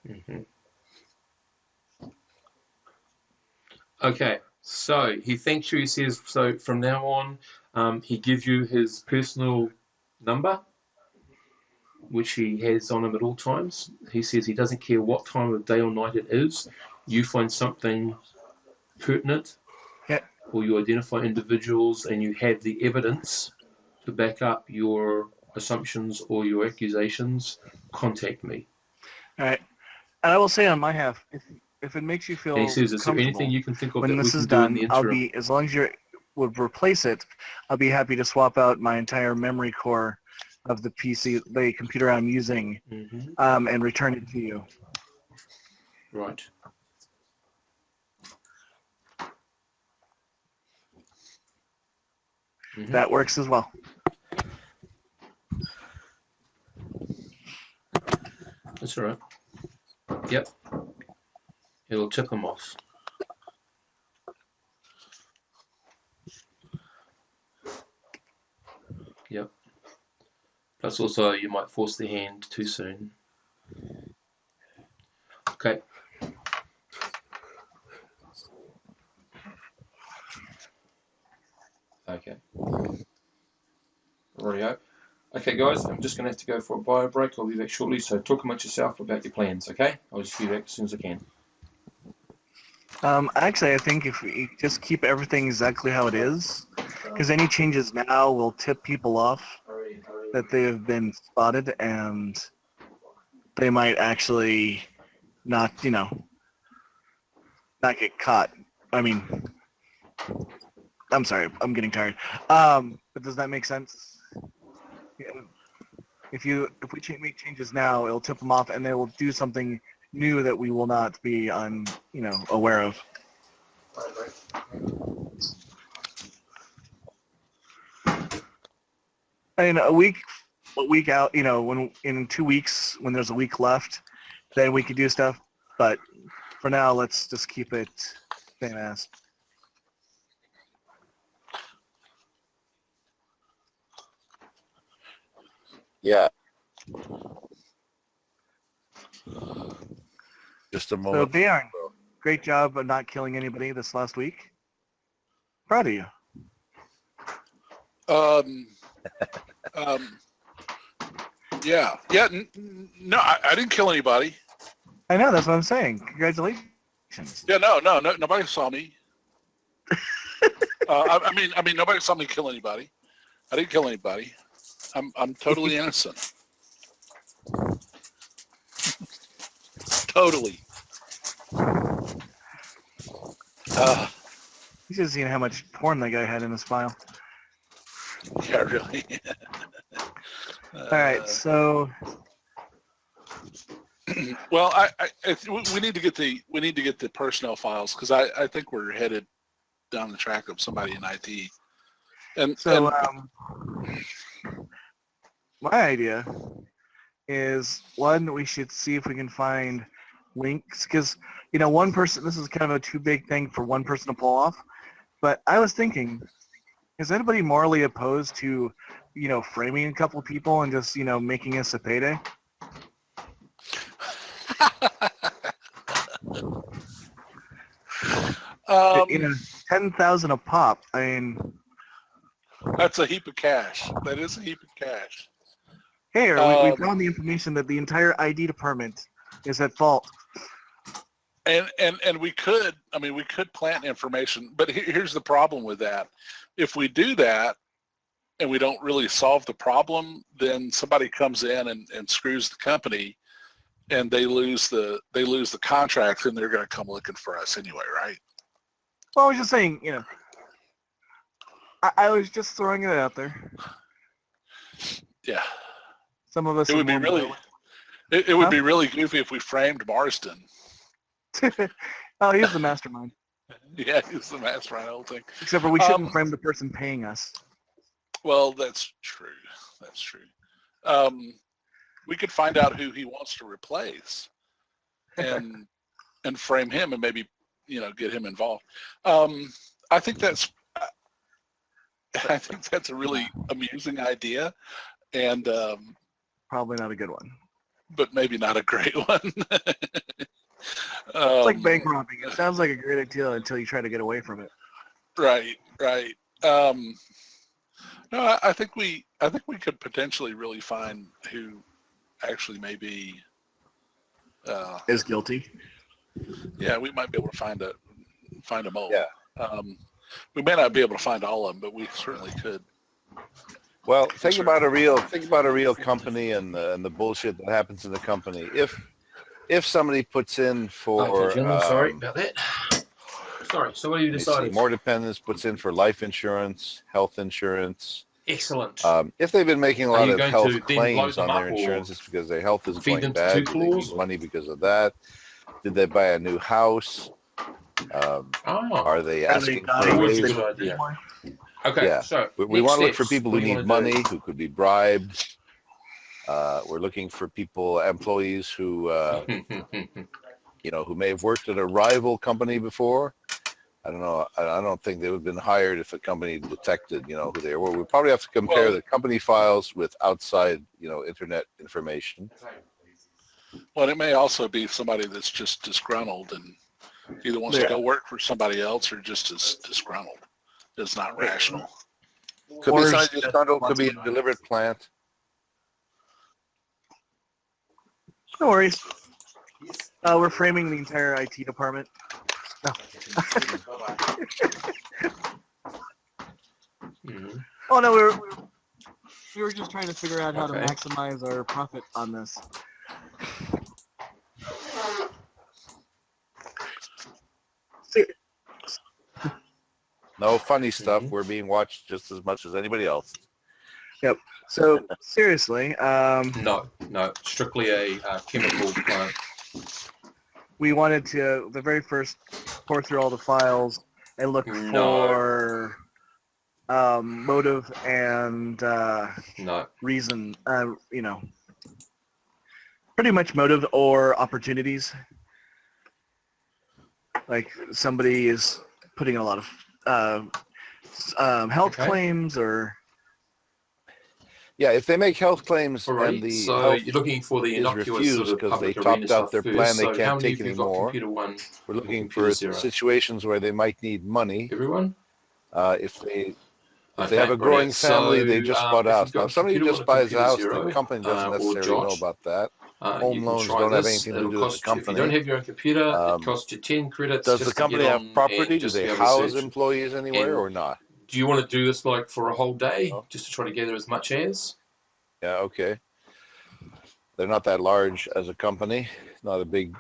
Mm-hmm. Okay, so he thanks you. He says, so from now on, he gives you his personal number, which he has on him at all times. He says he doesn't care what time of day or night it is. You find something pertinent, or you identify individuals and you have the evidence to back up your assumptions or your accusations, contact me. All right. And I will say on my half, if it makes you feel And he says, is there anything comfortable, you can think of when that we this can is do in done, the I'll interim? be, as long as you would replace it, I'll be happy to swap out my entire memory core of the PC, the computer I'm using, and return it to you. Right. That works as well. That's all right. Yep. It'll tip them off. Yep. Plus also you might force their hand too soon. Okay. Okay. Rightio. Okay, guys, I'm just going to have to go for a bio break. I'll be back shortly, so talk amongst yourself about your plans, okay? I'll just be back as soon as I can. Actually, I think if we just keep everything exactly how it is, because any changes now will tip people off that they have been spotted, and they might actually not, not get caught. I mean, I'm sorry, I'm getting tired. But does that make sense? Yeah. If we make changes now, it'll tip them off, and they will do something new that we will not be aware of. I mean, a week out, when in 2 weeks, when there's a week left, then we could do stuff. But for now, let's just keep it same as. Yeah. Just a So, moment. Bjorn, great job of not killing anybody this last week. Proud of you. Yeah. No, I didn't kill anybody. I know, that's what I'm saying. Congratulations. Yeah, no, nobody saw me. I mean, nobody saw me kill anybody. I didn't kill anybody. I'm totally innocent. Totally. You should have seen how much porn that guy had in his file. Yeah, really. All right, so. Well, we need to get the personnel files because I think we're headed down the track of somebody in IT. And so my idea is one, we should see if we can find links because one person. This is kind of a too big thing for one person to pull off. But I was thinking, is anybody morally opposed to, framing a couple people and just, making us a payday? 10,000 a pop. I mean, that's a heap of cash. That is a heap of cash. Hey, we found the information that the entire ID department is at fault. And we could plant information, but here's the problem with that. If we do that and we don't really solve the problem, then somebody comes in and screws the company and they lose the contract and they're going to come looking for us anyway, right? Well, I was just saying, I was just throwing it out there. Yeah. Some of us. It would be really, it would be really goofy if we framed Marston. Oh, he's the mastermind. Yeah, he's the mastermind of the whole thing. Except for we shouldn't frame the person paying us. Well, that's true. That's true. We could find out who he wants to replace, and frame him, and maybe get him involved. I think that's a really amusing idea, and probably not a good one. But maybe not a great one. It's like bank robbing. It sounds like a great idea until you try to get away from it. Right. No, I think we could potentially really find who actually may be is guilty. Yeah, we might be able to find a mole. Yeah. We may not be able to find all of them, but we certainly could. Well, think about a real company and the bullshit that happens in the company. If somebody puts in for sorry about that. Sorry. So what are you deciding? More dependents puts in for life insurance, health insurance. Excellent. If they've been making a lot of health claims on their up insurance, it's because their health is going them to bad. two Do they claws? need money because of that? Did they buy a new house? Are they asking for a Always a raise? good idea. Okay, Yeah. so We want to look for steps. people What who do you need wanna money, do? who could be bribed. We're looking for employees who, who may have worked at a rival company before. I don't know. I don't think they would have been hired if a company detected, who they were. We probably have to compare the company files with outside, internet information. Well, it may also be somebody that's just disgruntled and either wants to go work for somebody else or just is disgruntled. It's not rational. Could be somebody disgruntled. Could be a deliberate plant. No worries. We're framing the entire IT department. No. Oh no, we were just trying to figure out how to maximize our profit on this. No funny stuff. Mhm. We're being watched just as much as anybody else. Yep. So seriously, No, strictly a chemical plant. we wanted to the very first pour through all the files and look No. for motive and No. reason. Pretty much motive or opportunities. Like somebody is putting a lot of health Okay. claims or. Yeah, if they make health claims Alrighty, and the so health you're looking for the is innocuous sort refused of because they public arena topped out stuff their first. plan, they So how can't many take of you any got more. computer 1 We're or looking computer for 0? situations where they might need money. Everyone? If they Okay, have a growing right. family, So they just bought a if house. you've Now, got if a somebody computer 1 just or buys a computer house, the 0, company doesn't or necessarily know Josh, about that. you Home can loans try don't have this. anything to It'll do with the cost you, if you don't company. have your own computer, it costs you 10 credits Does the just to get company have on property? and Do just to they be able to house search. employees anywhere And or not? do you want to do this like for a whole day, No? just to try to gather as much as? Yeah, okay. They're not that large as a company. Not a big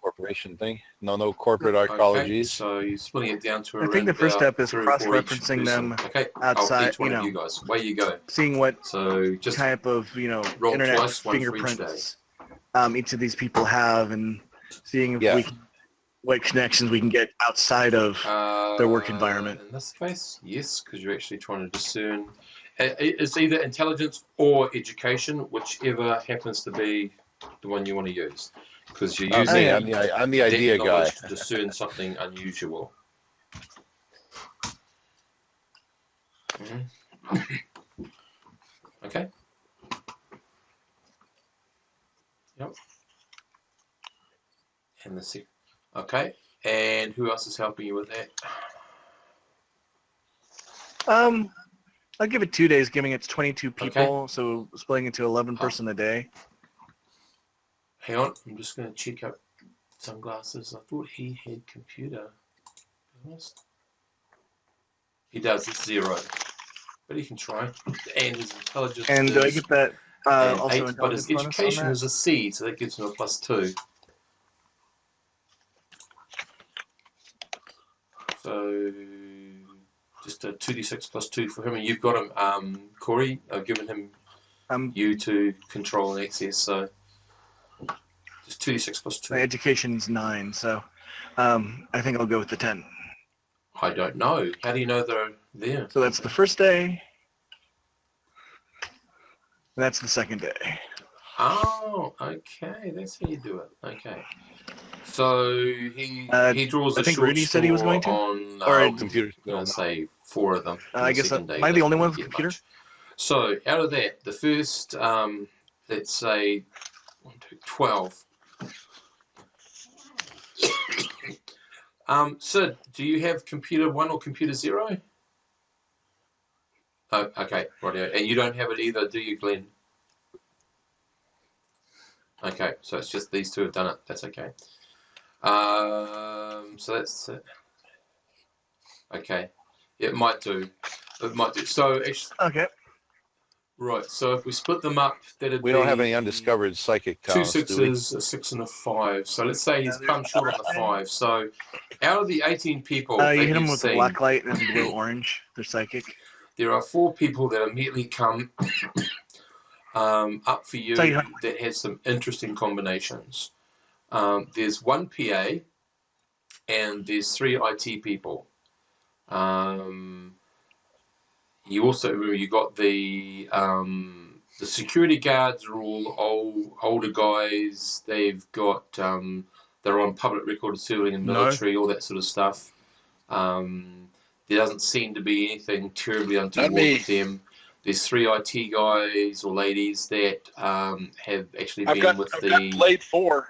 corporation thing. No corporate Okay, arcologies. so you're splitting it down to I around think the first about step is 3 or 4 each cross-referencing person. them Okay, I'll outside, each one of you guys. Away you go. seeing what So just type of, roll internet twice, one for each day. fingerprints each of these people have and seeing if Yeah. what connections we can get outside of their work environment. In this case, yes, because you're actually trying to discern. It's either intelligence or education, whichever happens to be the one you want to use, because you're Not me. using I'm the idea that guy. knowledge to discern something unusual. Okay. Yep. And the second. Okay. And who else is helping you with that? I'll give it 2 days, giving it 22 people, so splitting it to 11 person a day. Hang on, I'm just going to check out sunglasses. I thought he had computer. He does, it's 0. But he can try. And his intelligence And is do I get that also 8, but his intelligence bonus on education that? is a C, so that gives him a +2. So just a 2d6 +2 for him, and you've got him, Corey. I've given him you to control and access, so just 2d6 +2. My education's 9, so I think I'll go with the 10. I don't know. How do you know they're there? So that's the first day. And that's the second day. Oh, okay. That's how you do it. Okay. So he draws a I think short Rudy said he was going to? on Or computers. I'm going to say 4 of them. I guess am I the only one with a computer? Much. So out of that, the first, let's say 1, 2, 12. Sid, do you have computer 1 or computer 0? Oh, okay, rightio. And you don't have it either, do you, Glenn? Okay, so it's just these two have done it. That's okay. So that's it. Okay. It might do. It might do. So actually, okay. Right. So if we split them up, that'd We don't have any undiscovered psychic talents, 2 do we? 6s, a 6 and a 5. So let's say he's come short on the 5. So out of the 18 people that you hit them you've with the seen, black light and blue orange. They're psychic. there are 4 people that immediately come up for you that has some interesting combinations. There's 1 PA and there's 3 IT people. You also remember you got the security guards are all older guys. They've got they're on public record of serving in military, all that sort of stuff. There doesn't seem to be anything terribly untoward with them. There's 3 IT guys or ladies that have actually been with the Blade 4.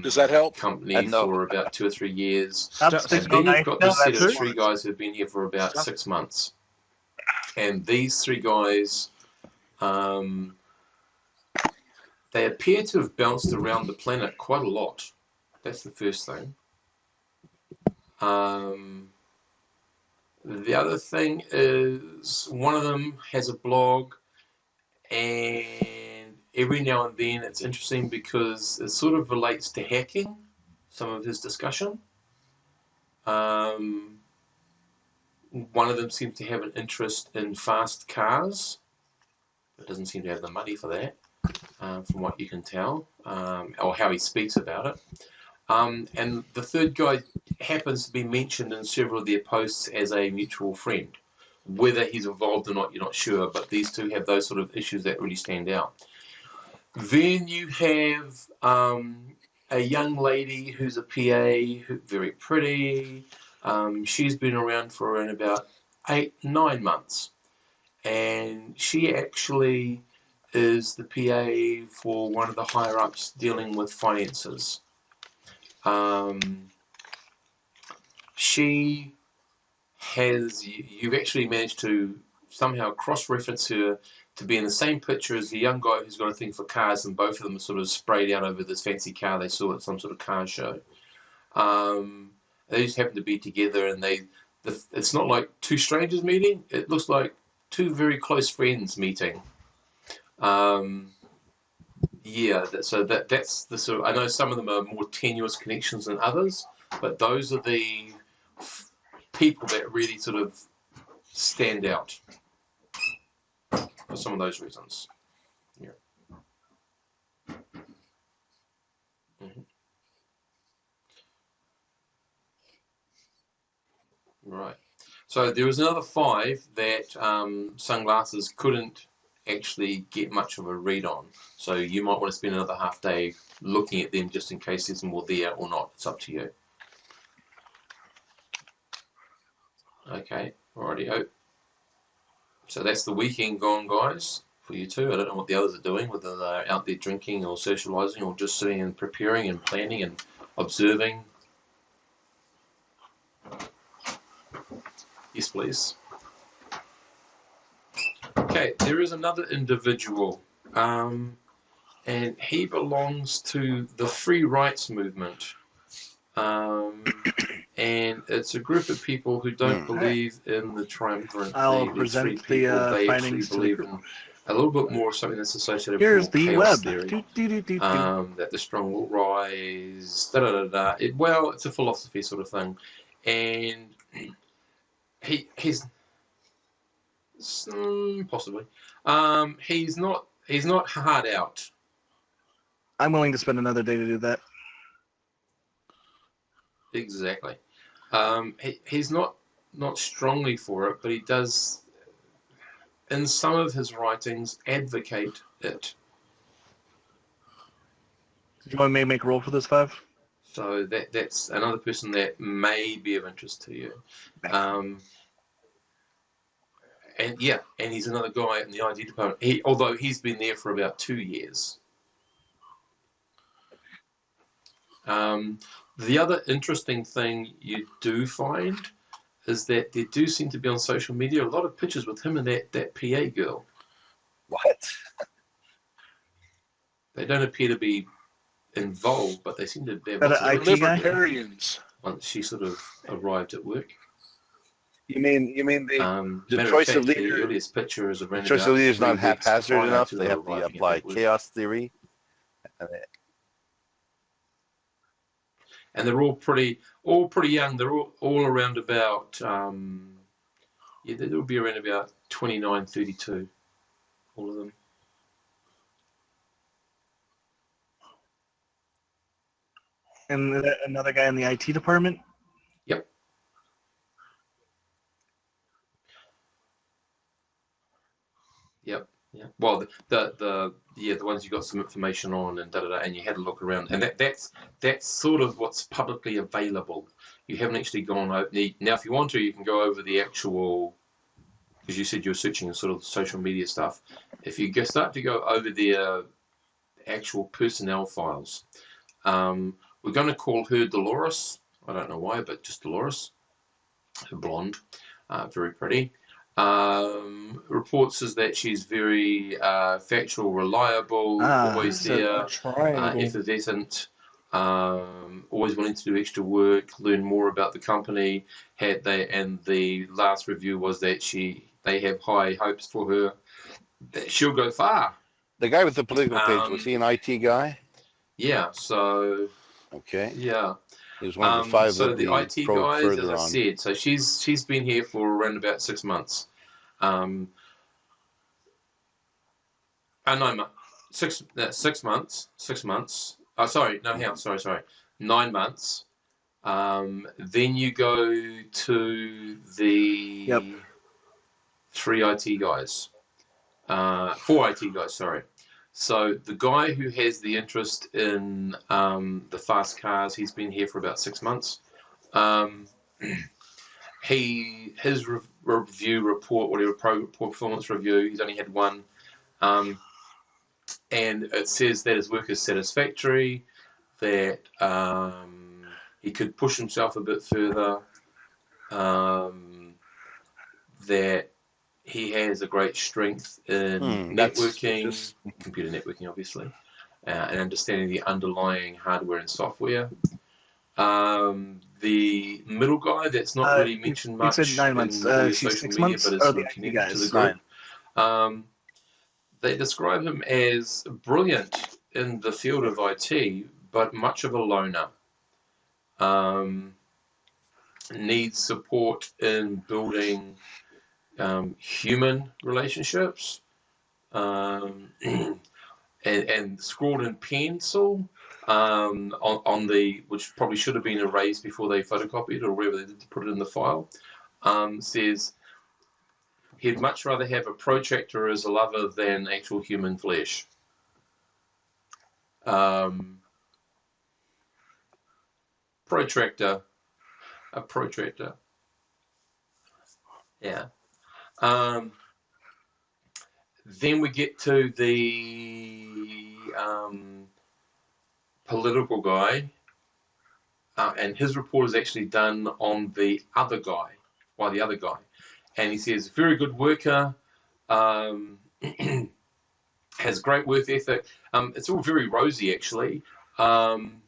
Does that help? company for about 2 or 3 years. And then you've got the set of 3 guys who've been here for about 6 months. And these 3 guys, they appear to have bounced around the planet quite a lot. That's the first thing. The other thing is one of them has a blog, and every now and then it's interesting because it sort of relates to hacking, some of his discussion. one of them seems to have an interest in fast cars, but doesn't seem to have the money for that, from what you can tell, or how he speaks about it. And the third guy happens to be mentioned in several of their posts as a mutual friend. Whether he's involved or not, you're not sure, but these two have those sort of issues that really stand out. Then you have a young lady who's a PA, very pretty. She's been around for around about 8-9 months. And she actually is the PA for one of the higher-ups dealing with finances. You've actually managed to somehow cross-reference her to be in the same picture as the young guy who's got a thing for cars, and both of them are sort of sprayed out over this fancy car they saw at some sort of car show. They just happen to be together, and it's not like two strangers meeting. It looks like two very close friends meeting. That's the sort of, I know some of them are more tenuous connections than others, but those are the people that really sort of stand out for some of those reasons. Yeah. Mm-hmm. Right. So there was another 5 that Sunglasses couldn't actually get much of a read on. So you might want to spend another half day looking at them just in case there's more there or not. It's up to you. Okay, alrighty. So that's the weekend gone, guys, for you two. I don't know what the others are doing, whether they're out there drinking or socializing or just sitting and preparing and planning and observing. Yes, please. Okay, there is another individual, and he belongs to the free rights movement. And it's a group of people who don't believe in the triumvirate. I'll present the they findings actually believe in a little bit more something that's associated Here's with the chaos web. theory. That the strong will rise. It's a philosophy sort of thing, and he's possibly he's not hard out. I'm willing to spend another day to do that. Exactly. He's not strongly for it, but he does, in some of his writings, advocate it. Do you want me to make a roll for this 5? So that's another person that may be of interest to you. And he's another guy in the ID department. Although he's been there for about 2 years. The other interesting thing you do find is that there do seem to be on social media a lot of pictures with him and that PA girl. What? They don't appear to be involved, but they seem to be libertarians. Once she sort of arrived at work. You mean the choice of leader? The earliest picture is the choice of leader is not haphazard enough. They have to apply chaos theory. And they're all pretty young. They're all around about they'll be around about 29, 32, all of them. And another guy in the IT department? Yep. Yeah. Well, the ones you got some information on and and you had a look around, and that's sort of what's publicly available. You haven't actually gone over now. If you want to, you can go over the actual, because you said you were searching sort of social media stuff. If you start to go over the actual personnel files, we're going to call her Dolores. I don't know why, but just Dolores. Her blonde, very pretty. Reports says that she's very factual, reliable, always there, effervescent, always wanting to do extra work, learn more about the company. And the last review was that they have high hopes for her, that she'll go far. The guy with the political page, was he an IT guy? Yeah. So. Okay. Yeah. He was one of the five So that the we IT probed guys, as further I on. said, so she's been here for around about 6 months. 6 months. 6 months. Oh, sorry, no, hang on, sorry. 9 months. Then you go to the 3 IT guys. 4 IT guys, sorry. So the guy who has the interest in the fast cars, he's been here for about 6 months. His review report, whatever performance review, he's only had one, and it says that his work is satisfactory, that he could push himself a bit further, that he has a great strength in networking, computer networking, obviously, and understanding the underlying hardware and software. The middle guy that's not really mentioned much. You said 9 months. In all your She's social 6 media, months. but is Or sort the of IT connected guys? to the group. They describe him as brilliant in the field of IT, but much of a loner. Needs support in building human relationships, and scrawled in pencil on the, which probably should have been erased before they photocopied it or wherever they did to put it in the file, says he'd much rather have a protractor as a lover than actual human flesh. Protractor. A protractor. Yeah. Then we get to the political guy, and his report is actually done on the other guy, by the other guy. And he says, very good worker, has great work ethic. It's all very rosy, actually. And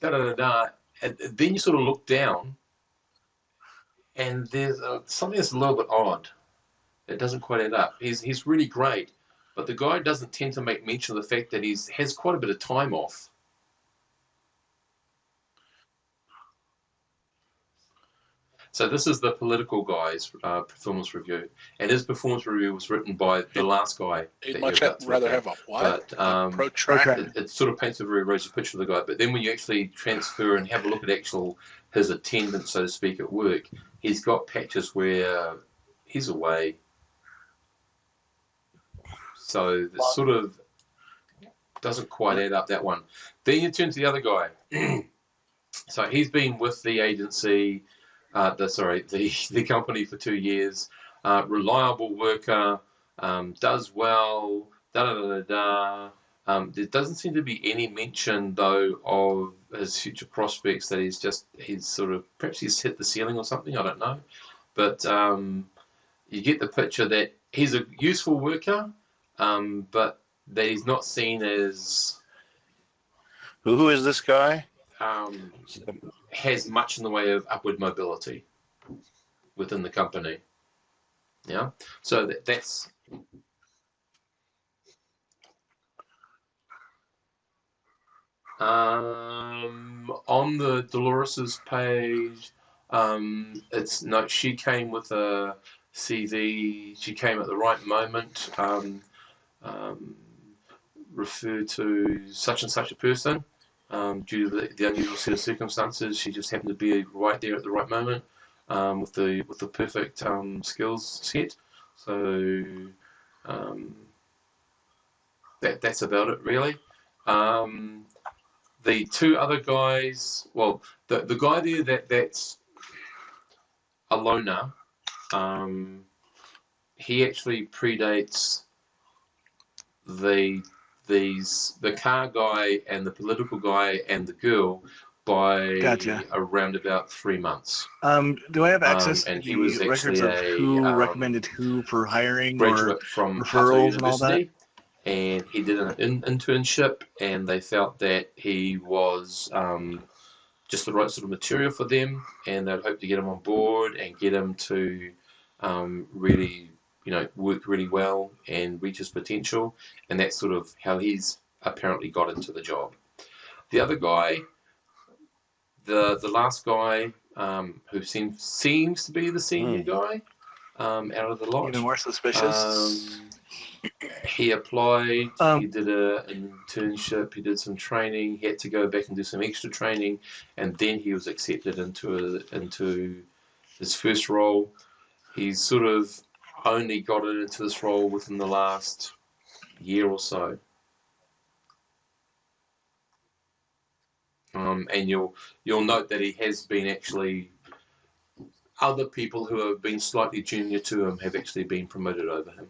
then you sort of look down, and there's something that's a little bit odd. It doesn't quite add up. He's really great, but the guy doesn't tend to make mention of the fact that he has quite a bit of time off. So this is the political guy's performance review, and his performance review was written by the last guy. He'd much rather have a what? But protractor. It sort of paints a very rosy picture of the guy. But then when you actually transfer and have a look at his attendance, so to speak, at work, he's got patches where he's away. So it sort of doesn't quite add up, that one. Then you turn to the other guy. So he's been with the agency, the company for 2 years. Reliable worker, does well. There doesn't seem to be any mention though of his future prospects. That he's perhaps he's hit the ceiling or something. I don't know, but you get the picture that he's a useful worker. But that he's not seen as... Who is this guy? Has much in the way of upward mobility within the company. Yeah, so that's... on the Dolores's page, she came with a CV. She came at the right moment. Refer to such and such a person due to the unusual set of circumstances. She just happened to be right there at the right moment with the perfect skills set. So that's about it, really. The 2 other guys, well, the guy there that's a loner, he actually predates the car guy and the political guy and the girl by around about 3 months. Do I have access and to he was the records actually of who recommended who for hiring graduate or from referrals and all that? And he did an internship, and they felt that he was just the right sort of material for them, and they'd hope to get him on board and get him to really, work really well and reach his potential. And that's sort of how he's apparently got into the job. The other guy, the last guy who seems to be the senior guy out of the lot. Even more suspicious. He applied. Um, he did an internship. He did some training. He had to go back and do some extra training, and then he was accepted into his first role. He's sort of only got into this role within the last year or so. And you'll note that he has been actually, other people who have been slightly junior to him have actually been promoted over him.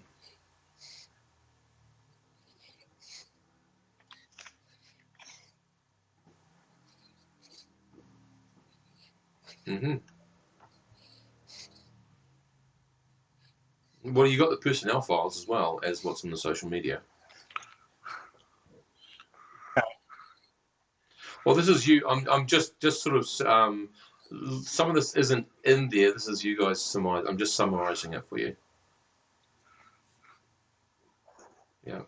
Well, you got the personnel files as well as what's on the social media. Well, this is you. I'm just sort of some of this isn't in there. This is you guys summarize. I'm just summarizing it for you. Yeah.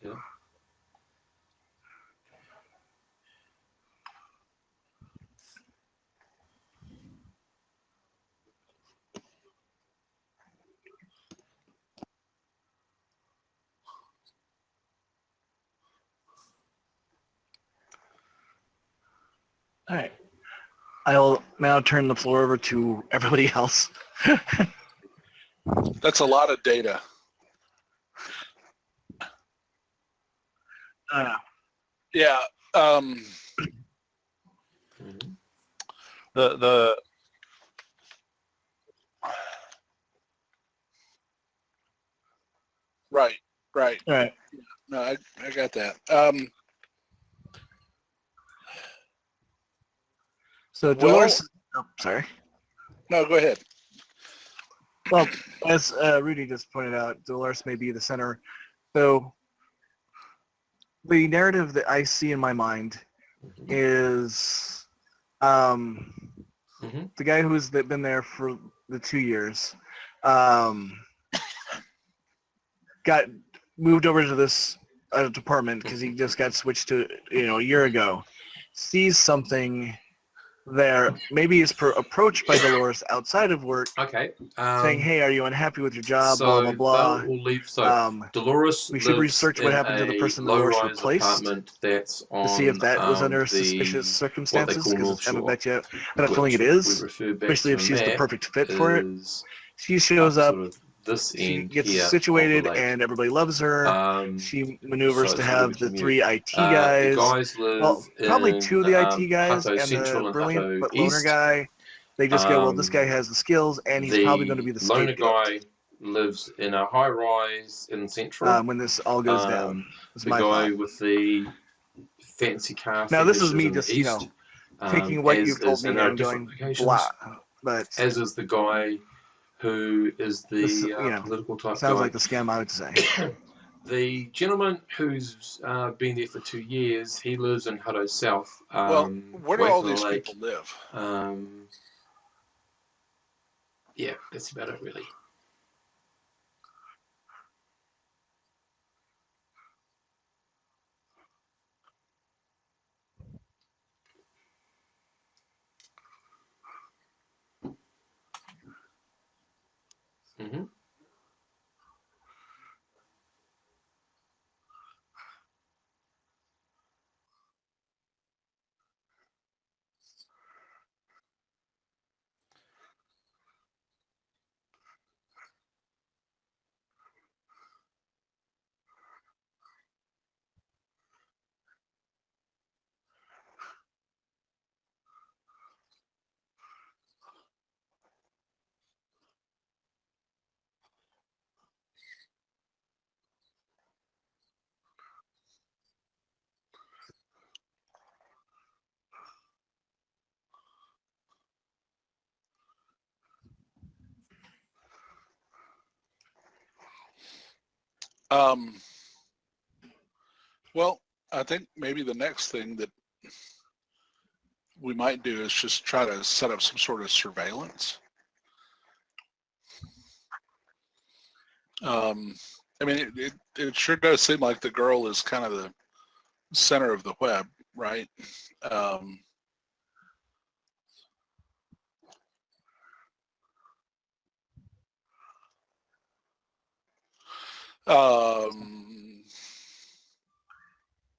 Yeah. All right. I'll now turn the floor over to everybody else. That's a lot of data. Yeah. The Right. All right. No, I got that. So Dolores. Sorry. No, go ahead. Well, as Rudy just pointed out, Dolores may be the center. So the narrative that I see in my mind is the guy who's been there for the 2 years got moved over to this department because he just got switched to a year ago. Sees something there, maybe is approached by Dolores outside of work, saying, "Hey, are you unhappy with your job?" So blah blah blah. They'll leave. So Dolores. We should research what happened to the person Dolores replaced that's on, to see if that was under the, suspicious circumstances. Because I bet you, I have a which feeling it is, we refer back especially if to she's the map, perfect fit for it. is She shows up, sort of this she end gets here of situated, the lake. and everybody loves her. She maneuvers so to it's a little have bit the commute. 3 IT The guys. guys live Well, probably in 2 of the IT guys Hutto and Central the and brilliant Hutto but loner East. guy. They just go, well, this guy has the skills, and he's probably going to be the loner scapegoat guy lives in a high rise in Central. when this all goes down. That's The my guy thought. with the fancy car. Now, this is fetishes me in the just, east, taking what as you've told is, me and there are and different going locations. blah. But As is the guy who is the this, political type sounds guy. like the scam I would say. The gentleman who's been there for 2 years, he lives in Hutto South. Well, where do away all from the these lake. people live? Yeah, that's about it, really. Well, I think maybe the next thing that we might do is just try to set up some sort of surveillance. I mean, it sure does seem like the girl is kind of the center of the web, right? Um, um,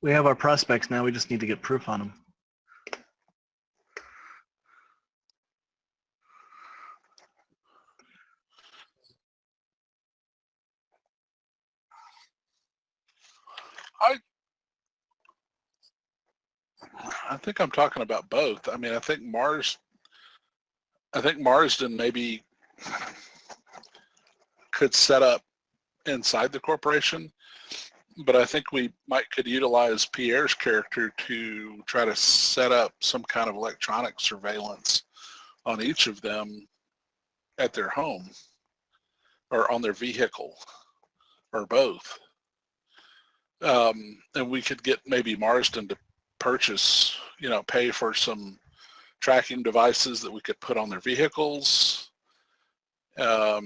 We have our prospects now. We just need to get proof on them. I think I'm talking about both. I mean, I think Marsden maybe could set up inside the corporation, but I think we could utilize Pierre's character to try to set up some kind of electronic surveillance on each of them at their home or on their vehicle or both. And we could get maybe Marsden to purchase, pay for some tracking devices that we could put on their vehicles. Or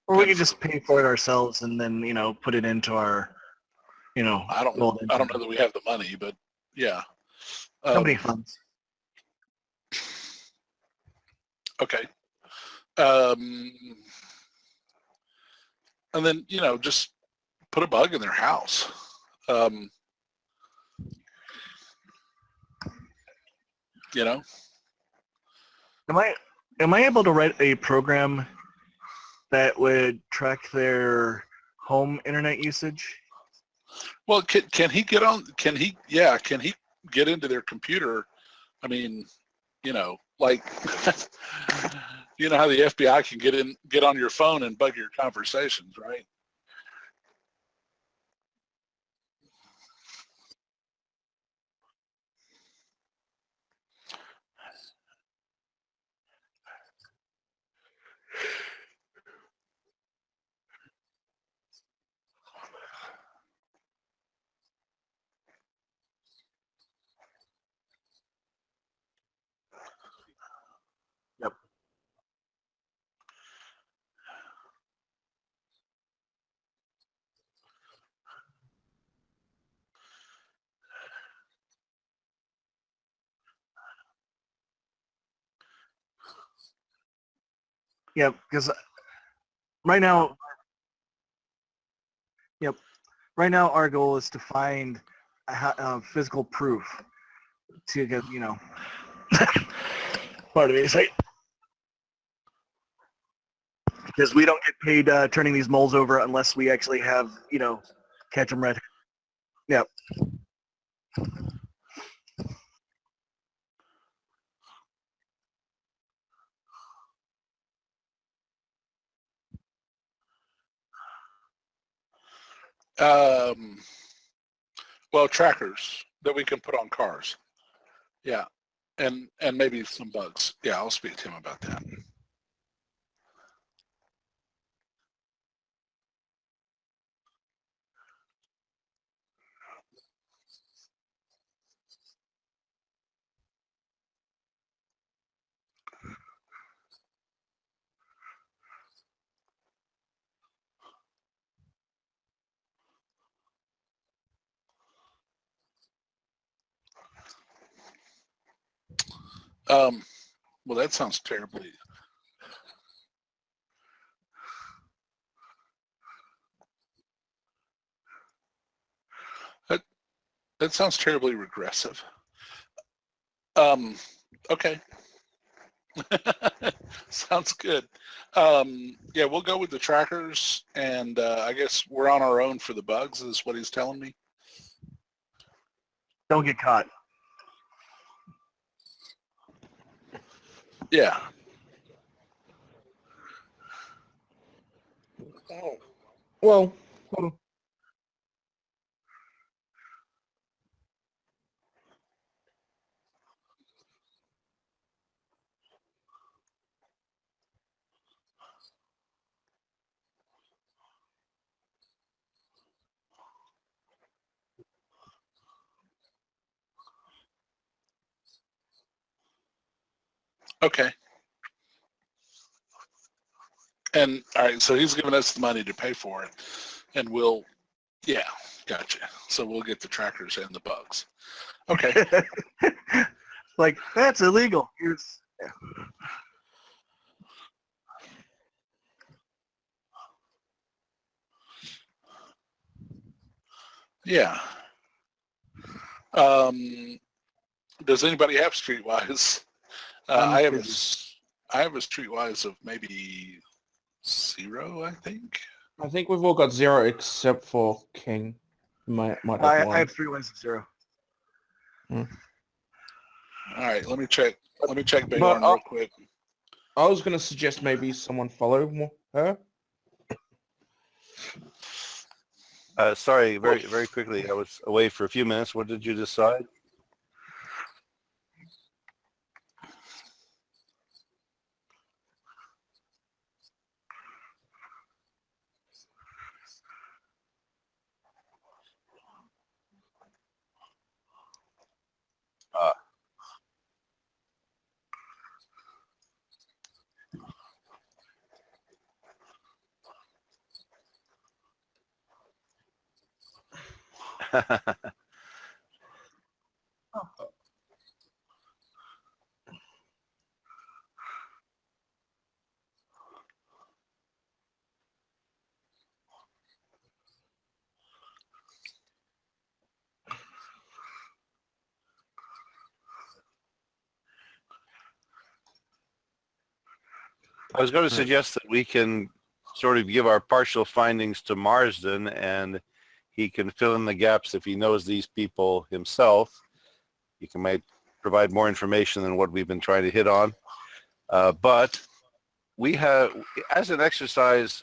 we could just pay for it ourselves and then, put it into our, I don't know that we have the money, but yeah. Company funds. Okay. And then, just put a bug in their house. Am I able to write a program that would track their home internet usage? Well, can he get on? Can he get into their computer? I mean, like, you know how the FBI can get on your phone and bug your conversations, right? Yep. Yep, because right now, our goal is to find physical proof to get, pardon me, because we don't get paid turning these moles over unless we actually have, catch them red. Yep. Well, trackers that we can put on cars. Yeah. And maybe some bugs. Yeah, I'll speak to him about that. Well, that sounds terribly. That sounds terribly regressive. Okay. Sounds good. Yeah, we'll go with the trackers, and I guess we're on our own for the bugs, is what he's telling me. Don't get caught. Yeah. Oh. Well, hold on. Okay. And all right, so he's giving us the money to pay for it, and yeah, gotcha. So we'll get the trackers and the bugs. Okay. Like, that's illegal. Yeah. Does anybody have Streetwise? I have a Streetwise of maybe 0, I think. I think we've all got 0 except for King. Might have I one. have 3 wins of 0. All right, let me check Big Arn real quick. I was going to suggest maybe someone follow her. Sorry, very quickly. I was away for a few minutes. What did you decide? I was going to suggest that we can sort of give our partial findings to Marsden, and he can fill in the gaps if he knows these people himself. He might provide more information than what we've been trying to hit on. But we have, as an exercise,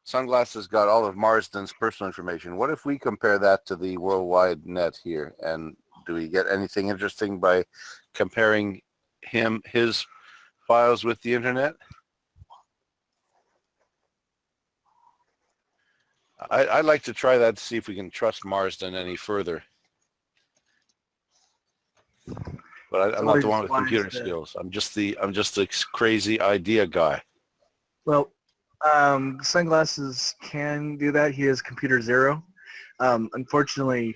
Sunglasses got all of Marsden's personal information. What if we compare that to the worldwide net here? And do we get anything interesting by comparing his files with the internet? I'd like to try that to see if we can trust Marsden any further. But I'm not the one with computer skills. I'm just the crazy idea guy. Well, Sunglasses can do that. He has computer 0. Unfortunately,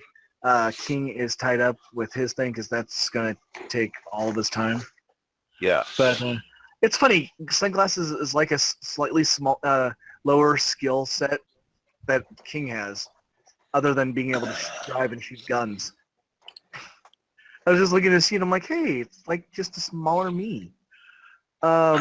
King is tied up with his thing because that's going to take all of his time. Yeah. But it's funny. Sunglasses is like a slightly lower skill set that King has, other than being able to drive and shoot guns. I was just looking at his scene. I'm like, hey, it's like just a smaller me. Huh?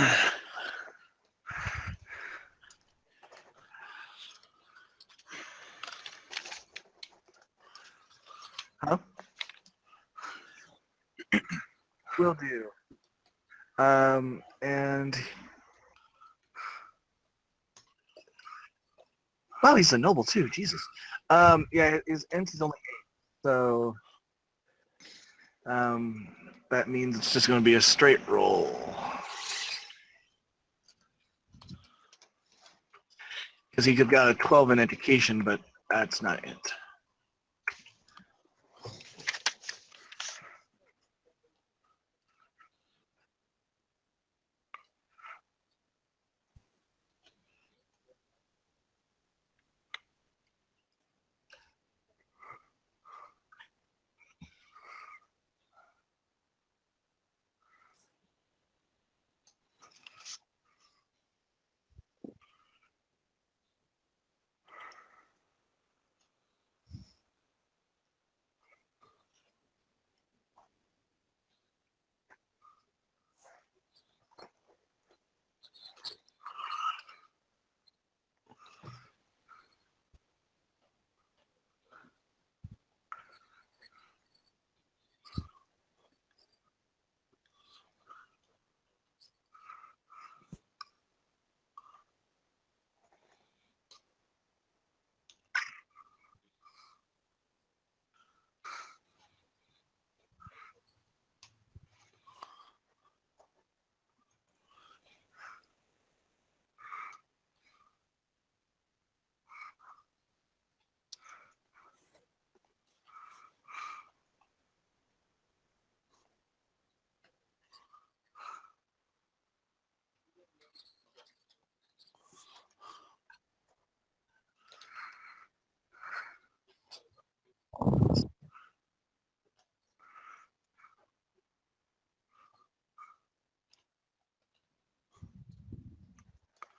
Will do. And wow, he's a noble too. Jesus. Yeah, his int is only 8, so that means it's just going to be a straight roll. Because he could have got a 12 in education, but that's not it.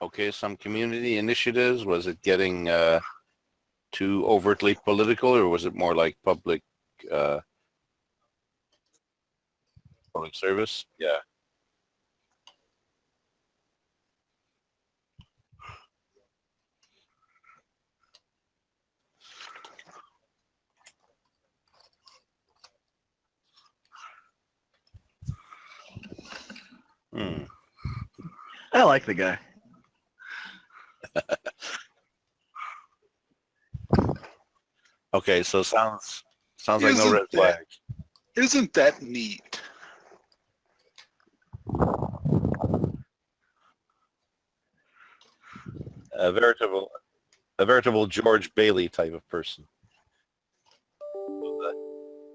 Okay, some community initiatives. Was it getting too overtly political, or was it more like public service? Yeah. Hmm. I like the guy. Okay, so sounds like no red Isn't that flags. isn't that neat? A veritable George Bailey type of person.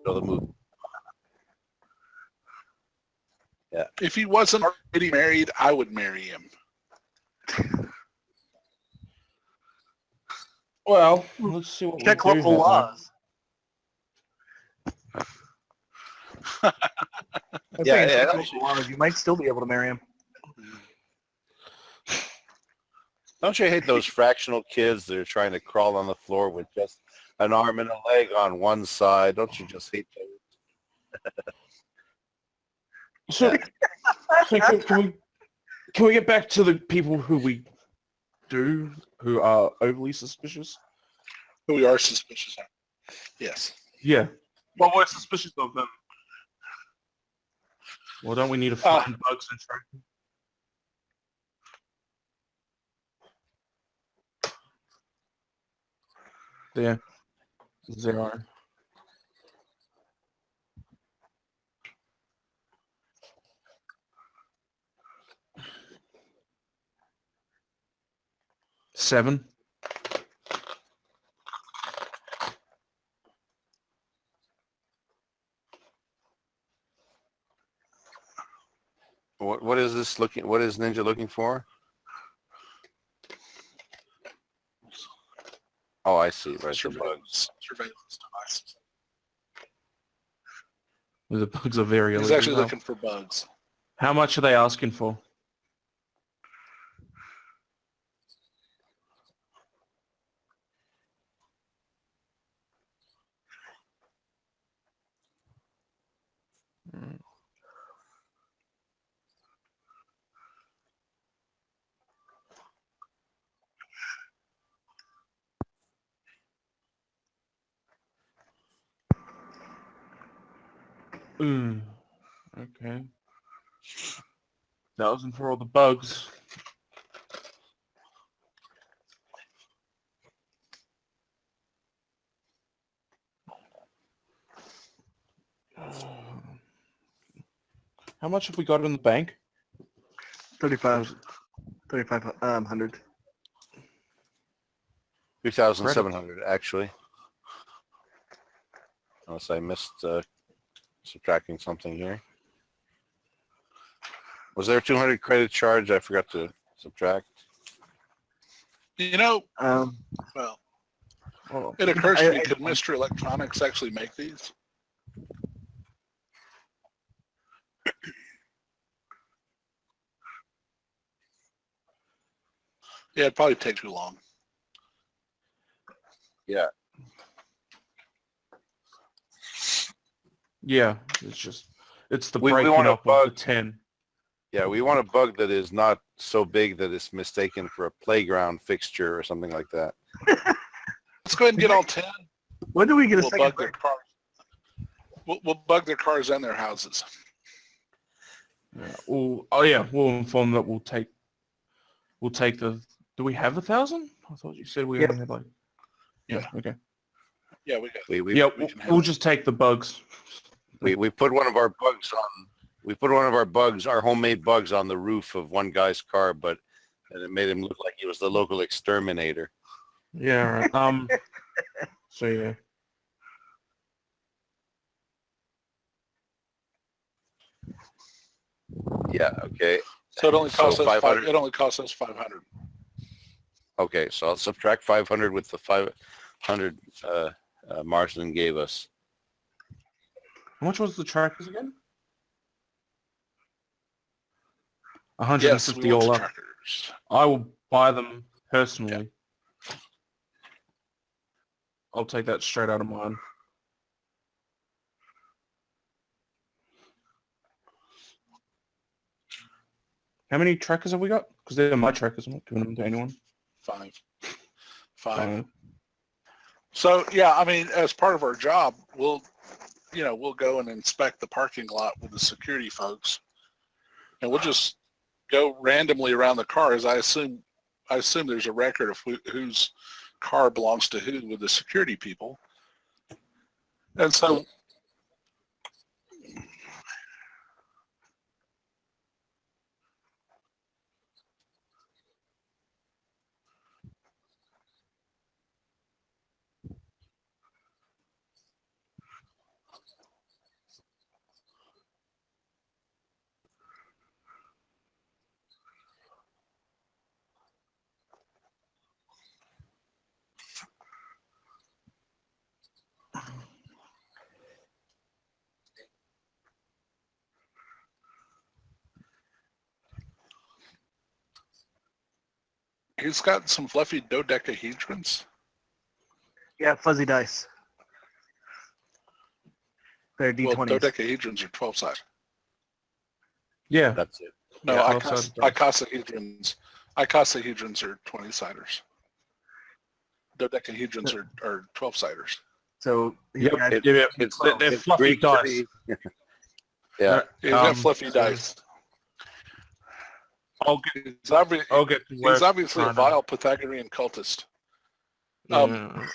Know the movie. Yeah. If he wasn't already married, I would marry him. Well, let's see what Check we do local have. laws. I Yeah, think yeah. Check local laws. You might still be able to marry him. Don't you hate those fractional kids that are trying to crawl on the floor with just an arm and a leg on one side? Don't you just hate those? So, so can we get back to the people who are overly suspicious? We are suspicious. Yes. Yeah. Well, we're suspicious of them. Well, don't we need a fucking bugs and track? There. 0. Seven. What is this looking? What is Ninja looking for? Oh, I see. Right, the bugs. Surveillance devices. The bugs are very He's illegal. actually looking for bugs. How much are they asking for? Okay. 1,000 for all the bugs. How much have we got in the bank? 3,500. 3,700 actually. Unless I missed subtracting something here. Was there a 200 credit charge I forgot to subtract? You know, Well, it occurs to me, could Mr. Electronics actually make these? Yeah, it'd probably take too long. Yeah. Yeah, it's the We breaking want a up of bug. the 10. Yeah, we want a bug that is not so big that it's mistaken for a playground fixture or something like that. Let's go ahead and get all 10. when do we get a We'll second? bug their cars. We'll bug their cars and their houses. Yeah. We'll inform that we'll take the. Do we have 1,000? I thought you said we Yeah. only had like. Yeah. Okay. Yeah, we got. We'll just take the bugs. We put one of our bugs on. We put one of our bugs, our homemade bugs, on the roof of one guy's car, and it made him look like he was the local exterminator. Yeah. Right. So yeah. Yeah. Okay. So it only costs us 500. It only costs us 500. Okay, so I'll subtract 500 with the 500 Marsden gave us. How much was the trackers again? Yes, 150 we want all the up. trackers. I will buy them personally. I'll take that straight out of mine. How many trackers have we got? Because they're my trackers. I'm not giving them to anyone. 5. Fine. So yeah, I mean, as part of our job, we'll go and inspect the parking lot with the security folks, and we'll just go randomly around the cars. I assume there's a record of whose car belongs to who with the security people, and so. He's got some fluffy dodecahedrons. Yeah, fuzzy dice. They're Well, D20s. dodecahedrons are 12-sided. Yeah. That's it. No, Yeah, icosahedrons are 20-siders. Dodecahedrons are 12-siders. So Yep. yeah, They're It's fluffy Greek to dice. be- yeah. He's got fluffy dice. I'll get He's, obvi- I'll get to work he's obviously a trying to- vile Pythagorean cultist. Yeah.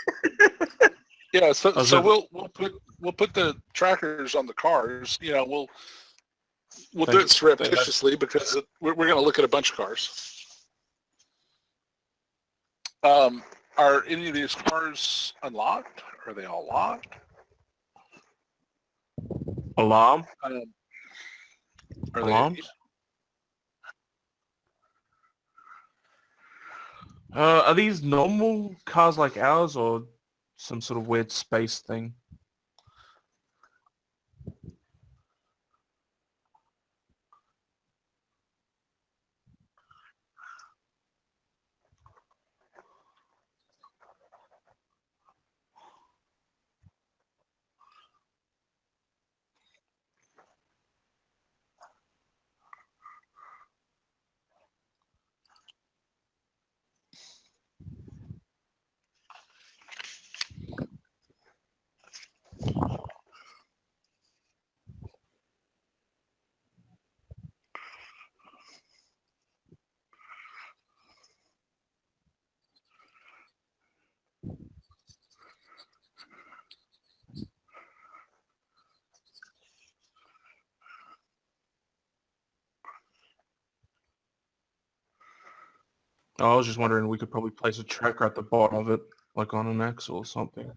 Yeah, so Also- we'll put the trackers on the cars. We'll do it surreptitiously because we're going to look at a bunch of cars. Are any of these cars unlocked? Are they all locked? Alarm? Are Alarms? they? Are these normal cars like ours or some sort of weird space thing? I was just wondering, we could probably place a tracker at the bottom of it, like on an axle or something.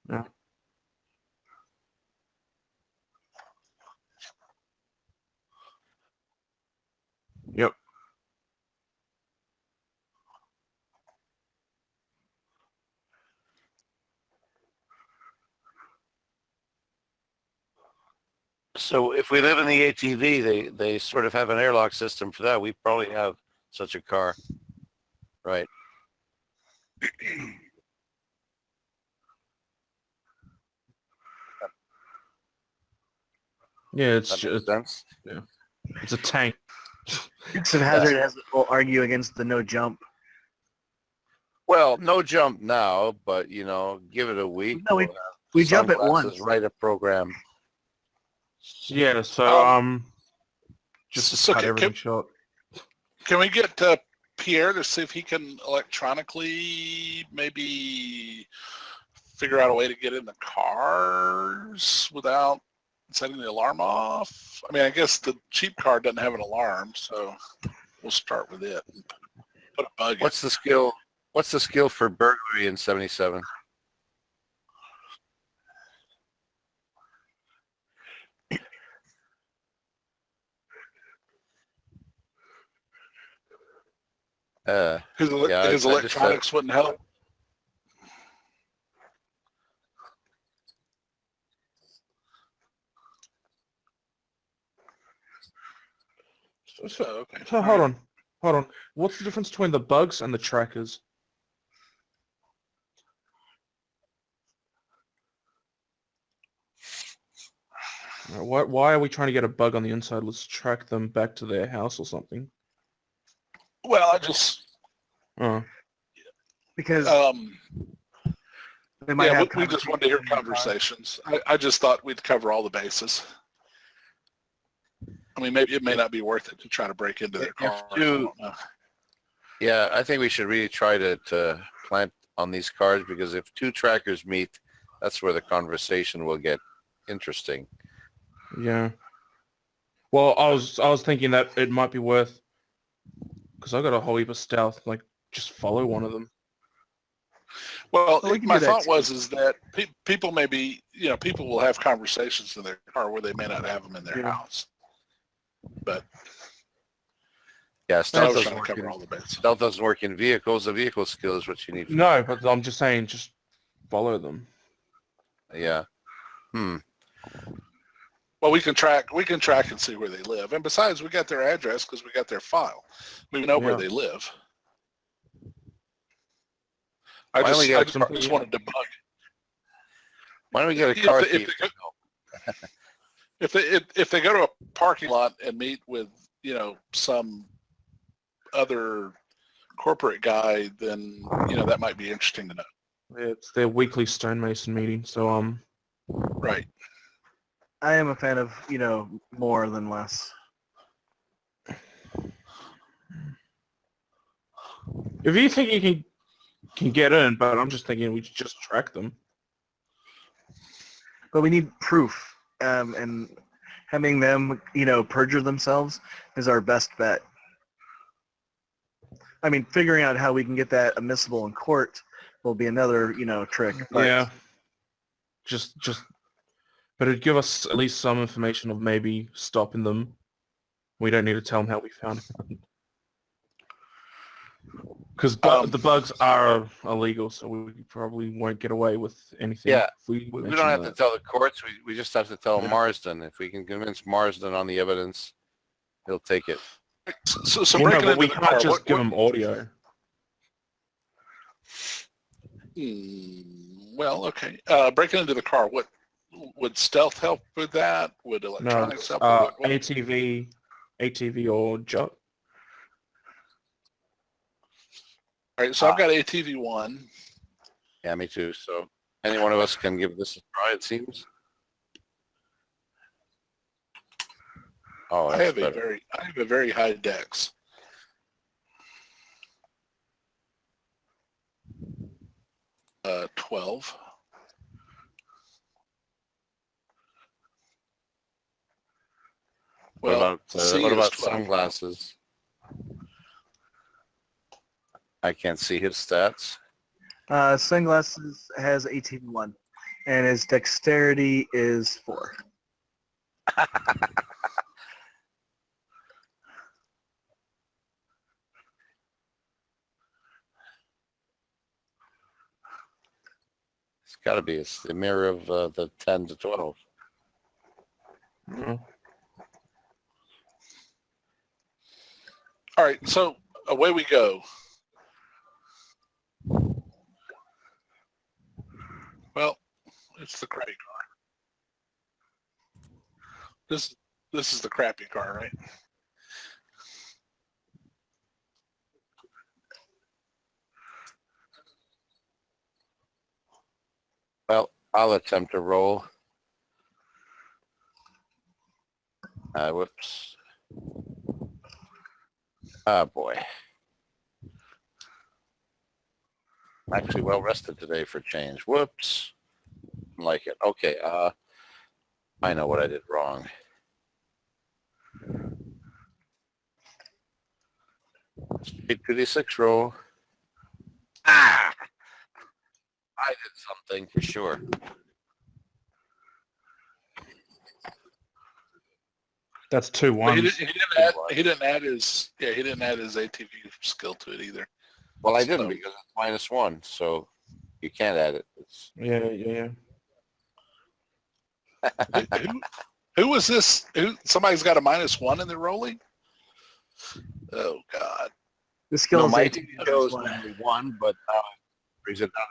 Yeah. Yep. So if we live in the ATV, they sort of have an airlock system for that. We probably have such a car, right? Yeah, it's That makes just, sense. it's a tank. Dukes of Hazzard will argue against the no jump. Well, no jump now, but give it a week. No, we jump at once. Write a program. Yeah, so just to So cut can- everything short. Can we get Pierre to see if he can electronically maybe figure out a way to get in the cars without setting the alarm off? I mean, I guess the cheap car doesn't have an alarm, so we'll start with it and put a bug in. What's the skill? What's the skill for burglary in 77? His I just electronics wouldn't help. So Okay. hold on. Hold on. What's the difference between the bugs and the trackers? Why are we trying to get a bug on the inside? Let's track them back to their house or something. Well, I just because they might yeah, have we just wanted to hear conversations. I just thought we'd cover all the bases. I mean, maybe it may not be worth it to try to break into their car. I don't know. Yeah, I think we should really try to plant on these cars, because if two trackers meet, that's where the conversation will get interesting. Yeah. Well, I was thinking that it might be worth, because I got a whole heap of stealth. Like, just follow one of them. Well, we can my do that thought too. was that people may be, people will have conversations in their car where they may not have them in their house. But Yeah, I stealth was doesn't trying to work cover in, all the bases. stealth doesn't work in vehicles. The vehicle skill is what you need. No, but I'm just saying, just follow them. Yeah. Well, we can track and see where they live. And besides, we got their address because we got their file. We know where Yeah. they live. I Why don't we get just wanted to bug. Why don't we get a car thief? If they go to a parking lot and meet with, some other corporate guy, then, that might be interesting to know. It's their weekly stonemason meeting, so Right. I am a fan of, more than less. if you think you can get in, but I'm just thinking we should just track them. But we need proof, and having them, perjure themselves is our best bet. I mean, figuring out how we can get that admissible in court will be another, trick. But Yeah. Just, but it'd give us at least some information of maybe stopping them. We don't need to tell them how we found it. Because the bugs are illegal, so we probably won't get away with anything. Yeah, if we we mention don't have that. to tell the courts. We just have to tell Yeah. Marsden. If we can convince Marsden on the evidence, he'll take it. So Well, no, breaking but into we the can't car, just give them audio. Well, okay. Breaking into the car, what would stealth help with that? Would No, electronics help? What- ATV or jump. All right, so I've got ATV 1. Yeah, me too. So any one of us can give this a try, it seems. Oh, I that's have better. a very high dex. Uh, 12. Well, C what is about 12. sunglasses? I can't see his stats. Sunglasses has 18-1, and his dexterity is 4. It's got to be the mirror of the 10 to 12. Mm. All right, so away we go. Well, it's the crappy car. This is the crappy car, right? Well, I'll attempt to roll. Whoops. Ah, boy. Actually well rested today for change. Whoops. Like it. Okay. I know what I did wrong. Straight 2d6 roll. Ah! I did something for sure. That's 2 But ones. he didn't add his ATV skill to it either. Well, I didn't So- because it's -1, so you can't add it. It's Yeah. Who was this? Somebody's got a -1 in their rolling? Oh God. The skill No, is my 18 team on shows this one. only one, but brings it down.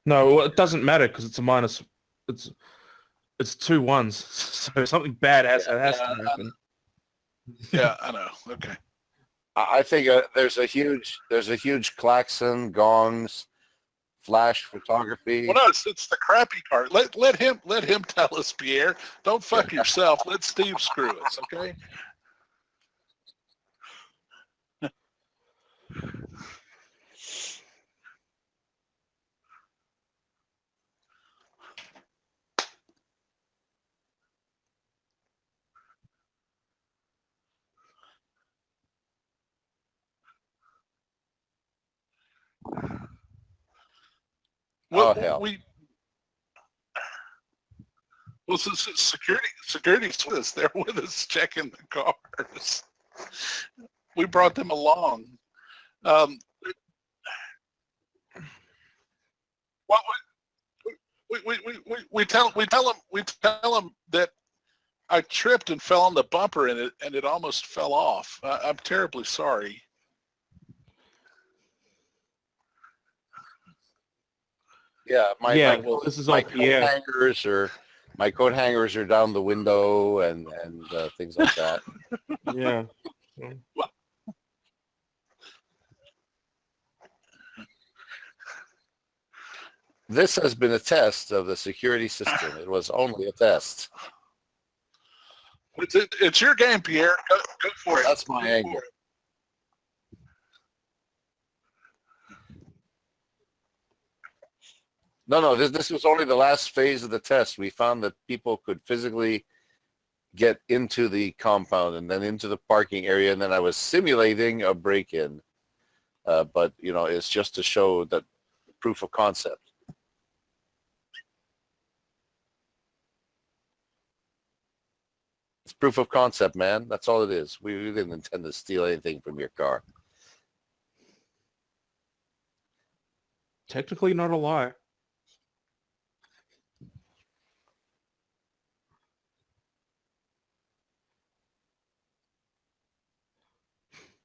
No, well, it doesn't matter because it's a minus. It's 2 ones, so something bad has to happen. Yeah, I know. Okay. I think there's a huge klaxon, gongs, flash photography. Well, no, it's the crappy part. Let him tell us, Pierre. Don't fuck yourself. Let Steve screw us, okay? Well, Oh hell! Security's with us. They're with us checking the cars. We brought them along. Um, well, we tell them that I tripped and fell on the bumper and it almost fell off. I'm terribly sorry. Yeah, This is all Pierre. My coat hangers are down the window and things like that. Yeah. This has been a test of the security system. It was only a test. It's your game, Pierre. Go for it. That's my angle. No, this was only the last phase of the test. We found that people could physically get into the compound and then into the parking area, and then I was simulating a break-in. But, it's just to show that proof of concept. It's proof of concept, man. That's all it is. We didn't intend to steal anything from your car. Technically not a lie.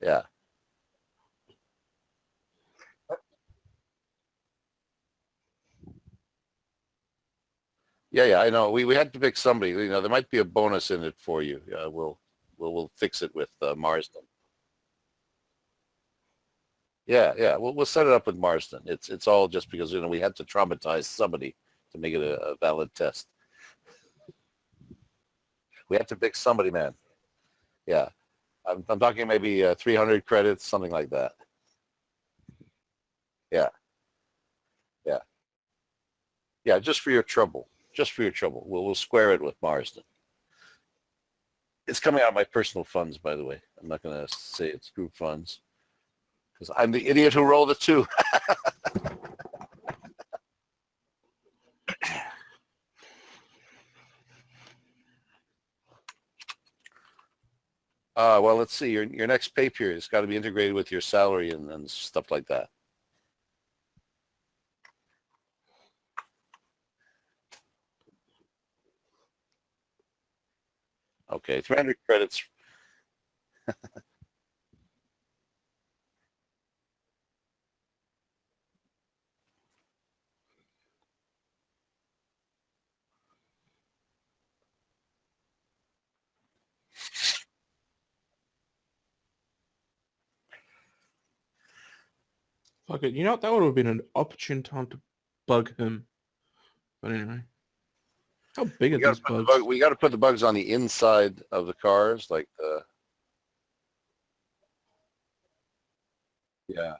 Yeah. Yeah, I know. We had to pick somebody. There might be a bonus in it for you. We'll fix it with Marsden. Yeah. We'll set it up with Marsden. It's all just because we had to traumatize somebody to make it a valid test. We had to pick somebody, man. Yeah, I'm talking maybe 300 credits, something like that. Yeah. Just for your trouble. We'll square it with Marsden. It's coming out of my personal funds, by the way. I'm not going to say it's group funds because I'm the idiot who rolled a 2. Well, let's see. Your next pay period has got to be integrated with your salary and stuff like that. Okay, 300 credits. Fuck it. That would have been an opportune time to bug him. But anyway. How big are these bugs? We got to put the bugs on the inside of the cars, like the... Yeah.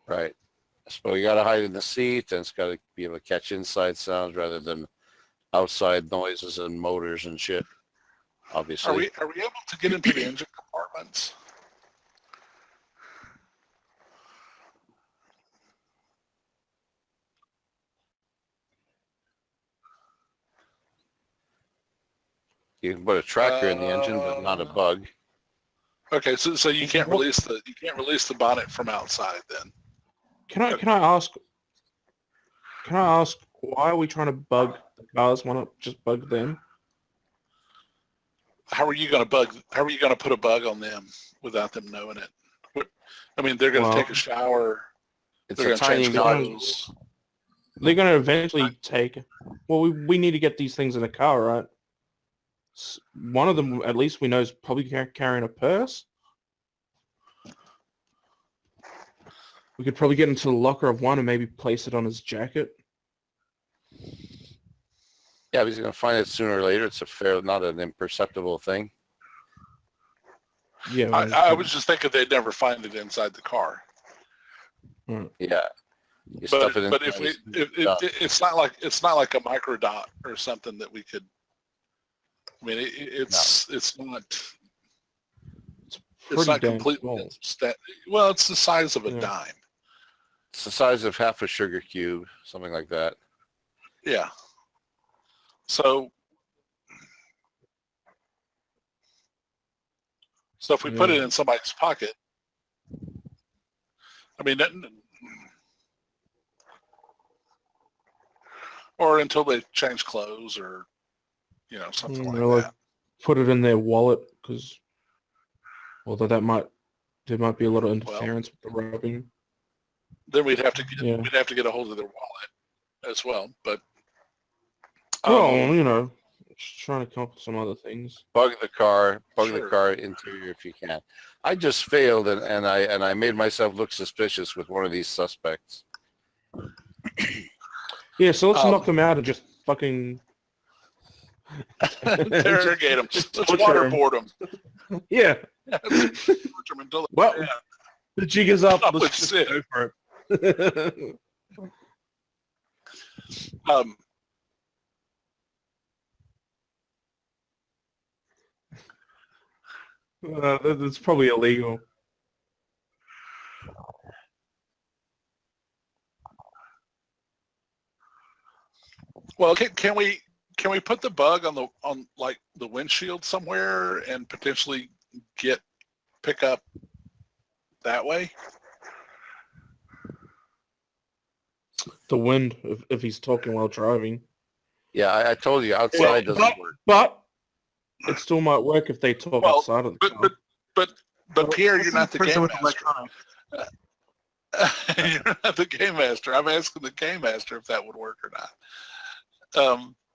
Right. So you got to hide in the seat, and it's got to be able to catch inside sounds rather than outside noises and motors and shit. Obviously. Are we able to get into the engine compartments? You can put a tracker in the engine, but not a bug. Okay, so you can't release the bonnet from outside then. Can I ask why are we trying to bug the cars? Why not just bug them? How are you going to put a bug on them without them knowing it? I mean, they're going to take a shower. It's They're a going to tiny change knot. clothes. They're going to eventually take. Well, we need to get these things in a car, right? One of them, at least we know, is probably carrying a purse. We could probably get into the locker of one and maybe place it on his jacket. Yeah, he's going to find it sooner or later. It's not an imperceptible thing. Yeah, I was just thinking they'd never find it inside the car. Yeah. But it's not like a microdot or something that we could. I mean, it's not completely. Well, it's the size of a dime. It's the size of half a sugar cube, something like that. Yeah. So if we put it in somebody's pocket, I mean, or until they change clothes or, something like that. Put it in their wallet because, although there might be a lot of interference with the rubbing. Then we'd have to get a hold of their wallet as well. But just trying to come up with some other things. Bug the car interior if you can. I just failed and I made myself look suspicious with one of these suspects. Yeah, so let's knock them out and just fucking interrogate them. Let's waterboard them. Yeah. Well, the jig is up. Let's just go for it. That's probably illegal. Well, can we put the bug on like the windshield somewhere and potentially pick up that way? The wind, if he's talking while driving. Yeah, I told you outside doesn't work. But it still might work if they talk outside of the car. But Pierre, you're not the game master. You're not the game master. I'm asking the game master if that would work or not.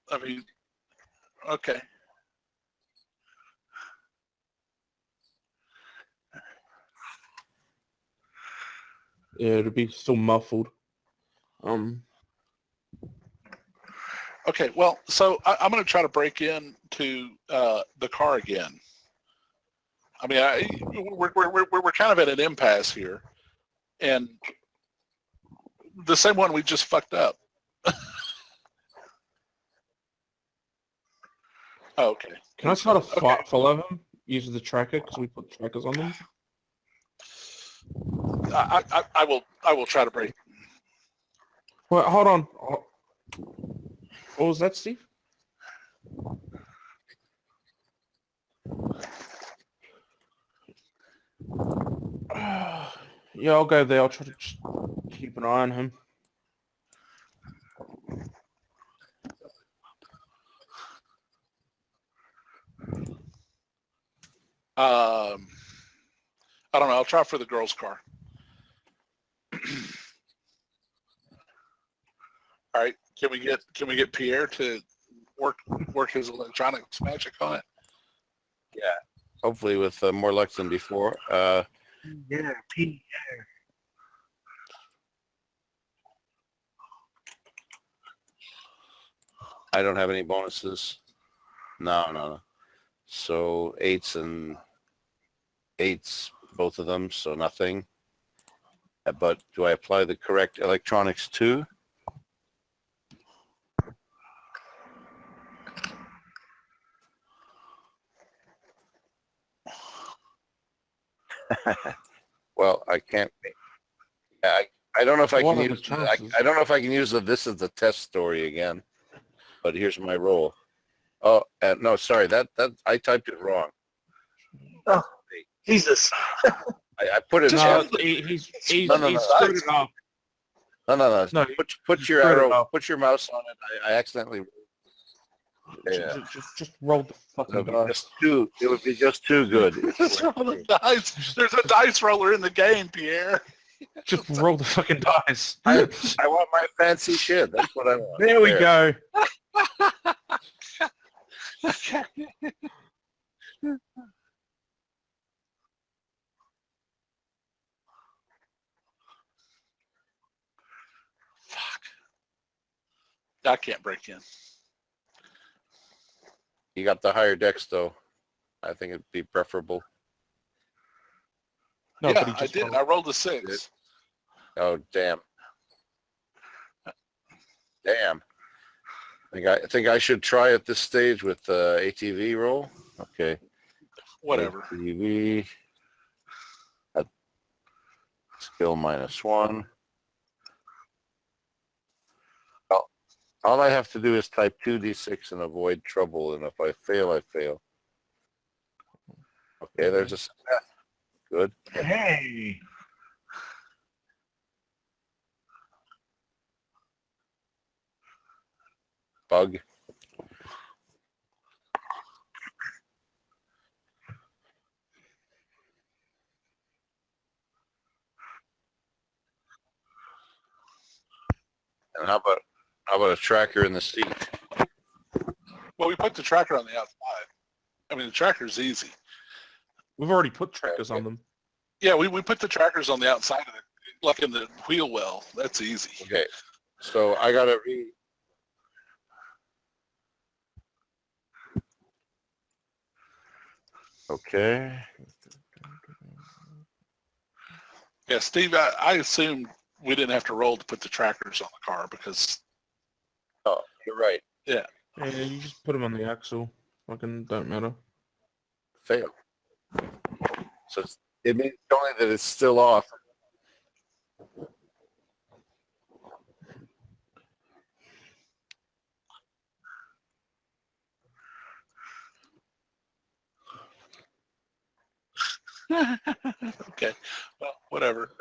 I mean, okay. Yeah, it'd be still muffled. Okay, well, so I'm going to try to break into the car again. I mean, we're kind of at an impasse here, and the same one we just fucked up. Oh, okay. Can I try to follow him using the tracker because we put trackers on them? I will try to break. Wait, hold on. What was that, Steve? Yeah, I'll go there. I'll try to just keep an eye on him. I don't know. I'll try for the girl's car. All right. Can we get Pierre to work his electronics magic on it? Yeah. Hopefully with more luck than before. Yeah, Pierre. I don't have any bonuses. No. So eights, both of them, so nothing. But do I apply the correct electronics too? Well, I can't. I don't know if I can use. I don't know if I can use this as the test story again. But here's my roll. Oh, no, sorry. That I typed it wrong. Oh, Jesus. I put it. No, Just- he's No, no, he's no. screwed it up. No. No, Put your screwed it arrow. up. Put your mouse on it. I accidentally. Yeah. Just roll the fucking dice. It would be just too good. Just roll the dice. There's a dice roller in the game, Pierre. Just roll the fucking dice. I want my fancy shit. That's what I want. There we go. Fuck. I can't break in. You got the higher decks, though. I think it'd be preferable. No, Yeah, but he I just did. rolled. I rolled a 6. Oh, damn. Damn. I think I should try at this stage with ATV roll. Okay. Whatever. ATV. Skill -1. All I have to do is type 2d6 and avoid trouble, and if I fail, I fail. Okay, there's a success. Good. Hey. Bug. And how about a tracker in the seat? Well, we put the tracker on the outside. I mean, the tracker's easy. We've already put trackers on them. Yeah, we put the trackers on the outside of it, like in the wheel well. That's easy. Okay, so I gotta read. Okay. Yeah, Steve, I assumed we didn't have to roll to put the trackers on the car because, Oh, you're right. Yeah, you just put them on the axle. Fucking don't matter. Fail. So it means only that it's still off. okay, well, whatever.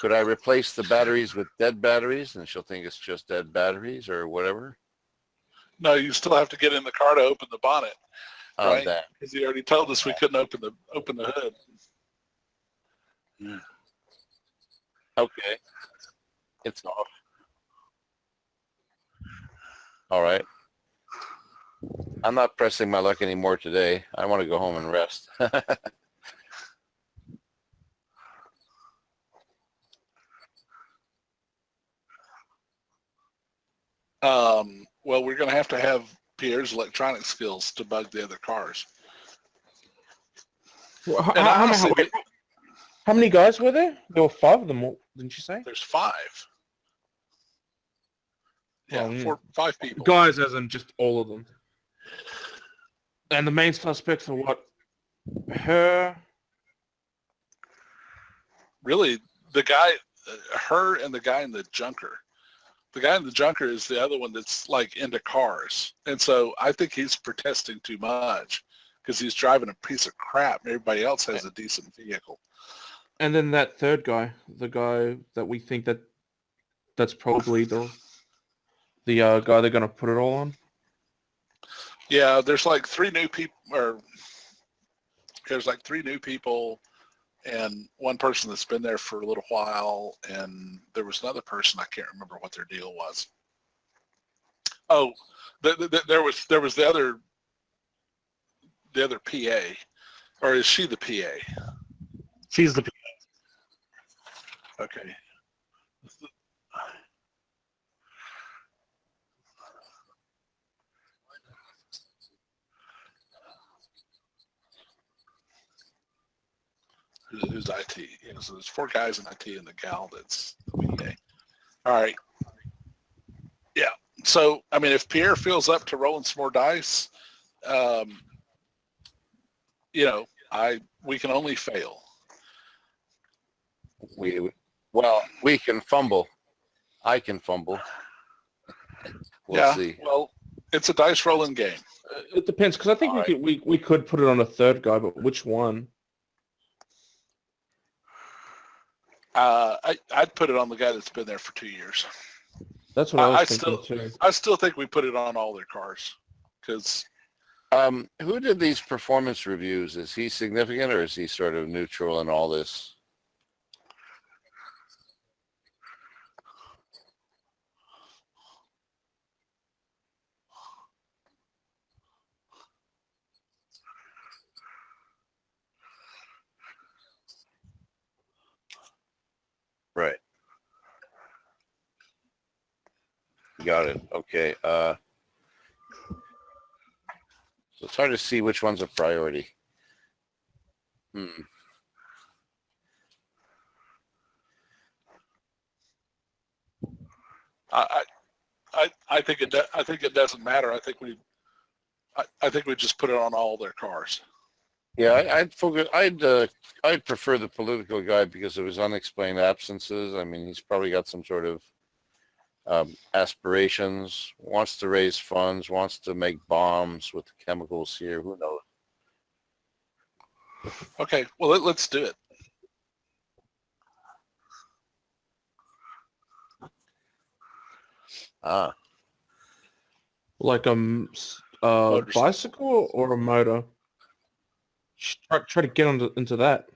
Could I replace the batteries with dead batteries, and she'll think it's just dead batteries or whatever? No, you still have to get in the car to open the bonnet, Oh, right? that. Because he already told us we couldn't open the hood. Yeah. Okay. It's off. All right. I'm not pressing my luck anymore today. I want to go home and rest. Well, we're going to have Pierre's electronic skills to bug the other cars. Well, And honestly, how many guys were there? There were 5 of them, didn't you say? there's 5. Yeah, Well, 5 people. Guys, as in just all of them. And the main suspects are what? Her. Really, the guy, her and the guy in the junker. The guy in the junker is the other one that's like into cars. And so I think he's protesting too much because he's driving a piece of crap and everybody else has a decent vehicle. And then that third guy, the guy that we think that's probably the guy they're going to put it all on. Yeah, there's like 3 new people, or there's like 3 new people and one person that's been there for a little while, and there was another person, I can't remember what their deal was. Oh, there was the other PA, or is she the PA? She's the. Okay. Who's IT? So there's 4 guys in IT and the gal that's the PA. All right. Yeah. So, I mean, if Pierre feels up to rolling some more dice, we can only fail. We can fumble. I can fumble. We'll Yeah, see. well, it's a dice rolling game. It depends, because I think we could put it on a third guy, but which one? I'd put it on the guy that's been there for 2 years. That's what I was thinking too. I still think we put it on all their cars because Who did these performance reviews? Is he significant or is he sort of neutral in all this? Right. Got it. Okay. So it's hard to see which one's a priority. I think it doesn't matter. I think we just put it on all their cars. Yeah, I'd prefer the political guy because of his unexplained absences. I mean, he's probably got some sort of aspirations, wants to raise funds, wants to make bombs with the chemicals here. Who knows? Okay, well let's do it. Like a bicycle or a motor? Try to get into that.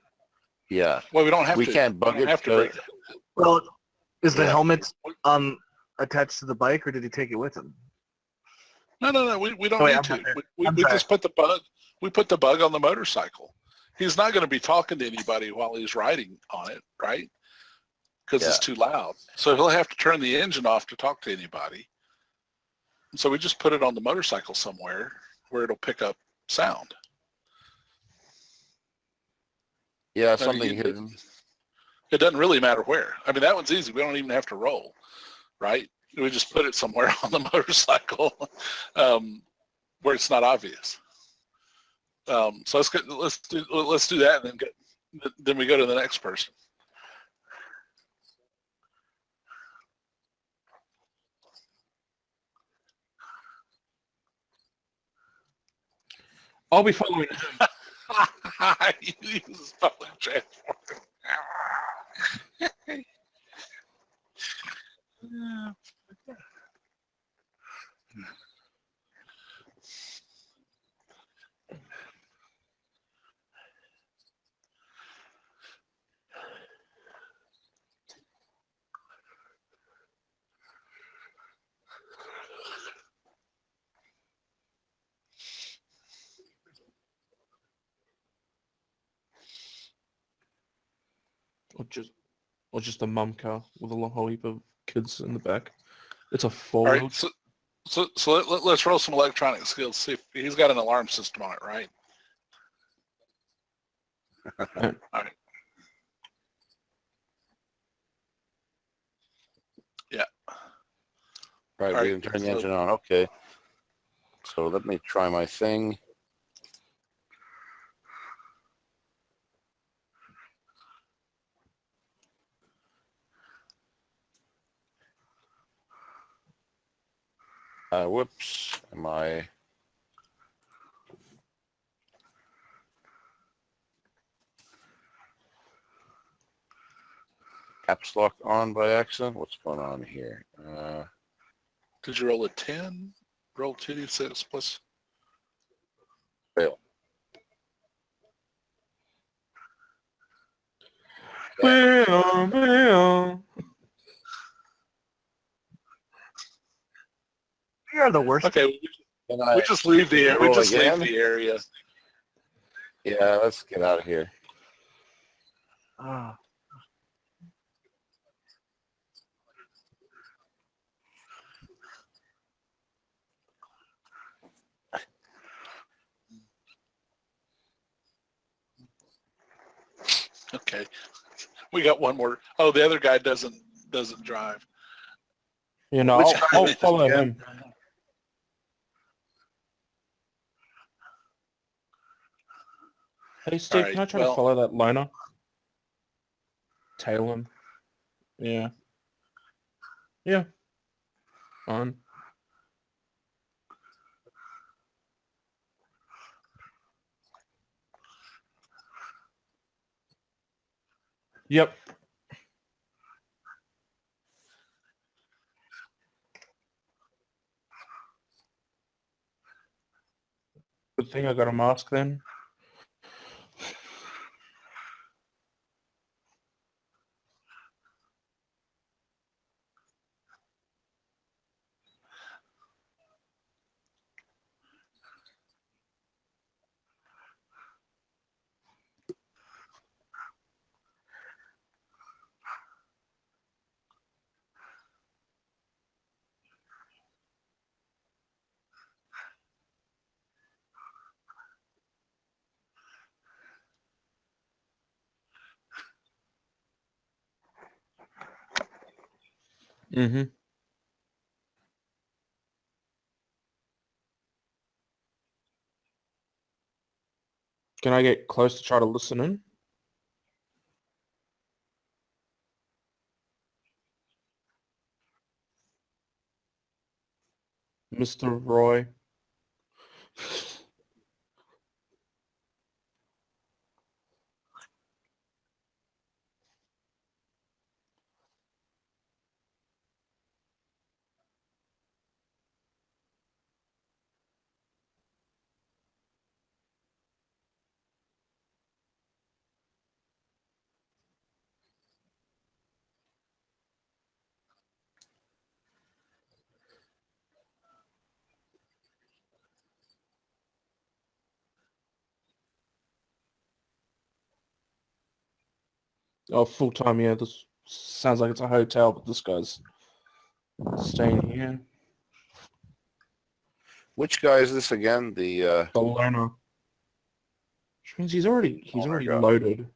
Yeah. Well, we don't have We to. can't bug we don't it. have to break it. Well, is the helmet attached to the bike, or did he take it with him? No. We don't Wait, need to. We sorry. just put the bug. We put the bug on the motorcycle. He's not going to be talking to anybody while he's riding on it, right? Because it's too loud. So he'll have to turn the engine off to talk to anybody. And so we just put it on the motorcycle somewhere where it'll pick up sound. Yeah, something hidden. It doesn't really matter where. I mean, that one's easy. We don't even have to roll, right? We just put it somewhere on the motorcycle where it's not obvious. So let's do that, and then we go to the next person. I'll be following him. You use public transport. Or just a mum car with a whole heap of kids in the back. It's a All four-wheel. right, so let's roll some electronic skills. See if he's got an alarm system on it, right? All right. Yeah. Right, All we right, can turn the engine on. Okay. So let me try my thing. Whoops. Am I? Caps lock on by accident? What's going on here? Did you roll a 10? Roll 2d6 plus. Fail. Well. You are the worst. Okay, we just leave the area. We roll just again? leave the area. Yeah, let's get out of here. Ah. Okay, we got one more. Oh, the other guy doesn't drive. You know, I'll follow him. Hey, Steve, Right, can I try to follow that loner? Tail him. Yeah. Yeah, fine. Yep. Good thing I got a mask then. Mm-hmm. Can I get close to try to listen in? Mr. Roy. Oh, full time, yeah. This sounds like it's a hotel, but this guy's staying here. Which guy is this again? The learner. Which means he's already God. loaded.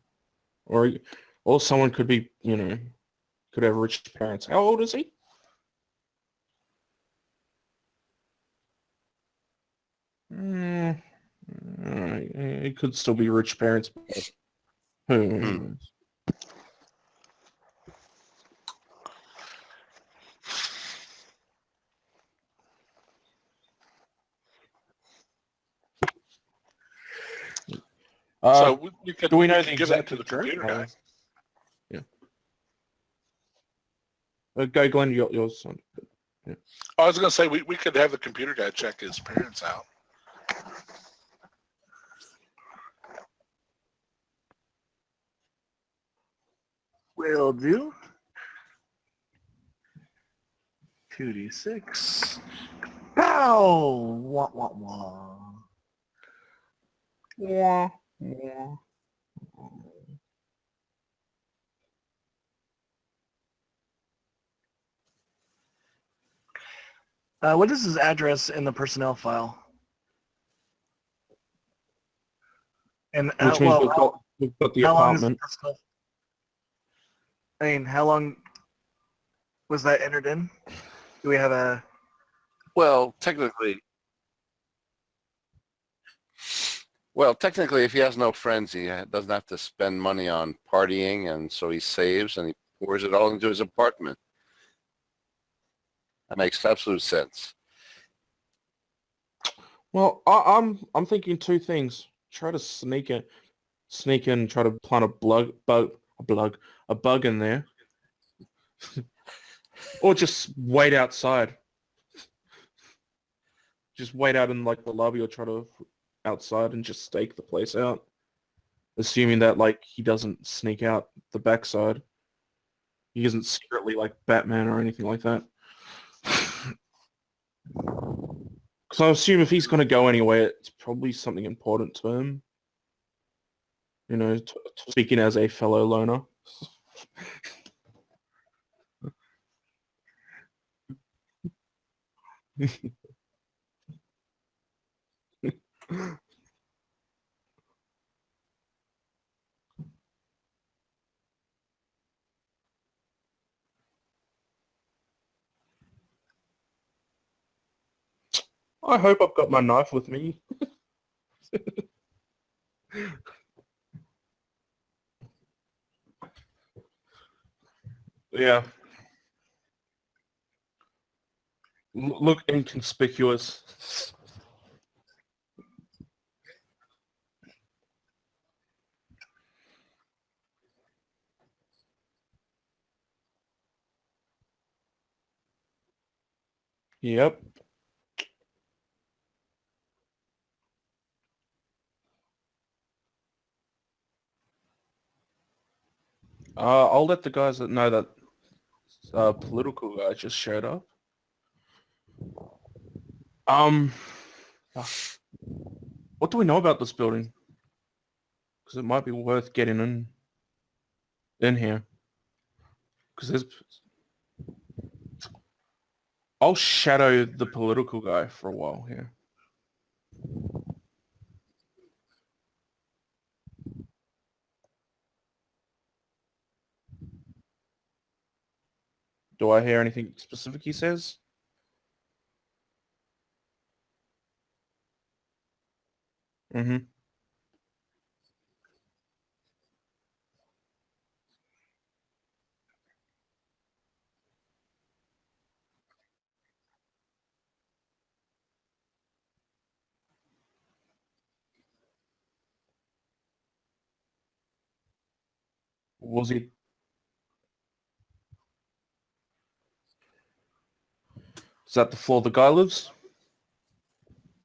Or someone could be, could have rich parents. How old is he? Mm, it could still be rich parents. Who knows? So we could, do we know could the give that exact to the address? computer guy. Yeah. Go, Glenn. Yours. Son. Yeah. I was going to say we could have the computer guy check his parents out. Will do. 2d6. Pow! Wah, wah, wah. Wah, wah. What is his address in the personnel file? And Which means we've got the how long is the apartment. personnel? I mean, how long was that entered in? Do we have a? Well, technically, if he has no friends, he doesn't have to spend money on partying, and so he saves and he pours it all into his apartment. That makes absolute sense. Well, I'm thinking two things. Try to sneak in, try to plant a bug in there, or just wait outside. Just wait out in like the lobby, or try to outside and just stake the place out, assuming that like he doesn't sneak out the backside. He isn't secretly like Batman or anything like that. Because I assume if he's going to go anywhere, it's probably something important to him. Speaking as a fellow loner. I hope I've got my knife with me. Yeah. Look inconspicuous. Yep. I'll let the guys that know that political guy just showed up. What do we know about this building? Because it might be worth getting in here. Because there's... I'll shadow the political guy for a while here. Do I hear anything specific he says? Mm-hmm. Was he... Is that the floor the guy lives?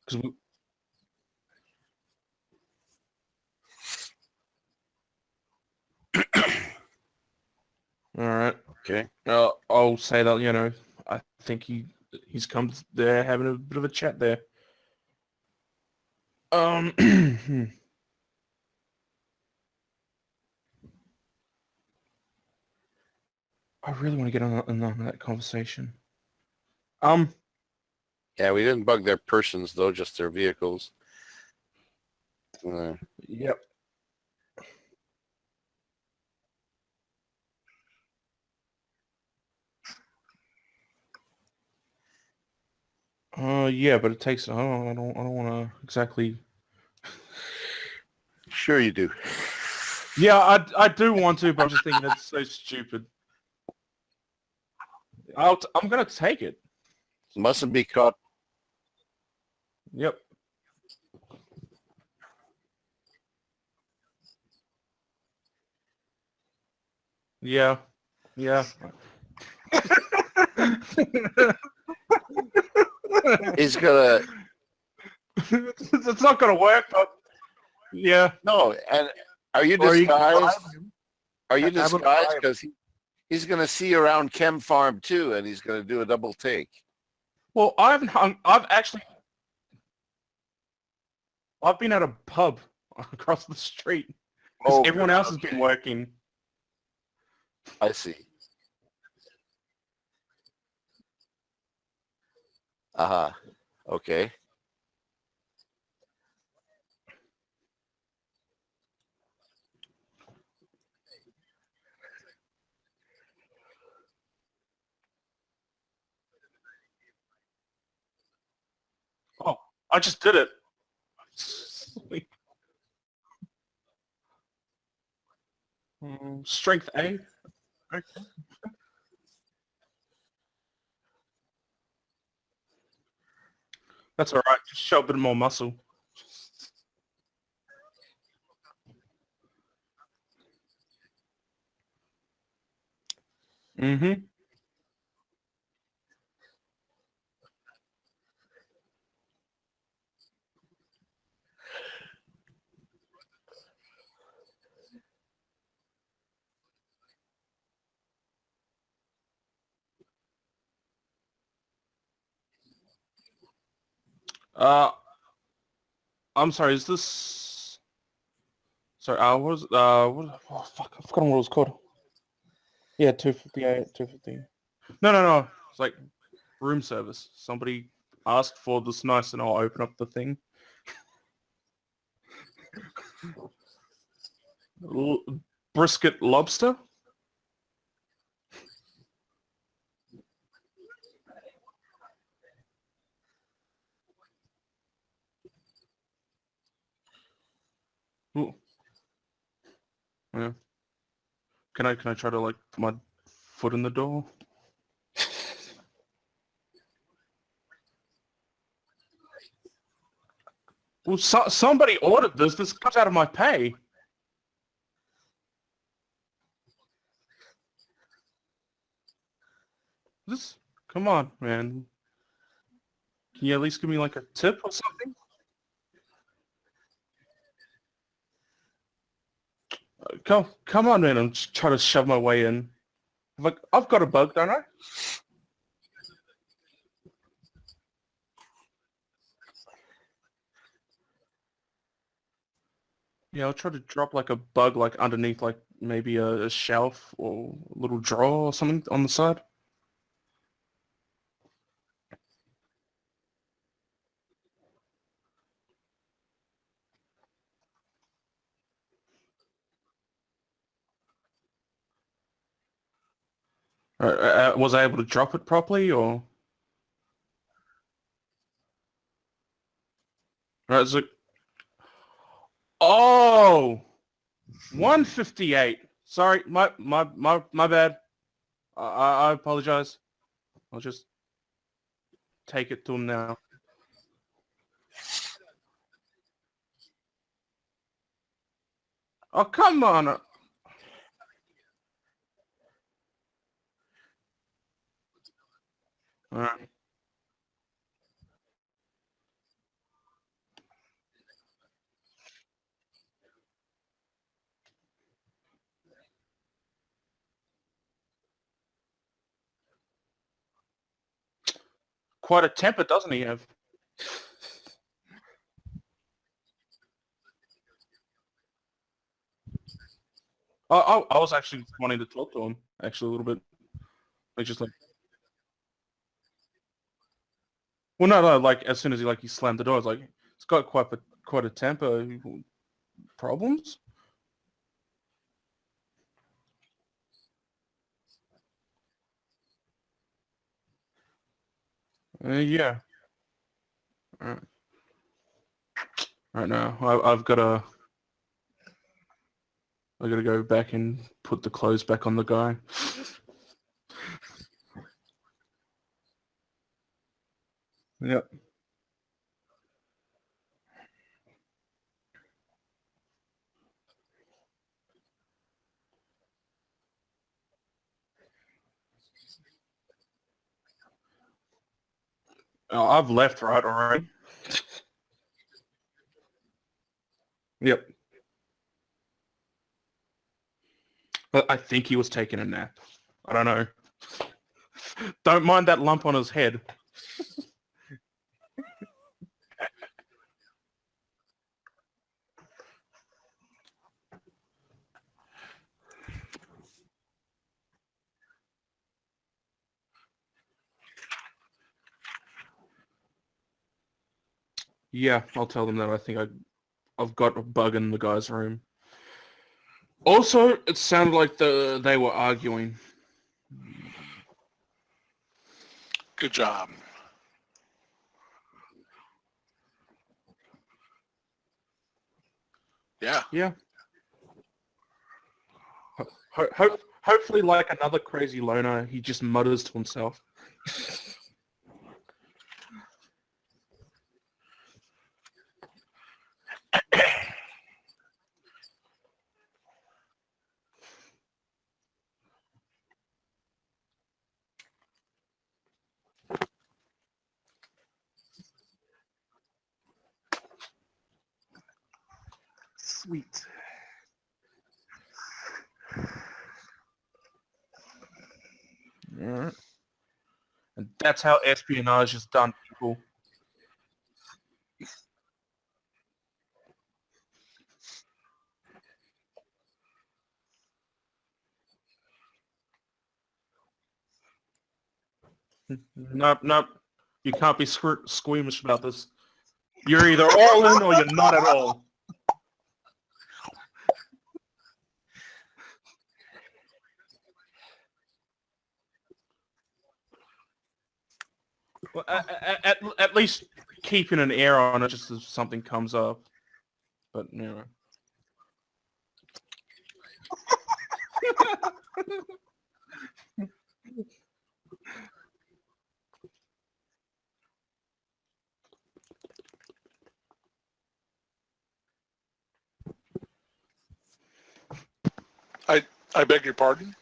Because we... All right. Okay. I'll say that, you know, I think he's come there having a bit of a chat there. I really want to get on that conversation. Yeah, we didn't bug their persons though, just their vehicles. Yep. Yeah, but it takes. I don't want to exactly. Sure you do. Yeah, I do want to, but I'm just thinking it's so stupid. I'm gonna take it. Mustn't be caught. Yep. Yeah. Yeah. He's gonna. It's not gonna work, but yeah. No, and are you Or you can disguised? bribe him. Are you Have him disguised? bribe. Because he's gonna see around Chem Farm too, and he's gonna do a double take. Well, I've been at a pub across the street. 'Cause Oh, everyone else has been working. I see. Uh-huh. Okay. Oh, I just did it. Strength A. Okay. That's all right. Just show a bit more muscle. Mm-hmm. Uh, I'm sorry. Is this? Sorry. What was? Oh, fuck. I forgot what it was called. Yeah, 258, 250. No. It's like room service. Somebody asked for this nice, and I'll open up the thing. Brisket lobster. Ooh. Yeah. Can I try to like put my foot in the door? Well, somebody ordered this. This comes out of my pay. This, come on, man. Can you at least give me like a tip or something? Come on, man. I'm just trying to shove my way in. I've got a bug, don't I? Yeah, I'll try to drop like a bug like underneath like maybe a shelf or a little drawer or something on the side. Was I able to drop it properly or? Right, so, oh, 158. Sorry, my bad. I apologize. I'll just take it to him now. Oh, come on. All right. Quite a temper, doesn't he have? I was actually wanting to talk to him, actually, a little bit. Like, just like, well, no, like, as soon as he slammed the door, I was like, it's got quite a temper. Problems? Yeah. Right. Right now, I gotta go back and put the clothes back on the guy. Yep. Oh, I've left right already. Yep. But I think he was taking a nap. I don't know. Don't mind that lump on his head. Yeah, I'll tell them that I think I've got a bug in the guy's room. Also, it sounded like they were arguing. Good job. Yeah. Yeah. Hopefully, like another crazy loner, he just mutters to himself. Sweet. Alright. And that's how espionage is done, people. Nope. You can't be squeamish about this. You're either all in or you're not at all. Well, at least keeping an ear on it just if something comes up. But anyway. I beg your pardon?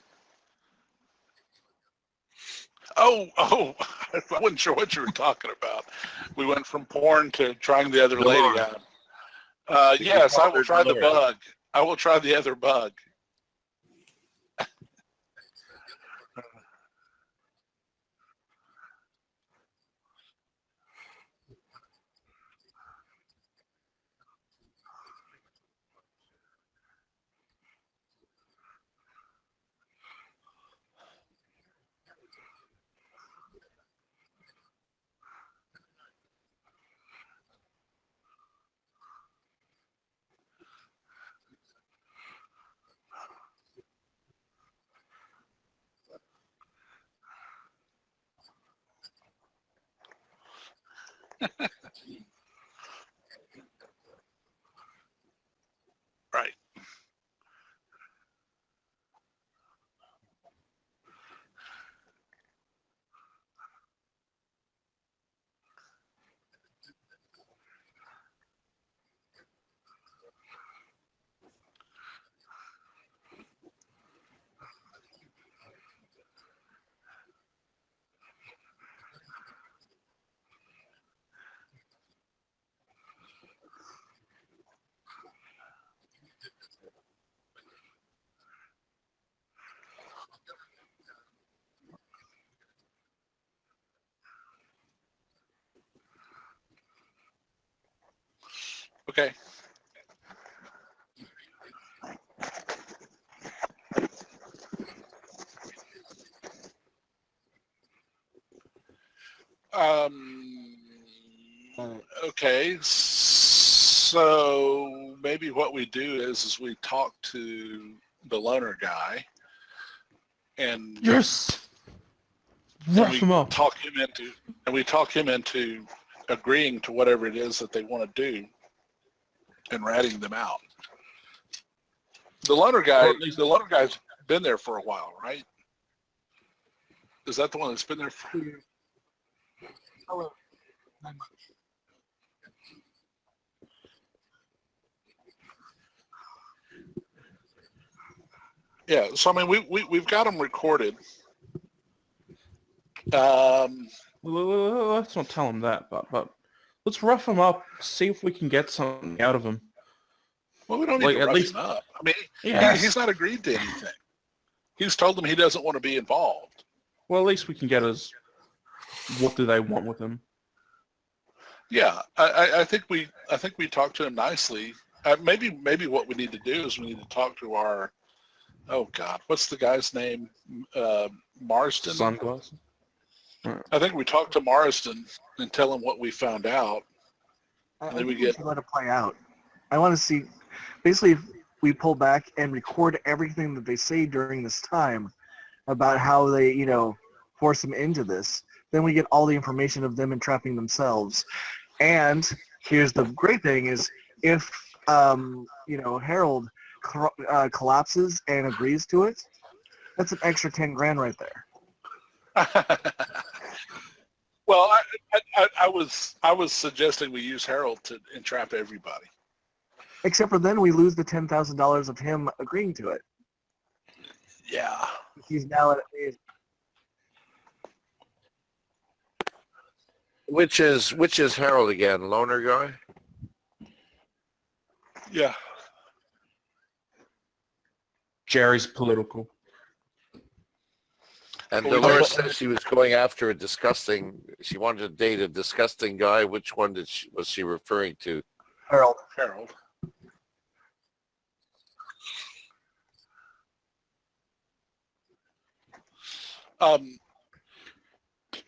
Oh, I wasn't sure what you were talking about. We went from porn to trying the other lady out. Yes, I will try the bug. I will try the other bug. Right. Okay. Okay. So maybe what we do is we talk to the loner guy and Yes. and Rough we him up. talk him into agreeing to whatever it is that they want to do and ratting them out. The loner guy's been there for a while, right? Is that the one that's been there for? Yeah, so I mean, we've got them recorded. Let's not tell him that, but let's rough him up. See if we can get something out of him. Well, we don't need to rough him up. I mean, he's not agreed to anything. He's told them he doesn't want to be involved. Well, at least we can get us. What do they want with him? Yeah, I think we talked to him nicely. Maybe what we need to do is we need to talk to our, oh God, what's the guy's name? Marsden? Sunglasses? I think we talk to Marsden and tell him what we found out. I think we should let it play out. I want to see, basically, if we pull back and record everything that they say during this time about how they, force them into this, then we get all the information of them entrapping themselves. And here's the great thing is if, Harold collapses and agrees to it, that's an extra 10 grand right there. Well, I was suggesting we use Harold to entrap everybody. Except for then we lose the $10,000 of him agreeing to it. Yeah. He's now at Which is Harold again? Loner guy? Yeah. Jerry's political. And Dolores says she was going after she wanted to date a disgusting guy. Which one was she referring to? Harold.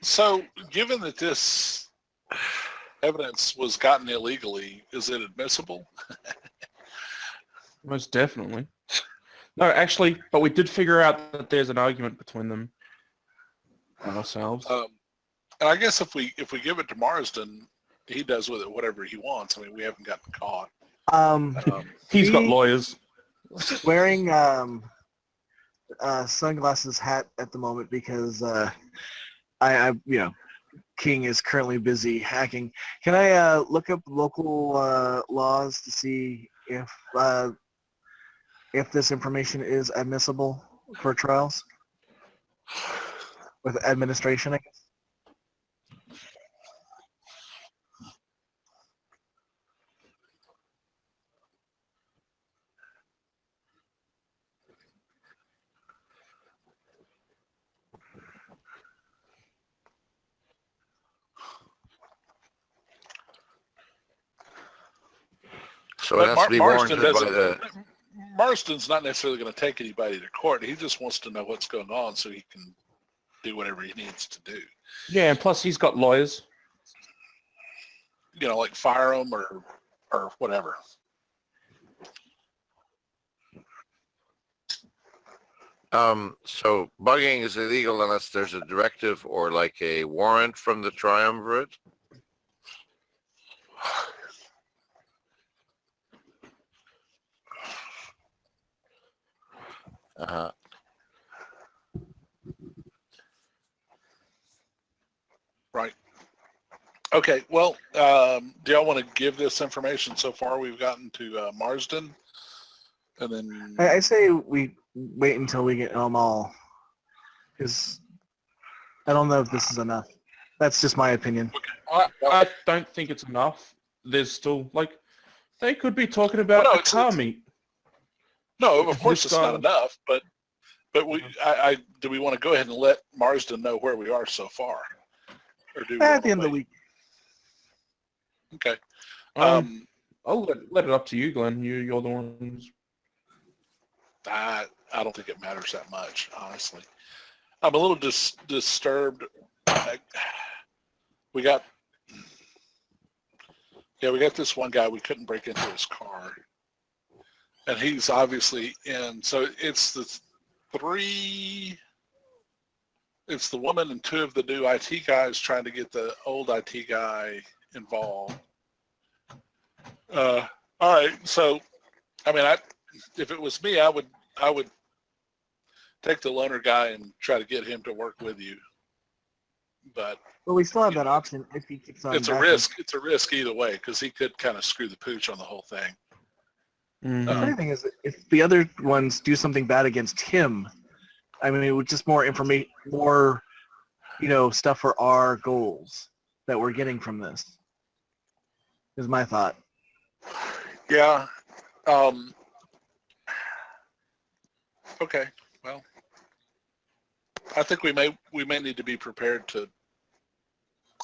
So given that this evidence was gotten illegally, is it admissible? Most definitely. No, actually, but we did figure out that there's an argument between them and ourselves. And I guess if we give it to Marsden, he does with it whatever he wants. I mean, we haven't gotten caught. He's got lawyers. Wearing sunglasses hat at the moment because I King is currently busy hacking. Can I look up local laws to see if if this information is admissible for trials with administration, I guess. So it has to be warranted by the... Marston's not necessarily going to take anybody to court. He just wants to know what's going on so he can do whatever he needs to do. Yeah, and plus he's got lawyers. You know, like fire them or whatever. So bugging is illegal unless there's a directive or like a warrant from the triumvirate. Uh-huh. Right. Okay. Well, do y'all want to give this information so far? We've gotten to Marsden, and then I say we wait until we get them all, because I don't know if this is enough. That's just my opinion. I don't think it's enough. There's still, like, they could be talking about Well, no, a car meet. No, of course This it's guy- not enough, but do we want to go ahead and let Marsden know where we are so far, or do we At want the to end of the wait? week. Okay. I'll let it up to you, Glenn. You're the one who's... I don't think it matters that much, honestly. I'm a little disturbed. We got this one guy, we couldn't break into his car. And he's obviously in, so it's the woman and two of the new IT guys trying to get the old IT guy involved. All right, so, I mean, if it was me, I would take the loaner guy and try to get him to work with you. But we still have that option if he keeps on. it's a risk. It's a risk either way because he could kind of screw the pooch on the whole thing. Mm-hmm. The funny thing is, if the other ones do something bad against him, I mean, it would just more information, more, stuff for our goals that we're getting from this. Is my thought. Yeah. Okay. Well, I think we may need to be prepared to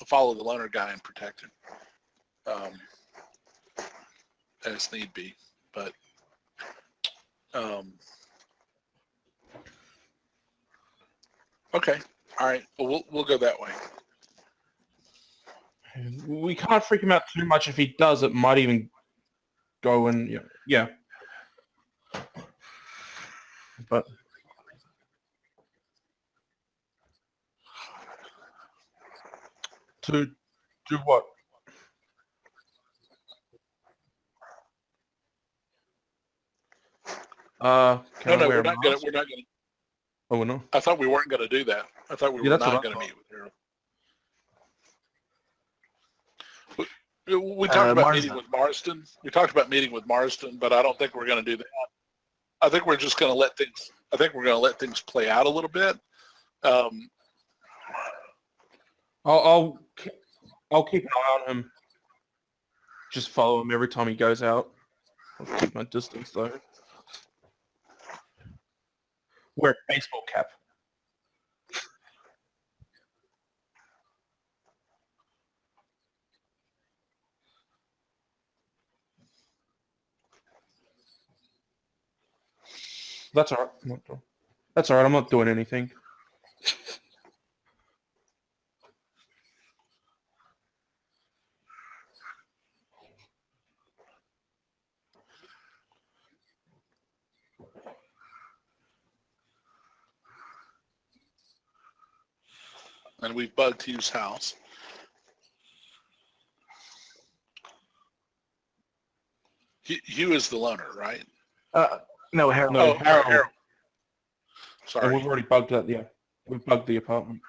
follow the loaner guy and protect him, as need be. But okay. All right. Well, we'll go that way. We can't freak him out too much. If he does, it might even go and yeah. But to do what? No, we're not gonna. Oh, no. I thought we weren't gonna do that. I thought we were not gonna meet with her. We talked about meeting with Marsden. We talked about meeting with Marsden, but I don't think we're going to do that. I think we're just going to let things. I think we're going to let things play out a little bit. I'll keep an eye on him. Just follow him every time he goes out. I'll keep my distance though. Wear a baseball cap. That's all right. That's all right. I'm not doing anything. And we've bugged Hugh's house. Hugh is the loaner, right? No, Harold. No, Harold. Harold. Sorry. And we've already bugged that. Yeah, we've bugged the apartment.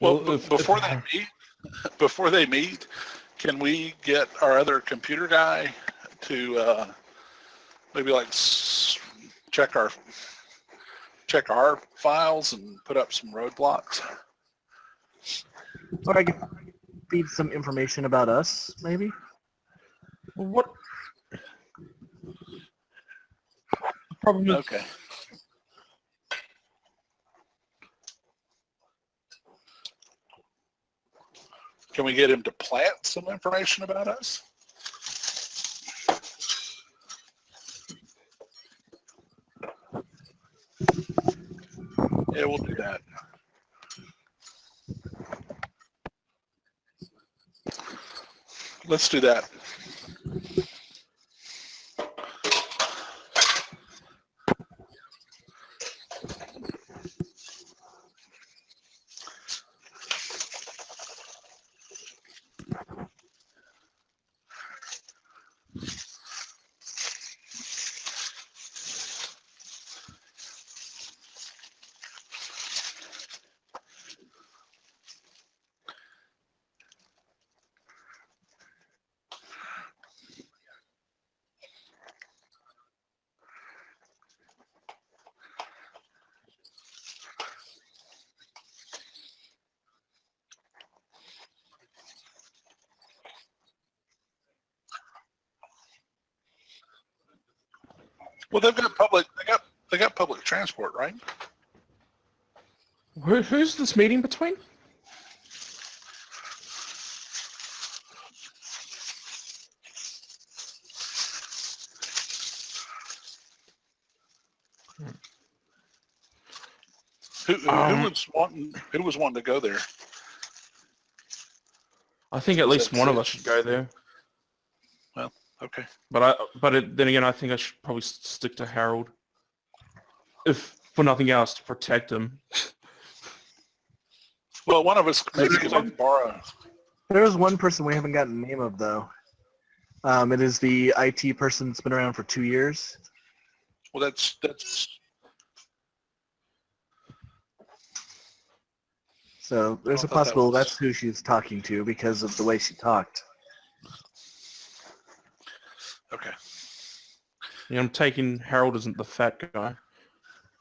Well, Well, before they meet, can we get our other computer guy to maybe like check our files and put up some roadblocks? Or I could feed some information about us, maybe. what problem is? Okay. Can we get him to plant some information about us? Yeah, we'll do that. Let's do that. Well, they've got public. They got public transport, right? Who's this meeting between? Who was wanting to go there? I think at least one of us should go there. Well, okay. But then again, I think I should probably stick to Harold, if for nothing else, to protect him. Well, one of us maybe could like borrow. There is one person we haven't gotten the name of, though. It is the IT person that's been around for 2 years. Well, that's So there's a possible that's who she's talking to because of the way she talked. okay. Yeah, I'm taking Harold isn't the fat guy.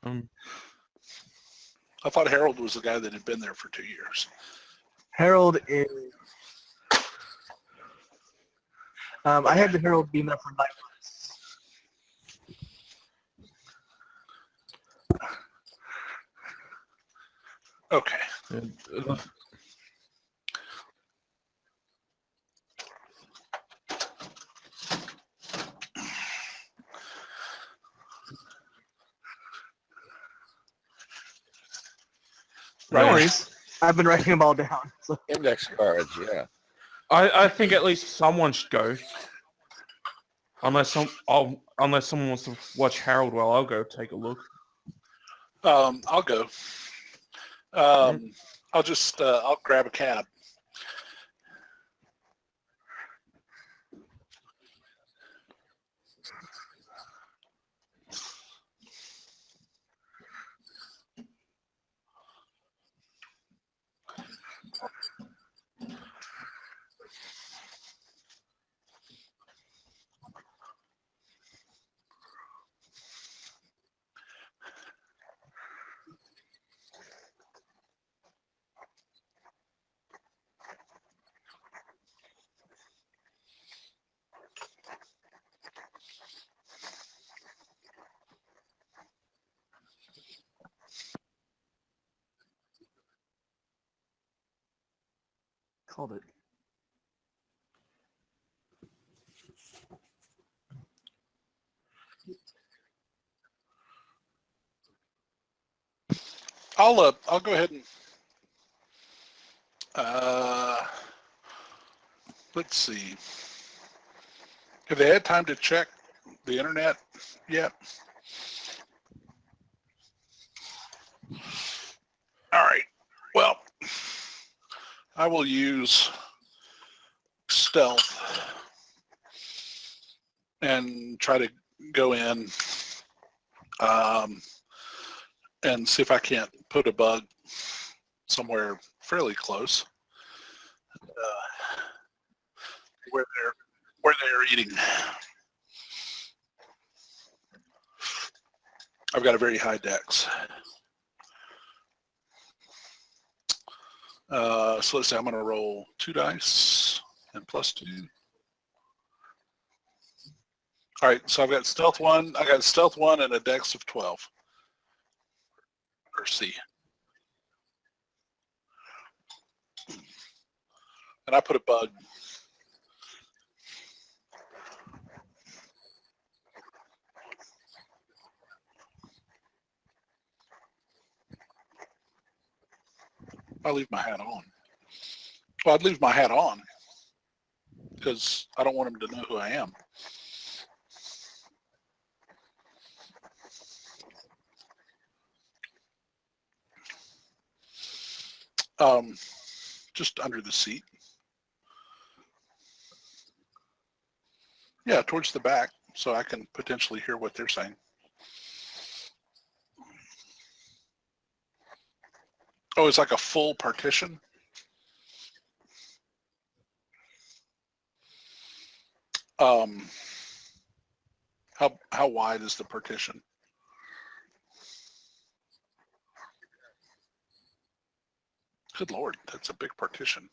I thought Harold was the guy that had been there for 2 years. Harold is... I had the Harold being there for 9 months. Okay. No worries. I've been writing them all down. So. Index cards, yeah. I think at least someone should go. Unless someone wants to watch Harold while I'll go take a look. I'll go. I'll just I'll grab a cab. Called it. I'll go ahead and let's see. Have they had time to check the internet yet? All right. Well, I will use stealth and try to go in and see if I can't put a bug somewhere fairly close where they're eating. I've got a very high dex. So let's say I'm going to roll 2 dice and +2. All right, so I've got stealth 1. I got stealth 1 and a dex of 12. Or C. And I put a bug. I'll leave my hat on. Well, I'd leave my hat on because I don't want him to know who I am. Just under the seat. Yeah, towards the back, so I can potentially hear what they're saying. Oh, it's like a full partition? How wide is the partition? Good Lord, that's a big partition.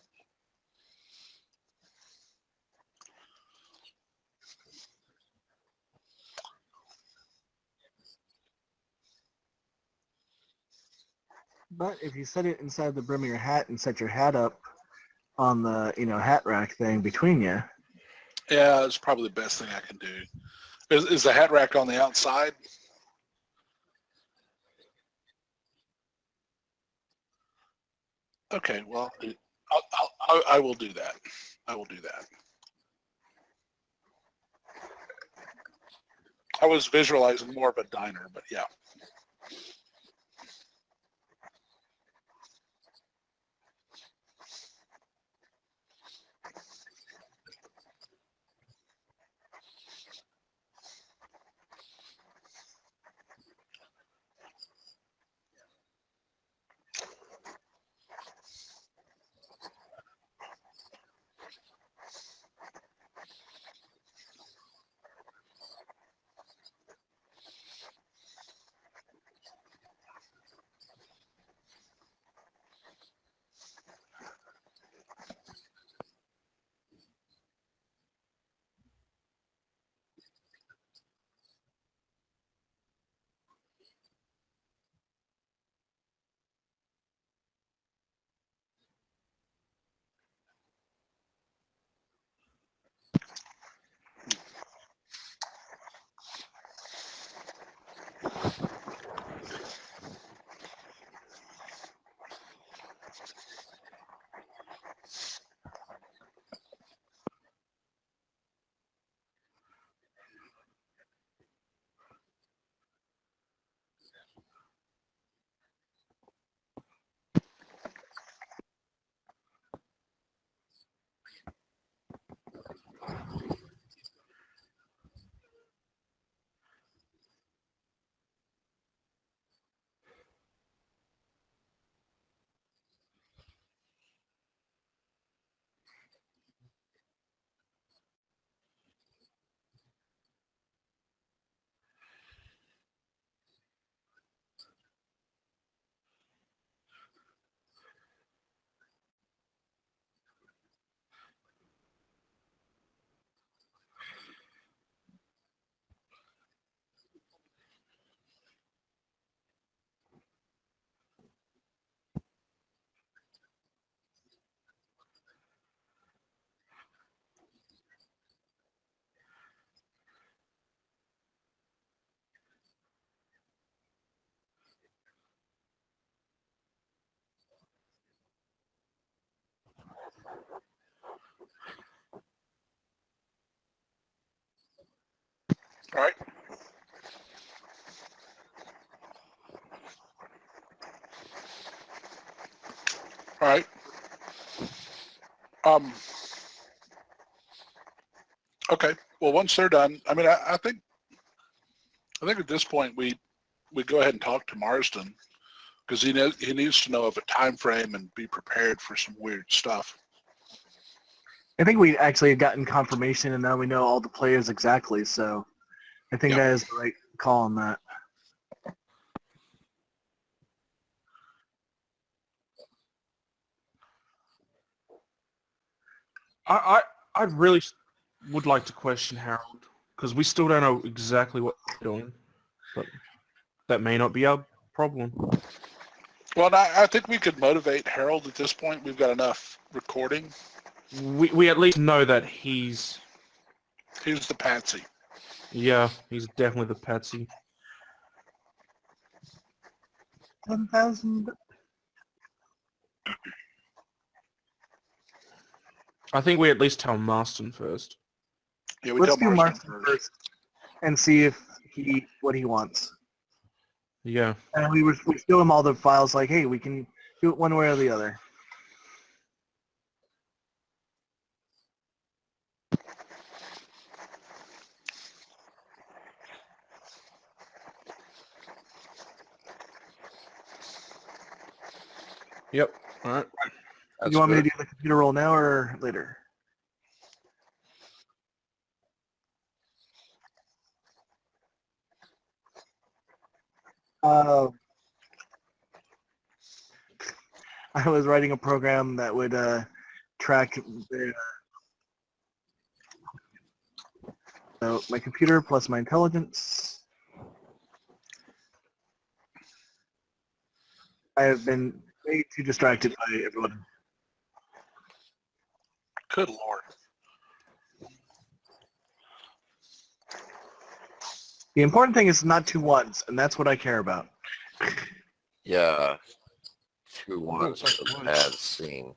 But if you set it inside the brim of your hat and set your hat up on the, hat rack thing between you. Yeah, it's probably the best thing I can do. Is the hat rack on the outside? Okay, well, I will do that. I will do that. I was visualizing more of a diner, but yeah. All right. Okay. Well, once they're done, I mean, I think at this point we go ahead and talk to Marsden because he needs to know of a time frame and be prepared for some weird stuff. I think we actually had gotten confirmation, and now we know all the players exactly. So I think that is the right call on that. I really would like to question Harold because we still don't know exactly what we're doing, but that may not be our problem. Well, I think we could motivate Harold at this point. We've got enough recording. We at least know that he's the patsy. Yeah, he's definitely the patsy. 1,000. I think we at least tell Marston first. Yeah, we Let's tell do Marston Marston first and see if what he wants. Yeah. And we show him all the files. Like, hey, we can do it one way or the other. Yep. All right. Do you want me to do the computer roll now or later? I was writing a program that would track so my computer plus my intelligence. I have been way too distracted by everyone. Good Lord. The important thing is not 2 1s, and that's what I care about. Yeah. 2 1 Looks like is a bad scene.